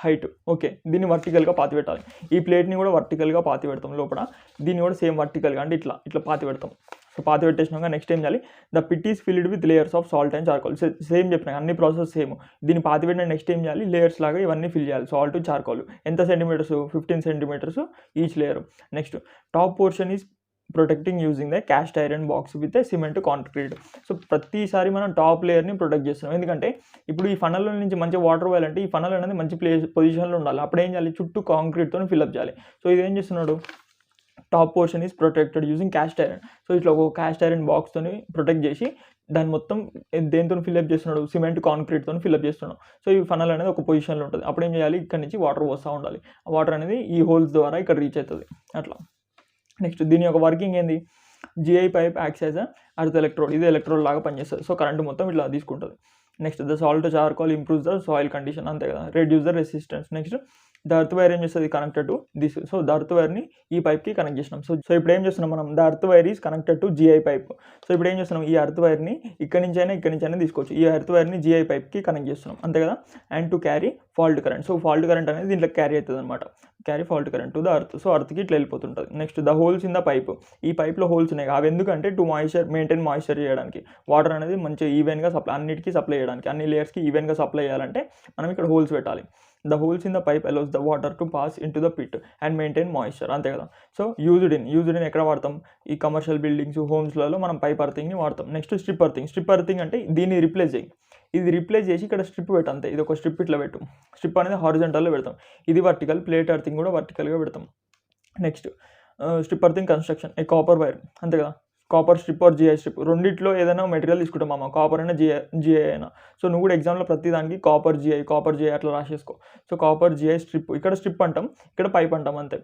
height. Okay, దీన్ని వర్టికల్గా పాతి పెట్టాలి. ఈ ప్లేట్ని కూడా వర్టికల్గా పాతి పెడతాం లోపల. దీన్ని కూడా సేమ్ వర్టికల్గా అంటే ఇట్లా పాతి పెడతాం. సో పాతి పెట్టేసినాక నెక్స్ట్ ఏం చేయాలి? The pit is filled with layers of salt and charcoal. Same చెప్పినా అన్ని ప్రాసెస్ సేమ్. దీన్ని పాతి పెట్టిన నెక్స్ట్ ఏం చేయాలి? లేయర్స్ లాగా ఇవన్నీ ఫిల్ చేయాలి. Salt, charcoal. ఎంత centimetres? 15 centimeters each layer. Next top portion is protecting using the cast iron box with cement concrete. So ప్రతిసారి మనం టాప్ లేయర్ని ప్రొటెక్ట్ చేస్తున్నాం. ఎందుకంటే ఇప్పుడు ఈ ఫనల్ నుంచి మంచి వాటర్ పోయాలంటే ఈ ఫనల్ అనేది మంచి పొజిషన్లో ఉండాలి. అప్పుడు ఏం చేయాలి? చుట్టూ కాంక్రీట్తో ఫిల్అప్ చేయాలి. సో ఇది ఏం చేస్తున్నాడు? Top portion is protected using cast iron. So ఇట్లా ఒక క్యాస్ట్ ఐరన్ బాక్స్తో ప్రొటెక్ట్ చేసి దాన్ని మొత్తం దేంతో ఫిల్అప్ చేస్తున్నాడు? సిమెంట్ కాంక్రీట్తో ఫిల్అప్ చేస్తున్నాడు. సో ఈ ఫనల్ అనేది ఒక పొజిషన్లో ఉంటుంది. అప్పుడు ఏం చేయాలి? ఇక్కడ నుంచి వాటర్ పోస్తూ ఉండాలి. ఆ వాటర్ అనేది ఈ హోల్స్ ద్వారా ఇక్కడ రీచ్ అవుతుంది అట్లా. నెక్స్ట్ దీని యొక్క వర్కింగ్ ఏంది? GI pipe acts as earth electrode. ఇది ఎలక్ట్రోడ్ లాగా పనిచేస్తుంది. సో కరెంట్ మొత్తం ఇట్లా తీసుకుంటుంది. Next the salt charcoal improves the soil condition, అంతే కదా, reduce the resistance. Next the earth wire ఏం చేస్తుంది? Connected to this. So the earth వైర్ని ఈ పైప్కి కనెక్ట్ చేసినాం. సో ఇప్పుడు ఏం చేస్తున్నాం మనం? The earth wire is connected to GI pipe. So ఇప్పుడు ఏం చేస్తున్నాం? ఈ అర్త్ వైర్ని ఇక్కడి నుంచైనా తీసుకోవచ్చు. ఈ అర్త్ వైర్ని జిఐ పైప్కి కనెక్ట్ చేస్తున్నాం, అంతే కదా. And to carry fault current. So fault current అనేది దీంట్లో క్యారీ అవుతుంది అనమాట. Carry fault current to the earth. So అర్త్కి ఇట్లా వెళ్ళిపోతుంటుంది. Next the holes in the pipe. ఈ పైప్లో హోల్స్ ఉన్నాయి. అవి ఎందుకంటే టు మెయింటైన్ మాయిశ్చర్ చేయడానికి. వాటర్ అనేది మంచిగా ఈవెన్గా అన్నిటికీ సప్లై చేయడానికి, అన్ని లేయర్స్కి ఈవెన్గా సప్లై చేయాలంటే మనం ఇక్కడ హోల్స్ పెట్టాలి. The holes in the pipe allows the water to pass into the pit and maintain moisture, అంతే కదా. సో యూజ్డ్ ఇన్ ఎక్కడ వాడతాం? ఈ కమర్షియల్ బిల్డింగ్స్, హోమ్స్లలో మనం పైప్ అర్థింగ్ని వాడతాం. నెక్స్ట్ స్ట్రిప్ అర్థింగ్ అంటే దీన్ని రీప్లేస్ చేయి. ఇది రీప్లేస్ చేసి ఇక్కడ స్ట్రిప్ పెట్టు, అంతే. ఇది ఒక స్ట్రిప్ ఇట్లా పెట్టు. స్ట్రిప్ అనేది హారిజంటల్లో పెడతాం. ఇది వర్టికల్. ప్లేట్ అర్థింగ్ కూడా వర్టికల్గా పెడతాం. Next strip earthing construction. A copper wire, అంతే కదా. Copper strip or GI strip, రెండిట్లో ఏదైనా మెటీరియల్ తీసుకుంటాం మామ, కాపర్ అయినా జిఐ అయినా. సో నువ్వు కూడా ఎగ్జామ్లో ప్రతి దానికి కాపర్ జిఐ అట్లా రాసేసుకో. సో కాపర్ జిఐ స్ట్రిప్, ఇక్కడ స్ట్రిప్ అంటాం, ఇక్కడ పైప్ అంటాం అంతే.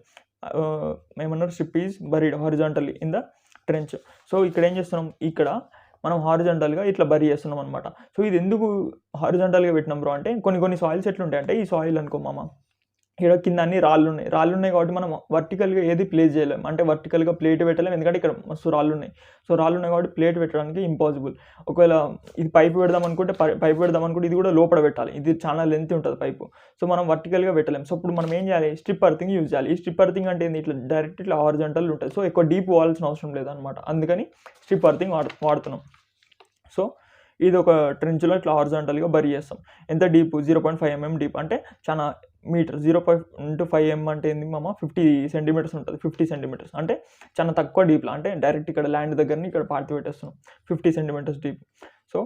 ఏమన్నారు, strip is buried horizontally in the trench. So ఇక్కడ ఏం చేస్తున్నాం, ఇక్కడ మనం హారిజాంటల్గా ఇట్లా బరీ చేస్తున్నాం అనమాట. సో ఇది ఎందుకు హారిజాంటల్గా పెట్టినాం బ్రో అంటే, కొన్ని సాయిల్స్ ఎట్లుంటాయి అంటే, ఈ సాయిల్ అనుకో మామ, ఇక్కడ కింద అన్ని రాళ్ళు ఉన్నాయి కాబట్టి మనం వర్టికల్గా ఏది ప్లేస్ చేయలేము, అంటే వర్టికల్గా ప్లేట్ పెట్టలేము, ఎందుకంటే ఇక్కడ మస్తు రాళ్ళు ఉన్నాయి. సో రాళ్ళు ఉన్నాయి కాబట్టి ప్లేట్ పెట్టడానికి ఇంపాసిబుల్. ఒకవేళ ఇది పైపు పెడదాం అనుకుంటే ఇది కూడా లోపల పెట్టాలి, ఇది చాలా లెంత్ ఉంటుంది పైపు. సో మనం వర్టికల్గా పెట్టలేము. సో ఇప్పుడు మనం ఏం చేయాలి, స్ట్రిప్ అర్థింగ్ యూజ్ చేయాలి. ఈ స్ట్రిప్ అర్థింగ్ అంటే ఏంది, ఇట్లా డైరెక్ట్ ఇట్లా హారిజాంటల్ ఉంటుంది. సో ఎక్కువ డీప్ పోవాల్సిన అవసరం లేదనమాట, అందుకని స్ట్రిప్ అర్థింగ్ వాడుతున్నాం. సో ఇది ఒక ట్రెంచ్లో ఇట్లా హారిజాంటల్గా బరీ చేస్తాం. ఎంత డీప్, 0.5 mm డీప్, అంటే చాలా మీటర్. 0.5 mm అంటే ఏంది మామ, 50 సెంటీమీటర్స్ ఉంటుంది. 50 సెంటీమీటర్స్ అంటే చాలా తక్కువ డీప్లో, అంటే డైరెక్ట్ ఇక్కడ ల్యాండ్ దగ్గరని ఇక్కడ పార్టీ పెట్టేస్తున్నాం, 50 centimetres deep. So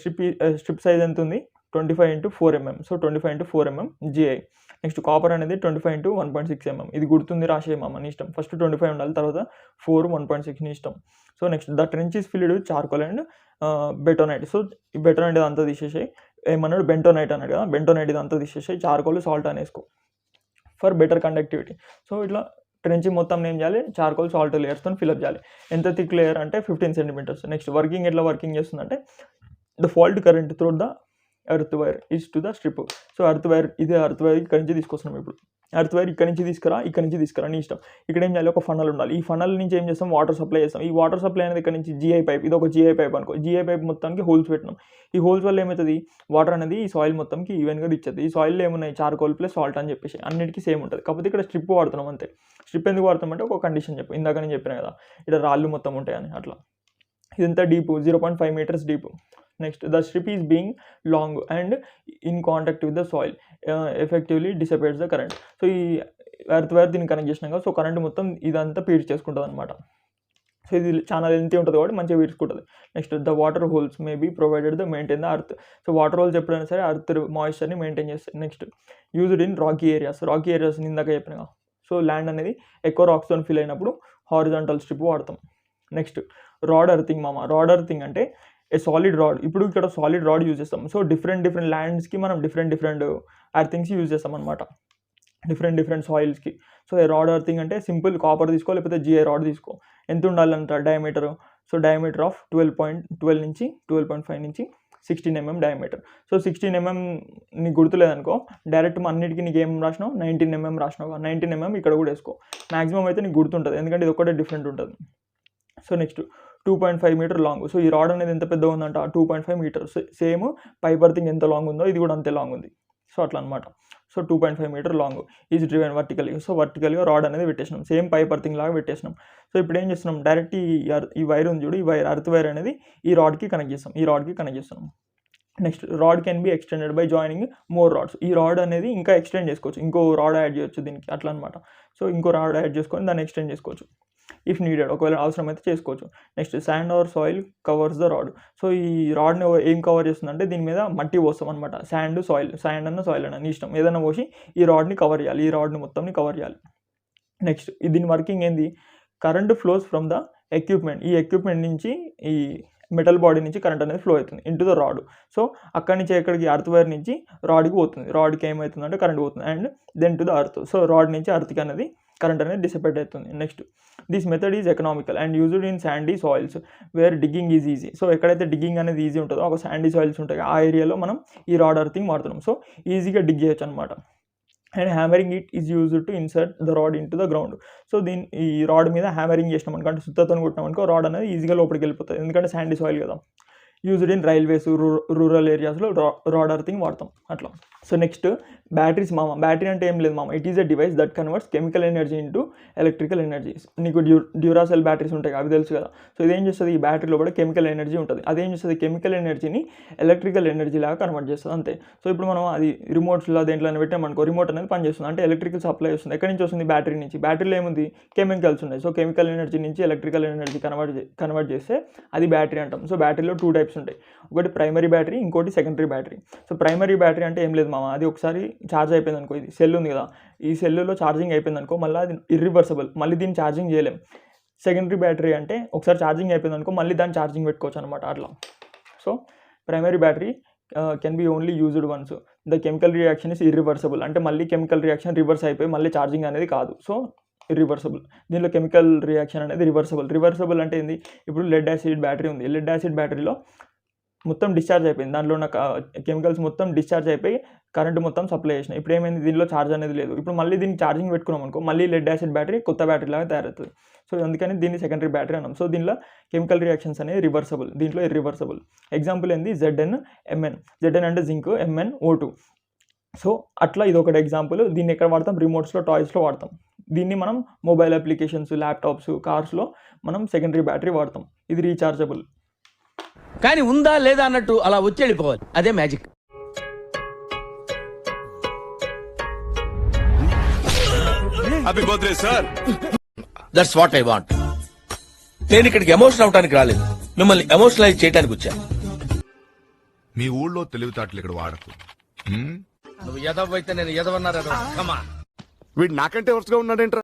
strip size ఎంత ఉంది, 25 × 4 mm. సో 25 × 4 mm జిఐ. నెక్స్ట్ కాపర్ అనేది 25 × 1.6 mm. ఇది గుర్తుంది, రాసేయమా నీ ఇష్టం. ఫస్ట్ 25 ఉండాలి, తర్వాత 4 1.6 నీ ఇష్టం. So next the trench is filled with charcoal and bentonite. So ఈ బెటోనైట్ ఇదంతా తీసేసాయి, ఏమన్నాడు బెంటోనైట్ అన్నాడు కదా, బెంటోనైట్ ఇదంతా తీసేసాయి, చార్కోల్ సాల్ట్ అనేసుకో ఫర్ బెటర్ కండక్టివిటీ. సో ఇట్లా ట్రెంచ్ మొత్తం ఏం చేయాలి, చార్కోల్ సాల్ట్ లేయర్స్తో ఫిల్అప్ చేయాలి. ఎంత థిక్ లేయర్ అంటే 15 సెంటీమీటర్స్. నెక్స్ట్ వర్కింగ్ ఎట్లా వర్కింగ్ చేస్తుందంటే, the fault current through the earth wire is to the strip. So earth wire ఇక్కడి నుంచి తీసుకొస్తున్నాం. ఇప్పుడు ఎర్త్ వైర్ ఇక్కడి నుంచి తీసుకురా నీ ఇష్టం. ఇక్కడ ఏం చేయాలి, ఒక ఫనల్ ఉండాలి. ఈ ఫనల్ నుంచి ఏం చేస్తాం, వాటర్ సప్లై చేస్తాం. ఈ వాటర్ సప్లై అనేది ఇక్కడ నుంచి జిఐ పైప్, ఇది ఒక జిఐ పైప్ అనుకో. జిఐ పైప్ మొత్తానికి హోల్స్ పెట్టినాం. ఈ హోల్స్ వల్ల ఏమవుతుంది, వాటర్ అనేది ఈ సాయిల్ మొత్తంకి ఈవెన్గా ఇచ్చేది. ఈ సాయిల్లో ఏమున్నాయి, చార్కోల్ ప్లస్ సాల్ట్ అని చెప్పేసి అన్నిటికీ సేమ్ ఉంటుంది. కాకపోతే ఇక్కడ స్ట్రిప్ వాడుతున్నాం అంతే. స్ట్రిప్ ఎందుకు వాడుతాం అంటే, ఒక కండిషన్ చెప్పు, ఇందాక నేను చెప్పిన కదా, ఇక్కడ రాళ్ళు మొత్తం ఉంటాయని. అట్లా ఇదంతా deep, 0.5 meters deep. Next the strip is being long and in contact with the soil effectively dissipates the current. So ఈ ఎర్త్ వైర్ దీన్ని కనెక్ట్ చేసినాక సో కరెంట్ మొత్తం ఇదంతా పీడ్స్ చేసుకుంటుంది అనమాట. సో ఇది చాలా లెంతీ ఉంటుంది కాబట్టి మంచిగా పీడ్చుకుంటుంది. Next the water holes may be provided the maintain the earth. So water holes ఎప్పుడైనా సరే అర్త్ మాయిశ్చర్ని మెయింటైన్ చేస్తాయి. Next used in rocky areas ఇందాక చెప్పిన. సో ల్యాండ్ అనేది ఎక్కువ రాక్స్తో ఫిల్ అయినప్పుడు హారిజాంటల్ స్ట్రిప్ వాడతాం. నెక్స్ట్ రాడ్ అర్థింగ్ మామ. రాడ్ అర్థింగ్ అంటే ఏ సాలిడ్ రాడ్. ఇప్పుడు ఇక్కడ సాలిడ్ రాడ్ యూజ్ చేస్తాం. సో డిఫరెంట్ ల్యాండ్స్కి మనం డిఫరెంట్ అర్థింగ్స్ యూజ్ చేస్తాం అనమాట, డిఫరెంట్ సాయిల్స్కి. సో రాడ్ అర్థింగ్ అంటే సింపుల్ కాపర్ తీసుకో, లేకపోతే జిఐ రాడ్ తీసుకో. ఎంత ఉండాలంట డయామీటర్, సో డయామీటర్ ఆఫ్ 12 నుంచి 12.5 నుంచి 16 mm డయామీటర్. సో 16 mm నీకు గుర్తులేదనుకో, డైరెక్ట్ అన్నిటికీ నీకు ఏం రాసినావు, 19 mm రాసినావు. 19 mm ఇక్కడ కూడా వేసుకో, మ్యాక్సిమం అయితే నీకు గుర్తుంటుంది, ఎందుకంటే ఇది ఒకటే డిఫరెంట్ ఉంటుంది. So next 2.5 meter long. So ఈ రాడ్ అనేది ఎంత పెద్దగా ఉందంట, 2.5 meters. సేమ్ పైప్ అర్థింగ్ ఎంత లాంగ్ ఉందో ఇది కూడా అంతే లాంగ్ ఉంది. సో అట్లా అనమాట. So 2.5 meter long is driven వర్టికల్గా. సో వర్టికల్గా రాడ్ అనేది పెట్టేసినాం, సేమ్ పైప్ అర్థింగ్ లాగా పెట్టేసినాం. సో ఇప్పుడు ఏం చేస్తున్నాం, డైరెక్ట్ ఈ వైర్ ఉంది చూడు, ఈ వైర్ ఎర్త్ వైర్ అనేది ఈ రాడ్కి కనెక్ట్ చేస్తున్నాం. Next rod can be extended by joining more rods. ఈ రాడ్ అనేది ఇంకా ఎక్స్టెండ్ చేసుకోవచ్చు, ఇంకో రాడ్ యాడ్ చేయొచ్చు దీనికి, అట్లా అనమాట. సో ఇంకో రాడ్ యాడ్ చేసుకొని దాన్ని ఎక్స్టెండ్ చేసుకోవచ్చు ఇఫ్ నీడెడ్, ఒకవేళ అవసరం అయితే చేసుకోవచ్చు. Next sand or soil covers the rod. So ఈ రాడ్ని ఏం కవర్ చేస్తుందంటే, దీని మీద మట్టి పోస్తాం అనమాట. శాండ్ అన్న సాయిల్ అన్న నీ ఇష్టం, ఏదైనా పోసి ఈ రాడ్ని కవర్ చేయాలి, ఈ రాడ్ని మొత్తంని కవర్ చేయాలి. నెక్స్ట్ దీని వర్కింగ్ ఏంది, current flows from the equipment. ఈ ఎక్విప్మెంట్ నుంచి ఈ మెటల్ బాడీ నుంచి కరెంట్ అనేది ఫ్లో అవుతుంది ఇంటూ ద రాడ్. సో అక్కడి నుంచి ఎక్కడికి, అర్త్ వైర్ నుంచి రాడ్కి పోతుంది. రాడ్కి ఏమవుతుందంటే కరెంట్ పోతుంది, and then to the earth. So rod నుంచి అర్త్కి అనేది కరెంట్ అనేది డిసిపేట్ అవుతుంది. Next this method is economical and used in sandy soils where digging is easy. So ఎక్కడైతే డిగ్గింగ్ అనేది ఈజీ ఉంటుందో, ఒక శాండీ సాయిల్స్ ఉంటాయి, ఆ ఏరియాలో మనం ఈ రాడ్ అర్థింగ్ వాడుతున్నాం. సో ఈజీగా డిగ్ చేయొచ్చు అనమాట. And hammering it is used to insert the rod in to the ground. So ఈ రాడ్ మీద హ్యామరింగ్ చేసినాం అనుకో, అంటే సుత్తతో కొట్టినాం అనుకో, రాడ్ అనేది ఈజీగా లోపలికి వెళ్ళిపోతుంది, ఎందుకంటే శాండీ సాయిల్ కదా. యూజ్డ్ ఇన్ రైల్వేస్, రూరల్ ఏరియాస్లో రాడ్ అర్థింగ్ వాడతాం అట్లా. సో నెక్స్ట్ బ్యాటరీస్ మామ. బ్యాటరీ అంటే ఏం లేదు మామ, it is a device that converts chemical energy into electrical energy. నీకు డ్యూరాసెల్ బ్యాటరీస్ ఉంటాయి, అవి తెలుసు కదా. సో ఇదేం చేస్తుంది, ఈ బ్యాటరీలో కూడా కెమికల్ ఎనర్జీ ఉంటుంది. అదేం చేస్తుంది, కెమికల్ ఎనర్జీని ఎలక్ట్రికల్ ఎనర్జీ లాగా కన్వర్ట్ చేస్తుంది అంతే. సో ఇప్పుడు మనం అది రిమోట్స్లో దేంట్లో పెట్టామనుకో, రిమోట్ అనేది పనిచేస్తుంది, అంటే ఎలక్ట్రికల్ సప్లై వస్తుంది. ఎక్కడి నుంచి వస్తుంది, బ్యాటరీ నుంచి. బ్యాటరీలో ఏముంది, కెమికల్స్ ఉన్నాయి. సో కెమికల్ ఎనర్జీ నుంచి ఎలక్ట్రికల్ ఎనర్జీ కన్వర్ట్ చేస్తే అది బ్యాటరీ అంటాం. సో బ్యాటరీలో 2 types ఉంటాయి, ఒకటి ప్రైమరీ బ్యాటరీ, ఇంకోటి secondary battery. So primary battery అంటే ఏం లేదు మామ, అది ఒకసారి ఛార్జ్ అయిపోయింది అనుకో, ఇది సెల్ ఉంది కదా, ఈ సెల్లో ఛార్జింగ్ అయిపోయింది అనుకో, మళ్ళీ అది ఇర్రివర్సబుల్, మళ్ళీ దీన్ని ఛార్జింగ్ చేయలేం. సెకండరీ బ్యాటరీ అంటే ఒకసారి ఛార్జింగ్ అయిపోయింది అనుకో మళ్ళీ దాన్ని ఛార్జింగ్ పెట్టుకోవచ్చు అనమాట అట్లా. So primary battery can be only used once. The chemical reaction is irreversible, అంటే మళ్ళీ కెమికల్ రియాక్షన్ రివర్స్ అయిపోయి మళ్ళీ ఛార్జింగ్ అనేది కాదు. So irreversible. దీనిలో కెమికల్ రియాక్షన్ అనేది రివర్సబుల్ అంటే ఏంది, ఇప్పుడు లెడ్ యాసిడ్ బ్యాటరీ ఉంది, లెడ్ యాసిడ్ బ్యాటరీలో మొత్తం డిశ్చార్జ్ అయిపోయింది, దాంట్లో ఉన్న కెమికల్స్ మొత్తం డిశ్చార్జ్ అయిపోయి కరెంట్ మొత్తం సప్లై చేసినాయి. ఇప్పుడు ఏమైంది, దీనిలో ఛార్జ్ అనేది లేదు. ఇప్పుడు మళ్ళీ దీనికి ఛార్జింగ్ పెట్టుకున్నాం అనుకో మళ్ళీ లెడ్ యాసిడ్ బ్యాటరీ కొత్త బ్యాటరీ లాగా తయారవుతుంది. సో అందుకని దీన్ని సెకండరీ బ్యాటరీ అన్నాం. సో దీనిలో కెమికల్ రియాక్షన్స్ అనేది రివర్సబుల్, దీంట్లో ఇర్రివర్సబుల్. ఎగ్జాంపుల్ ఏంది, ZN MN. ZN అంటే జింక్, MN O2. సో అట్లా ఇది ఒకటి ఎగ్జాంపుల్. దీన్ని ఎక్కడ వాడతాం, రిమోట్స్లో, టాయ్స్లో వాడతాం. దీన్ని మనం మొబైల్ అప్లికేషన్స్, ల్యాప్టాప్స్, కార్స్లో మనం సెకండరీ బ్యాటరీ వాడతాం. ఇది రీఛార్జబుల్. కానీ ఉందా లేదా అన్నట్టు అలా వచ్చి వెళ్ళిపోవాలి, అదే magic. Happy birthday sir. That's what I want. నేను ఇక్కడికి ఎమోషన్ అవడానికి రాలేదు, మిమ్మల్ని ఎమోషనలైజ్ చేయడానికి వచ్చాను. మీ ఊళ్ళో తెలివితేటలు ఇక్కడ వాడకు. నువ్వు ఎదవైతే నేను ఎదవన్నారా? వీడు నాకంటే వరుసగా ఉన్నాడేంట్రా?